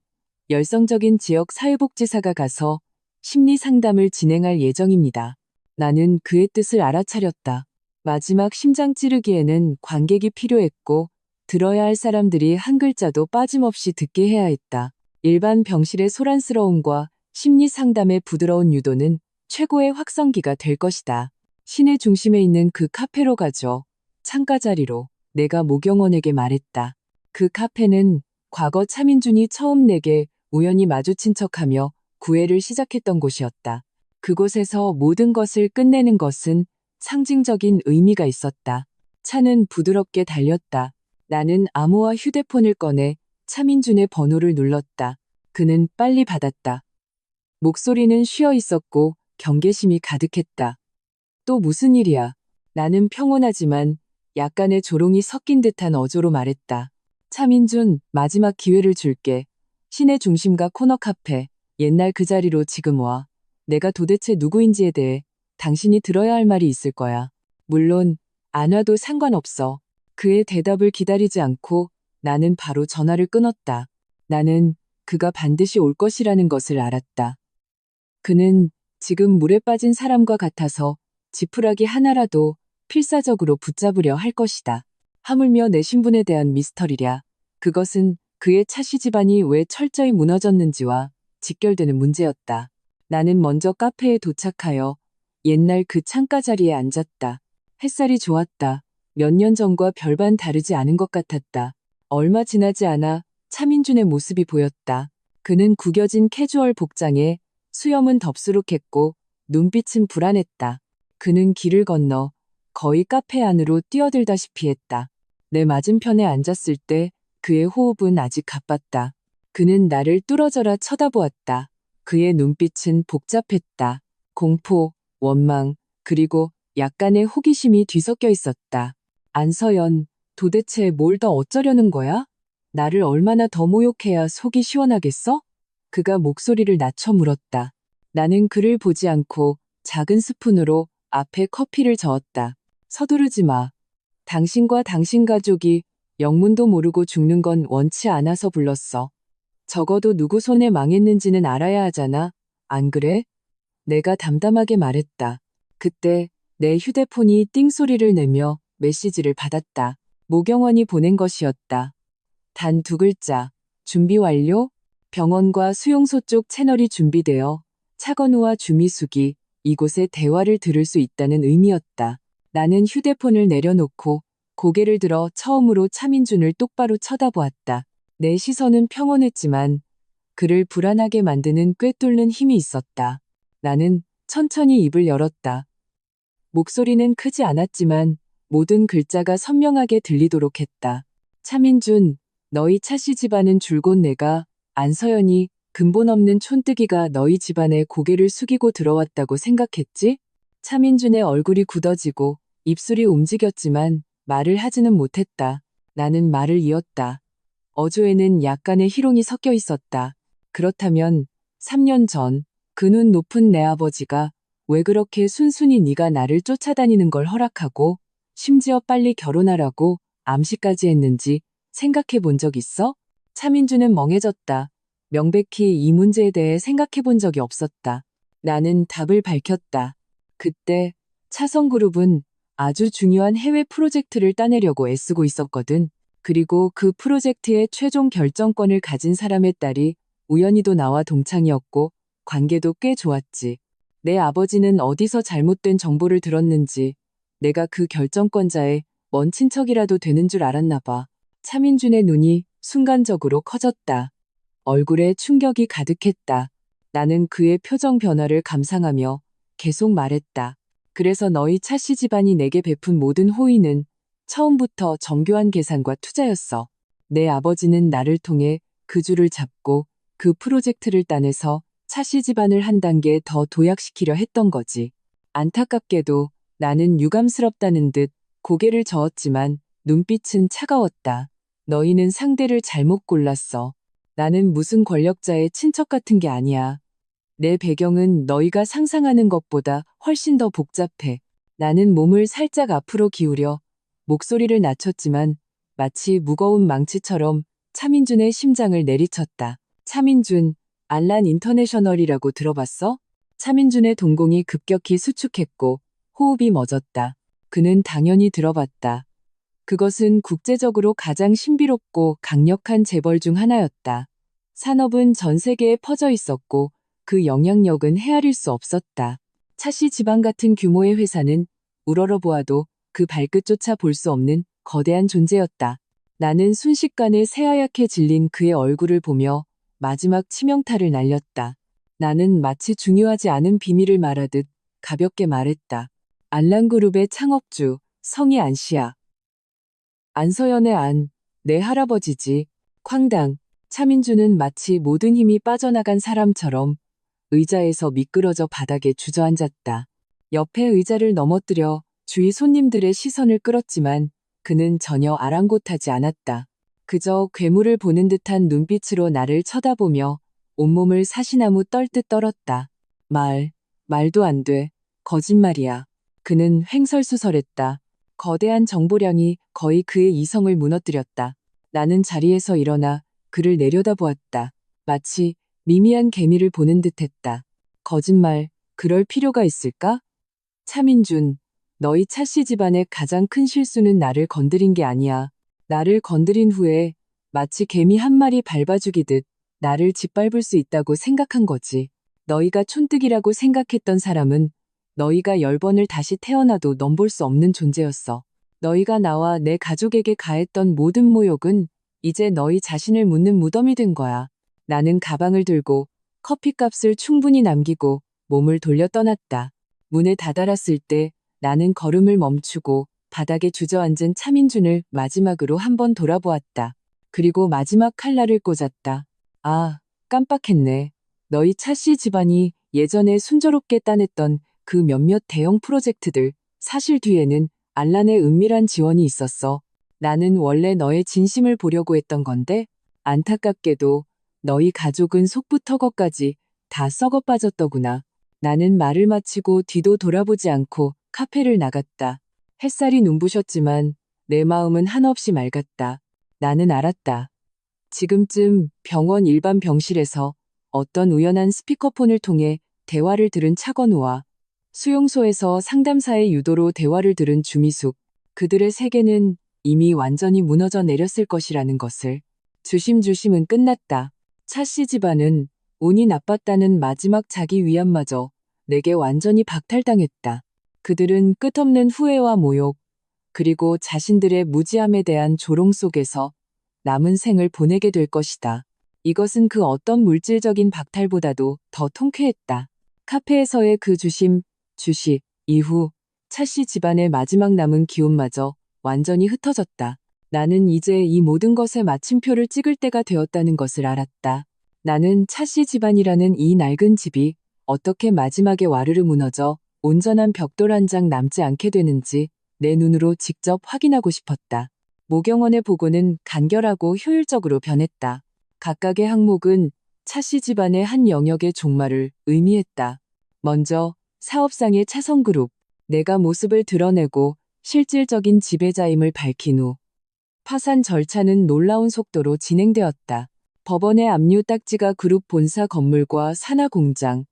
열성적인 지역 사회복지사가 가서 심리 상담을 진행할 예정입니다. 나는 그의 뜻을 알아차렸다. 마지막 심장 찌르기에는 관객이 필요했고 들어야 할 사람들이 한 글자도 빠짐없이 듣게 해야 했다. 일반 병실의 소란스러움과 심리 상담의 부드러운 유도는 최고의 확성기가 될 것이다. 시내 중심에 있는 그 카페로 가죠. 창가 자리로. 내가 모경원에게 말했다. 그 카페는 과거 차민준이 처음 내게 우연히 마주친 척하며 구애를 시작했던 곳이었다. 그곳에서 모든 것을 끝내는 것은 상징적인 의미가 있었다. 차는 부드럽게 달렸다. 나는 암호화 휴대폰을 꺼내 차민준의 번호를 눌렀다. 그는 빨리 받았다. 목소리는 쉬어 있었고 경계심이 가득했다. 또 무슨 일이야? 나는 평온하지만 약간의 조롱이 섞인 듯한 어조로 말했다. 차민준, 마지막 기회를 줄게. 시내 중심가 코너 카페, 옛날 그 자리로 지금 와. 내가 도대체 누구인지에 대해 당신이 들어야 할 말이 있을 거야. 물론 안 와도 상관없어. 그의 대답을 기다리지 않고 나는 바로 전화를 끊었다. 나는 그가 반드시 올 것이라는 것을 알았다. 그는 지금 물에 빠진 사람과 같아서 지푸라기 하나라도 필사적으로 붙잡으려 할 것이다. 하물며 내 신분에 대한 미스터리랴. 그것은 그의 차씨 집안이 왜 철저히 무너졌는지와 직결되는 문제였다. 나는 먼저 카페에 도착하여 옛날 그 창가 자리에 앉았다. 햇살이 좋았다. 몇 년 전과 별반 다르지 않은 것 같았다. 얼마 지나지 않아 차민준의 모습이 보였다. 그는 구겨진 캐주얼 복장에 수염은 덥수룩했고 눈빛은 불안했다. 그는 길을 건너 거의 카페 안으로 뛰어들다시피 했다. 내 맞은편에 앉았을 때 그의 호흡은 아직 가빴다. 그는 나를 뚫어져라 쳐다보았다. 그의 눈빛은 복잡했다. 공포, 원망, 그리고 약간의 호기심이 뒤섞여 있었다. 안서연, 도대체 뭘 더 어쩌려는 거야? 나를 얼마나 더 모욕해야 속이 시원하겠어? 그가 목소리를 낮춰 물었다. 나는 그를 보지 않고 작은 스푼으로 앞에 커피를 저었다. 서두르지 마. 당신과 당신 가족이 영문도 모르고 죽는 건 원치 않아서 불렀어. 적어도 누구 손에 망했는지는 알아야 하잖아. 안 그래? 내가 담담하게 말했다. 그때 내 휴대폰이 띵소리를 내며 메시지를 받았다. 모경원이 보낸 것이었다. 단 2글자. 준비 완료? 병원과 수용소 쪽 채널이 준비되어 차건우와 주미숙이 이곳에 대화를 들을 수 있다는 의미였다. 나는 휴대폰을 내려놓고 고개를 들어 처음으로 차민준을 똑바로 쳐다보았다. 내 시선은 평온했지만 그를 불안하게 만드는 꿰뚫는 힘이 있었다. 나는 천천히 입을 열었다. 목소리는 크지 않았지만 모든 글자가 선명하게 들리도록 했다. 차민준, 너희 차씨 집안은 줄곧 내가, 안서연이, 근본 없는 촌뜨기가 너희 집안에 고개를 숙이고 들어왔다고 생각했지? 차민준의 얼굴이 굳어지고 입술이 움직였지만 말을 하지는 못했다. 나는 말을 이었다. 어조에는 약간의 희롱이 섞여 있었다. 그렇다면 3년 전 그 눈 높은 내 아버지가 왜 그렇게 순순히 네가 나를 쫓아다니는 걸 허락하고 심지어 빨리 결혼하라고 암시까지 했는지 생각해 본 적 있어? 차민준은 멍해졌다. 명백히 이 문제에 대해 생각해 본 적이 없었다. 나는 답을 밝혔다. 그때 차성그룹은 아주 중요한 해외 프로젝트를 따내려고 애쓰고 있었거든. 그리고 그 프로젝트의 최종 결정권을 가진 사람의 딸이 우연히도 나와 동창이었고 관계도 꽤 좋았지. 내 아버지는 어디서 잘못된 정보를 들었는지 내가 그 결정권자의 먼 친척이라도 되는 줄 알았나 봐. 차민준의 눈이 순간적으로 커졌다. 얼굴에 충격이 가득했다. 나는 그의 표정 변화를 감상하며 계속 말했다. 그래서 너희 차씨 집안이 내게 베푼 모든 호의는 처음부터 정교한 계산과 투자였어. 내 아버지는 나를 통해 그 줄을 잡고 그 프로젝트를 따내서 차씨 집안을 한 단계 더 도약시키려 했던 거지. 안타깝게도 나는 유감스럽다는 듯 고개를 저었지만 눈빛은 차가웠다. 너희는 상대를 잘못 골랐어. 나는 무슨 권력자의 친척 같은 게 아니야. 내 배경은 너희가 상상하는 것보다 훨씬 더 복잡해. 나는 몸을 살짝 앞으로 기울여 목소리를 낮췄지만 마치 무거운 망치처럼 차민준의 심장을 내리쳤다. 차민준, 알란 인터내셔널이라고 들어봤어? 차민준의 동공이 급격히 수축했고 호흡이 멎었다. 그는 당연히 들어봤다. 그것은 국제적으로 가장 신비롭고 강력한 재벌 중 하나였다. 산업은 전 세계에 퍼져 있었고 그 영향력은 헤아릴 수 없었다. 차씨 집안 같은 규모의 회사는 우러러보아도 그 발끝조차 볼 수 없는 거대한 존재였다. 나는 순식간에 새하얗게 질린 그의 얼굴을 보며 마지막 치명타를 날렸다. 나는 마치 중요하지 않은 비밀을 말하듯 가볍게 말했다. 알란그룹의 창업주, 성이 안 씨야. 안서연의 안, 내 할아버지지. 쾅당, 차민주는 마치 모든 힘이 빠져나간 사람처럼 의자에서 미끄러져 바닥에 주저앉았다. 옆에 의자를 넘어뜨려 주위 손님들의 시선을 끌었지만 그는 전혀 아랑곳하지 않았다. 그저 괴물을 보는 듯한 눈빛으로 나를 쳐다보며 온몸을 사시나무 떨듯 떨었다. 말도 안 돼. 거짓말이야. 그는 횡설수설했다. 거대한 정보량이 거의 그의 이성을 무너뜨렸다. 나는 자리에서 일어나 그를 내려다보았다. 마치 미미한 개미를 보는 듯했다. 거짓말, 그럴 필요가 있을까? 차민준, 너희 차씨 집안의 가장 큰 실수는 나를 건드린 게 아니야. 나를 건드린 후에 마치 개미 한 마리 밟아죽이듯 나를 짓밟을 수 있다고 생각한 거지. 너희가 촌뜨기라고 생각했던 사람은 너희가 10번을 다시 태어나도 넘볼 수 없는 존재였어. 너희가 나와 내 가족에게 가했던 모든 모욕은 이제 너희 자신을 묻는 무덤이 된 거야. 나는 가방을 들고 커피값을 충분히 남기고 몸을 돌려 떠났다. 문에 다다랐을 때 나는 걸음을 멈추고 바닥에 주저앉은 차민준을 마지막으로 한번 돌아보았다. 그리고 마지막 칼날을 꽂았다. 아, 깜빡했네. 너희 차씨 집안이 예전에 순조롭게 따냈던 그 몇몇 대형 프로젝트들, 사실 뒤에는 알란의 은밀한 지원이 있었어. 나는 원래 너의 진심을 보려고 했던 건데 안타깝게도 너희 가족은 속부터 겉까지 다 썩어 빠졌더구나. 나는 말을 마치고 뒤도 돌아보지 않고 카페를 나갔다. 햇살이 눈부셨지만 내 마음은 한없이 맑았다. 나는 알았다. 지금쯤 병원 일반 병실에서 어떤 우연한 스피커폰을 통해 대화를 들은 차건우와 수용소에서 상담사의 유도로 대화를 들은 주미숙, 그들의 세계는 이미 완전히 무너져 내렸을 것이라는 것을. 주심은 끝났다. 차씨 집안은 운이 나빴다는 마지막 자기 위안마저 내게 완전히 박탈당했다. 그들은 끝없는 후회와 모욕, 그리고 자신들의 무지함에 대한 조롱 속에서 남은 생을 보내게 될 것이다. 이것은 그 어떤 물질적인 박탈보다도 더 통쾌했다. 카페에서의 그 주식 이후 차씨 집안의 마지막 남은 기운마저 완전히 흩어졌다. 나는 이제 이 모든 것에 마침표를 찍을 때가 되었다는 것을 알았다. 나는 차씨 집안이라는 이 낡은 집이 어떻게 마지막에 와르르 무너져 온전한 벽돌 한 장 남지 않게 되는지 내 눈으로 직접 확인하고 싶었다. 모경원의 보고는 간결하고 효율적으로 변했다. 각각의 항목은 차씨 집안의 한 영역의 종말을 의미했다. 먼저 사업상의 차성그룹, 내가 모습을 드러내고 실질적인 지배자임을 밝힌 후 파산 절차는 놀라운 속도로 진행되었다. 법원의 압류 딱지가 그룹 본사 건물과 산하 공장,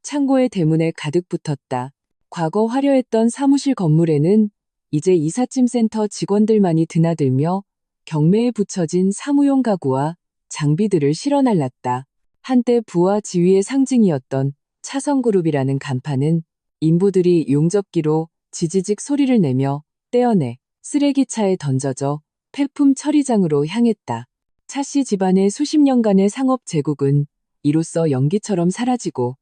창고의 대문에 가득 붙었다. 과거 화려했던 사무실 건물에는 이제 이삿짐 센터 직원들만이 드나들며 경매에 붙여진 사무용 가구와 장비들을 실어날랐다. 한때 부와 지위의 상징이었던 차성그룹이라는 간판은 인부들이 용접기로 지지직 소리를 내며 떼어내 쓰레기차에 던져져 폐품 처리장으로 향했다. 차씨 집안의 수십 년간의 상업 제국은 이로써 연기처럼 사라지고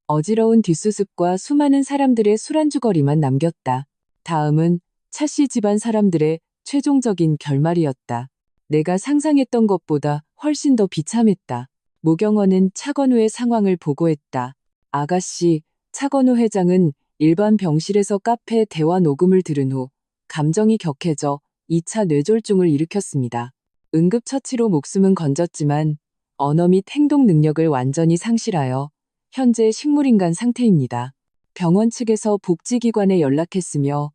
어지러운 뒷수습과 수많은 사람들의 술안주거리만 남겼다. 다음은 차씨 집안 사람들의 최종적인 결말이었다. 내가 상상했던 것보다 훨씬 더 비참했다. 모경원은 차건우의 상황을 보고했다. 아가씨, 차건우 회장은 일반 병실에서 카페 대화 녹음을 들은 후 감정이 격해져 2차 뇌졸중을 일으켰습니다. 응급처치로 목숨은 건졌지만 언어 및 행동 능력을 완전히 상실하여 현재 식물인간 상태입니다. 병원 측에서 복지기관에 연락했으며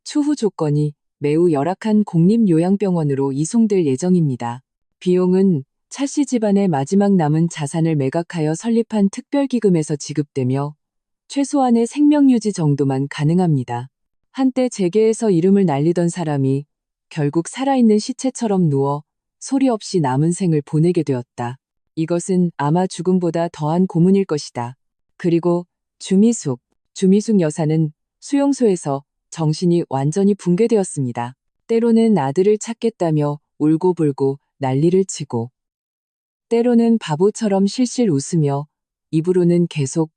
추후 조건이 매우 열악한 공립요양병원으로 이송될 예정입니다. 비용은 차 씨 집안의 마지막 남은 자산을 매각하여 설립한 특별기금에서 지급되며 최소한의 생명유지 정도만 가능합니다. 한때 재계에서 이름을 날리던 사람이 결국 살아있는 시체처럼 누워 소리 없이 남은 생을 보내게 되었다. 이것은 아마 죽음보다 더한 고문일 것이다. 그리고 주미숙 여사는 수용소에서 정신이 완전히 붕괴되었습니다. 때로는 아들을 찾겠다며 울고불고 난리를 치고 때로는 바보처럼 실실 웃으며 입으로는 계속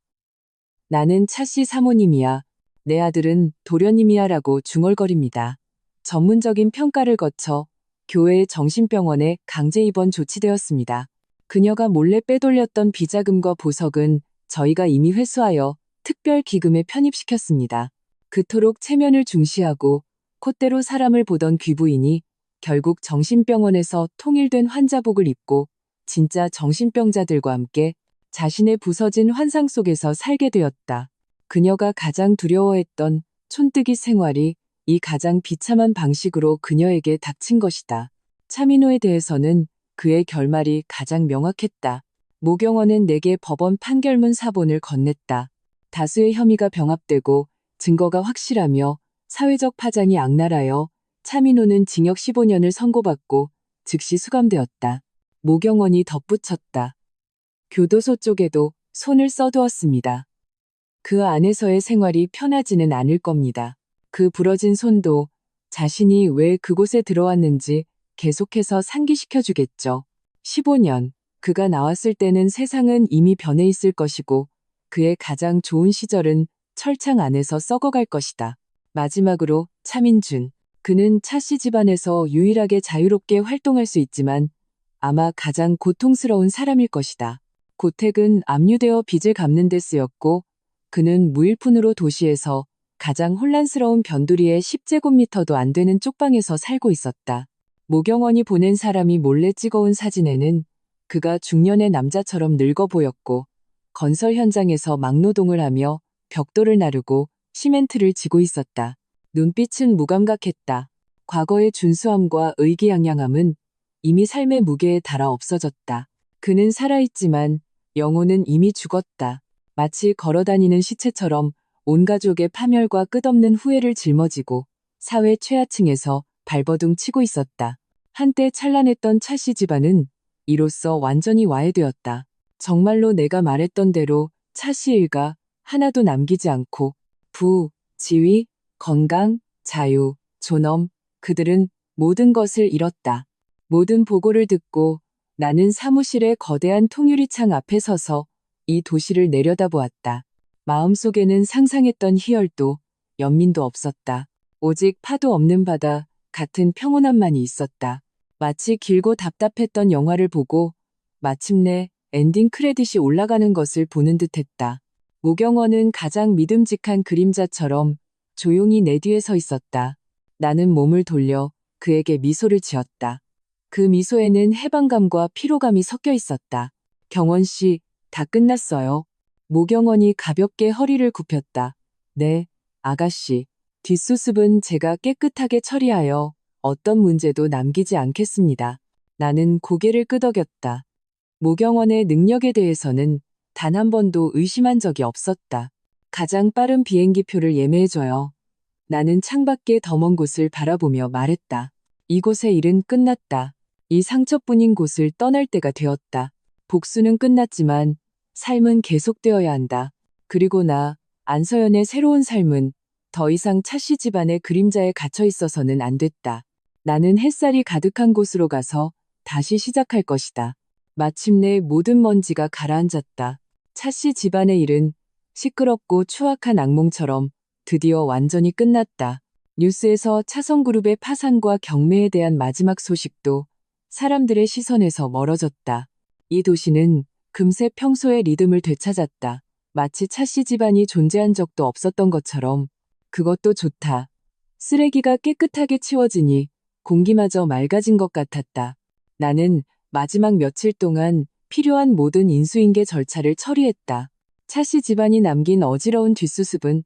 나는 차씨 사모님이야. 내 아들은 도련님이야 라고 중얼거립니다. 전문적인 평가를 거쳐 교외의 정신병원에 강제 입원 조치되었습니다. 그녀가 몰래 빼돌렸던 비자금과 보석은 저희가 이미 회수하여 특별기금에 편입시켰습니다. 그토록 체면을 중시하고 콧대로 사람을 보던 귀부인이 결국 정신병원에서 통일된 환자복을 입고 진짜 정신병자들과 함께 자신의 부서진 환상 속에서 살게 되었다. 그녀가 가장 두려워했던 촌뜨기 생활이 이 가장 비참한 방식으로 그녀에게 닥친 것이다. 차민호에 대해서는 그의 결말이 가장 명확했다. 모경원은 내게 법원 판결문 사본을 건넸다. 다수의 혐의가 병합되고 증거가 확실하며 사회적 파장이 악랄하여 차민호는 징역 15년을 선고받고 즉시 수감되었다. 모경원이 덧붙였다. 교도소 쪽에도 손을 써두었습니다. 그 안에서의 생활이 편하지는 않을 겁니다. 그 부러진 손도 자신이 왜 그곳에 들어왔는지 계속해서 상기시켜주겠죠. 15년, 그가 나왔을 때는 세상은 이미 변해 있을 것이고 그의 가장 좋은 시절은 철창 안에서 썩어갈 것이다. 마지막으로 차민준. 그는 차씨 집안에서 유일하게 자유롭게 활동할 수 있지만 아마 가장 고통스러운 사람일 것이다. 고택은 압류되어 빚을 갚는 데 쓰였고 그는 무일푼으로 도시에서 가장 혼란스러운 변두리의 10제곱미터도 안 되는 쪽방에서 살고 있었다. 모경원이 보낸 사람이 몰래 찍어온 사진에는 그가 중년의 남자처럼 늙어 보였고 건설 현장에서 막노동을 하며 벽돌을 나르고 시멘트를 지고 있었다. 눈빛은 무감각했다. 과거의 준수함과 의기양양함은 이미 삶의 무게에 달아 없어졌다. 그는 살아있지만 영혼은 이미 죽었다. 마치 걸어다니는 시체처럼 온 가족의 파멸과 끝없는 후회를 짊어지고 사회 최하층에서 발버둥 치고 있었다. 한때 찬란했던 차씨 집안은 이로써 완전히 와해되었다. 정말로 내가 말했던 대로 차씨 일가 하나도 남기지 않고 부, 지위, 건강, 자유, 존엄, 그들은 모든 것을 잃었다. 모든 보고를 듣고 나는 사무실의 거대한 통유리창 앞에 서서 이 도시를 내려다보았다. 마음속에는 상상했던 희열도 연민도 없었다. 오직 파도 없는 바다 같은 평온함만이 있었다. 마치 길고 답답했던 영화를 보고 마침내 엔딩 크레딧이 올라가는 것을 보는 듯했다. 모경원은 가장 믿음직한 그림자처럼 조용히 내 뒤에 서 있었다. 나는 몸을 돌려 그에게 미소를 지었다. 그 미소에는 해방감과 피로감이 섞여 있었다. 경원 씨, 다 끝났어요. 모경원이 가볍게 허리를 굽혔다. 네, 아가씨. 뒷수습은 제가 깨끗하게 처리하여 어떤 문제도 남기지 않겠습니다. 나는 고개를 끄덕였다. 모경원의 능력에 대해서는 단 한 번도 의심한 적이 없었다. 가장 빠른 비행기표를 예매해줘요. 나는 창밖의 더 먼 곳을 바라보며 말했다. 이곳의 일은 끝났다. 이 상처뿐인 곳을 떠날 때가 되었다. 복수는 끝났지만 삶은 계속되어야 한다. 그리고 나, 안서연의 새로운 삶은 더 이상 차씨 집안의 그림자에 갇혀 있어서는 안 됐다. 나는 햇살이 가득한 곳으로 가서 다시 시작할 것이다. 마침내 모든 먼지가 가라앉았다. 차씨 집안의 일은 시끄럽고 추악한 악몽처럼 드디어 완전히 끝났다. 뉴스에서 차성그룹의 파산과 경매에 대한 마지막 소식도 사람들의 시선에서 멀어졌다. 이 도시는 금세 평소의 리듬을 되찾았다. 마치 차씨 집안이 존재한 적도 없었던 것처럼. 그것도 좋다. 쓰레기가 깨끗하게 치워지니 공기마저 맑아진 것 같았다. 나는 마지막 며칠 동안 필요한 모든 인수인계 절차를 처리했다. 차씨 집안이 남긴 어지러운 뒷수습은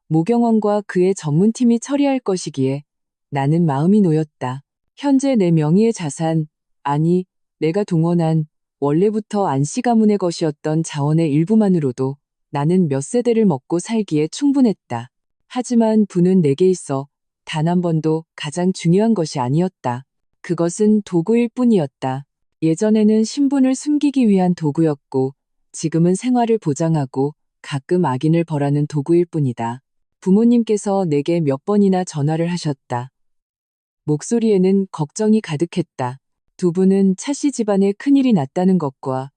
모경원과 그의 전문팀이 처리할 것이기에 나는 마음이 놓였다. 현재 내 명의의 자산, 아니, 내가 동원한 원래부터 안씨 가문의 것이었던 자원의 일부만으로도 나는 몇 세대를 먹고 살기에 충분했다. 하지만 부는 내게 있어 단 한 번도 가장 중요한 것이 아니었다. 그것은 도구일 뿐이었다. 예전에는 신분을 숨기기 위한 도구였고 지금은 생활을 보장하고 가끔 악인을 벌하는 도구일 뿐이다. 부모님께서 내게 몇 번이나 전화를 하셨다. 목소리에는 걱정이 가득했다. 두 분은 차씨 집안에 큰일이 났다는 것과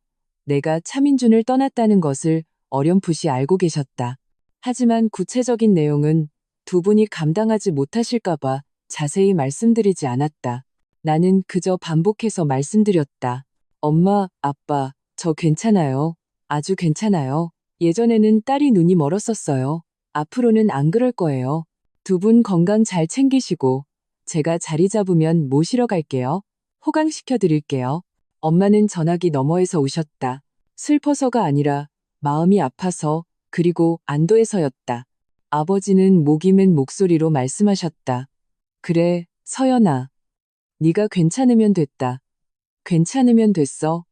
내가 차민준을 떠났다는 것을 어렴풋이 알고 계셨다. 하지만 구체적인 내용은 두 분이 감당하지 못하실까봐 자세히 말씀드리지 않았다. 나는 그저 반복해서 말씀드렸다. 엄마, 아빠, 저 괜찮아요. 아주 괜찮아요. 예전에는 딸이 눈이 멀었었어요. 앞으로는 안 그럴 거예요. 두 분 건강 잘 챙기시고 제가 자리 잡으면 모시러 갈게요. 호강시켜 드릴게요. 엄마는 전화기 너머에서 우셨다. 슬퍼서가 아니라 마음이 아파서 그리고 안도해서였다. 아버지는 목이 맨 목소리로 말씀하셨다. 그래, 서연아. 네가 괜찮으면 됐다. 괜찮으면 됐어.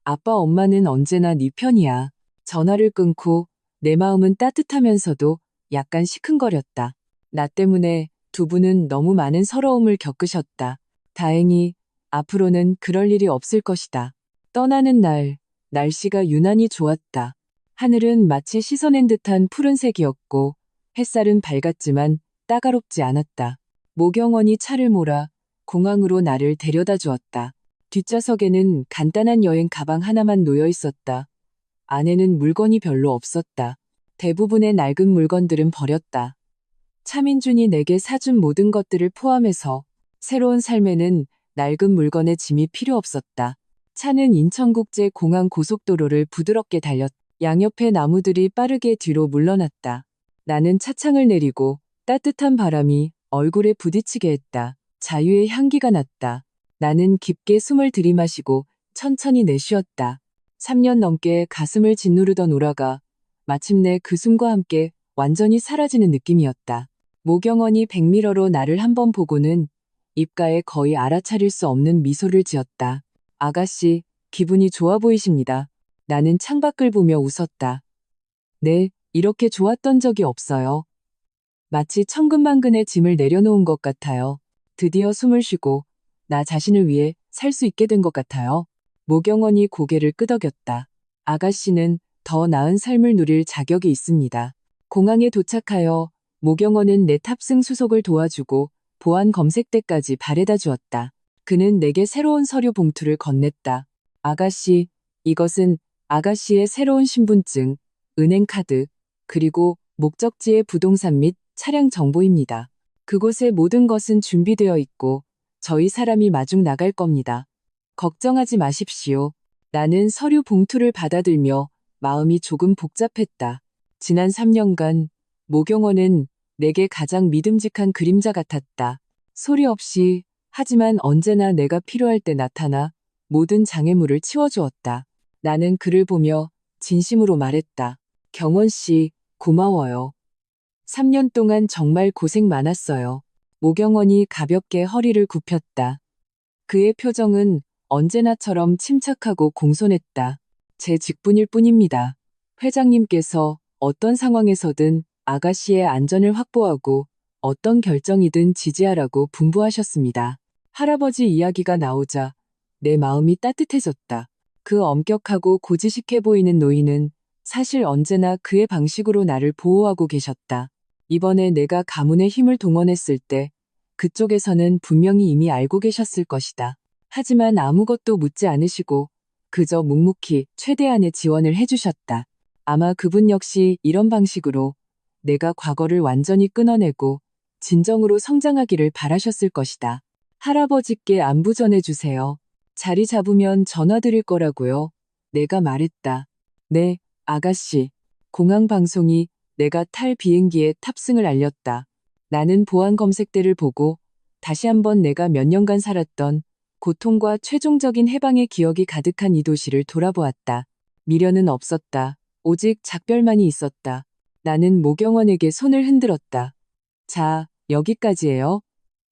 아빠 엄마는 언제나 네 편이야. 전화를 끊고 내 마음은 따뜻하면서도 약간 시큰거렸다. 나 때문에 두 분은 너무 많은 서러움을 겪으셨다. 다행히 앞으로는 그럴 일이 없을 것이다. 떠나는 날, 날씨가 유난히 좋았다. 하늘은 마치 씻어낸 듯한 푸른색이었고 햇살은 밝았지만 따가롭지 않았다. 모경원이 차를 몰아 공항으로 나를 데려다 주었다. 뒷좌석에는 간단한 여행 가방 하나만 놓여 있었다. 안에는 물건이 별로 없었다. 대부분의 낡은 물건들은 버렸다. 차민준이 내게 사준 모든 것들을 포함해서 새로운 삶에는 낡은 물건의 짐이 필요 없었다. 차는 인천국제공항 고속도로를 부드럽게 달렸다. 양옆의 나무들이 빠르게 뒤로 물러났다. 나는 차창을 내리고 따뜻한 바람이 얼굴에 부딪히게 했다. 자유의 향기가 났다. 나는 깊게 숨을 들이마시고 천천히 내쉬었다. 3년 넘게 가슴을 짓누르던 우라가 마침내 그 숨과 함께 완전히 사라지는 느낌이었다. 모경원이 백미러로 나를 한번 보고는 입가에 거의 알아차릴 수 없는 미소를 지었다. 아가씨, 기분이 좋아 보이십니다. 나는 창밖을 보며 웃었다. 네, 이렇게 좋았던 적이 없어요. 마치 천근만근의 짐을 내려놓은 것 같아요. 드디어 숨을 쉬고 나 자신을 위해 살 수 있게 된 것 같아요. 모경원이 고개를 끄덕였다. 아가씨는 더 나은 삶을 누릴 자격이 있습니다. 공항에 도착하여 모경원은 내 탑승 수속을 도와주고 보안 검색대까지 바래다 주었다. 그는 내게 새로운 서류 봉투를 건넸다. 아가씨, 이것은 아가씨의 새로운 신분증, 은행카드, 그리고 목적지의 부동산 및 차량 정보입니다. 그곳의 모든 것은 준비되어 있고 저희 사람이 마중 나갈 겁니다. 걱정하지 마십시오. 나는 서류 봉투를 받아들며 마음이 조금 복잡했다. 지난 3년간 모경원은 내게 가장 믿음직한 그림자 같았다. 소리 없이 하지만 언제나 내가 필요할 때 나타나 모든 장애물을 치워주었다. 나는 그를 보며 진심으로 말했다. 경원 씨, 고마워요. 3년 동안 정말 고생 많았어요. 모경원이 가볍게 허리를 굽혔다. 그의 표정은 언제나처럼 침착하고 공손했다. 제 직분일 뿐입니다. 회장님께서 어떤 상황에서든 아가씨의 안전을 확보하고 어떤 결정이든 지지하라고 분부하셨습니다. 할아버지 이야기가 나오자 내 마음이 따뜻해졌다. 그 엄격하고 고지식해 보이는 노인은 사실 언제나 그의 방식으로 나를 보호하고 계셨다. 이번에 내가 가문의 힘을 동원했을 때 그쪽에서는 분명히 이미 알고 계셨을 것이다. 하지만 아무것도 묻지 않으시고 그저 묵묵히 최대한의 지원을 해주셨다. 아마 그분 역시 이런 방식으로 내가 과거를 완전히 끊어내고 진정으로 성장하기를 바라셨을 것이다. 할아버지께 안부 전해주세요. 자리 잡으면 전화 드릴 거라고요. 내가 말했다. 네, 아가씨. 공항 방송이 내가 탈 비행기의 탑승을 알렸다. 나는 보안 검색대를 보고 다시 한번 내가 몇 년간 살았던 고통과 최종적인 해방의 기억이 가득한 이 도시를 돌아보았다. 미련은 없었다. 오직 작별만이 있었다. 나는 모경원에게 손을 흔들었다. 자, 여기까지예요.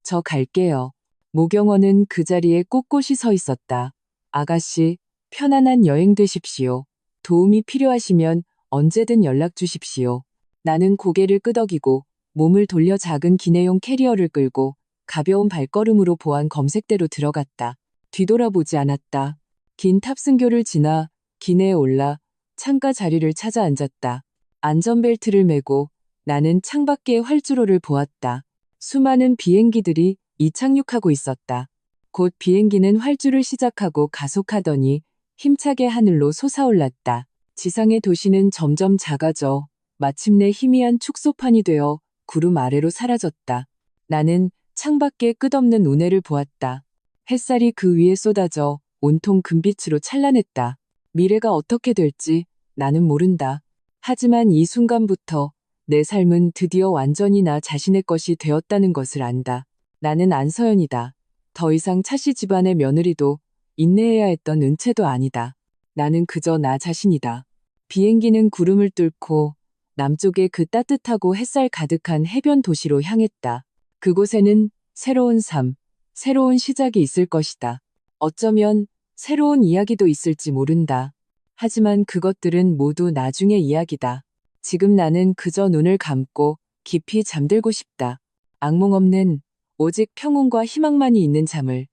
저 갈게요. 모경원은 그 자리에 꼿꼿이 서 있었다. 아가씨, 편안한 여행 되십시오. 도움이 필요하시면 언제든 연락 주십시오. 나는 고개를 끄덕이고 몸을 돌려 작은 기내용 캐리어를 끌고 가벼운 발걸음으로 보안 검색대로 들어갔다. 뒤돌아보지 않았다. 긴 탑승교를 지나 기내에 올라 창가 자리를 찾아 앉았다. 안전벨트를 매고 나는 창밖의 활주로를 보았다. 수많은 비행기들이 이착륙하고 있었다. 곧 비행기는 활주를 시작하고 가속하더니 힘차게 하늘로 솟아올랐다. 지상의 도시는 점점 작아져 마침내 희미한 축소판이 되어 구름 아래로 사라졌다. 나는 창밖에 끝없는 운해를 보았다. 햇살이 그 위에 쏟아져 온통 금빛으로 찬란했다. 미래가 어떻게 될지 나는 모른다. 하지만 이 순간부터 내 삶은 드디어 완전히 나 자신의 것이 되었다는 것을 안다. 나는 안서연이다. 더 이상 차씨 집안의 며느리도 인내해야 했던 은채도 아니다. 나는 그저 나 자신이다. 비행기는 구름을 뚫고 남쪽의 그 따뜻하고 햇살 가득한 해변 도시로 향했다. 그곳에는 새로운 삶, 새로운 시작이 있을 것이다. 어쩌면 새로운 이야기도 있을지 모른다. 하지만 그것들은 모두 나중의 이야기다. 지금 나는 그저 눈을 감고 깊이 잠들고 싶다. 악몽 없는 오직 평온과 희망만이 있는 잠을.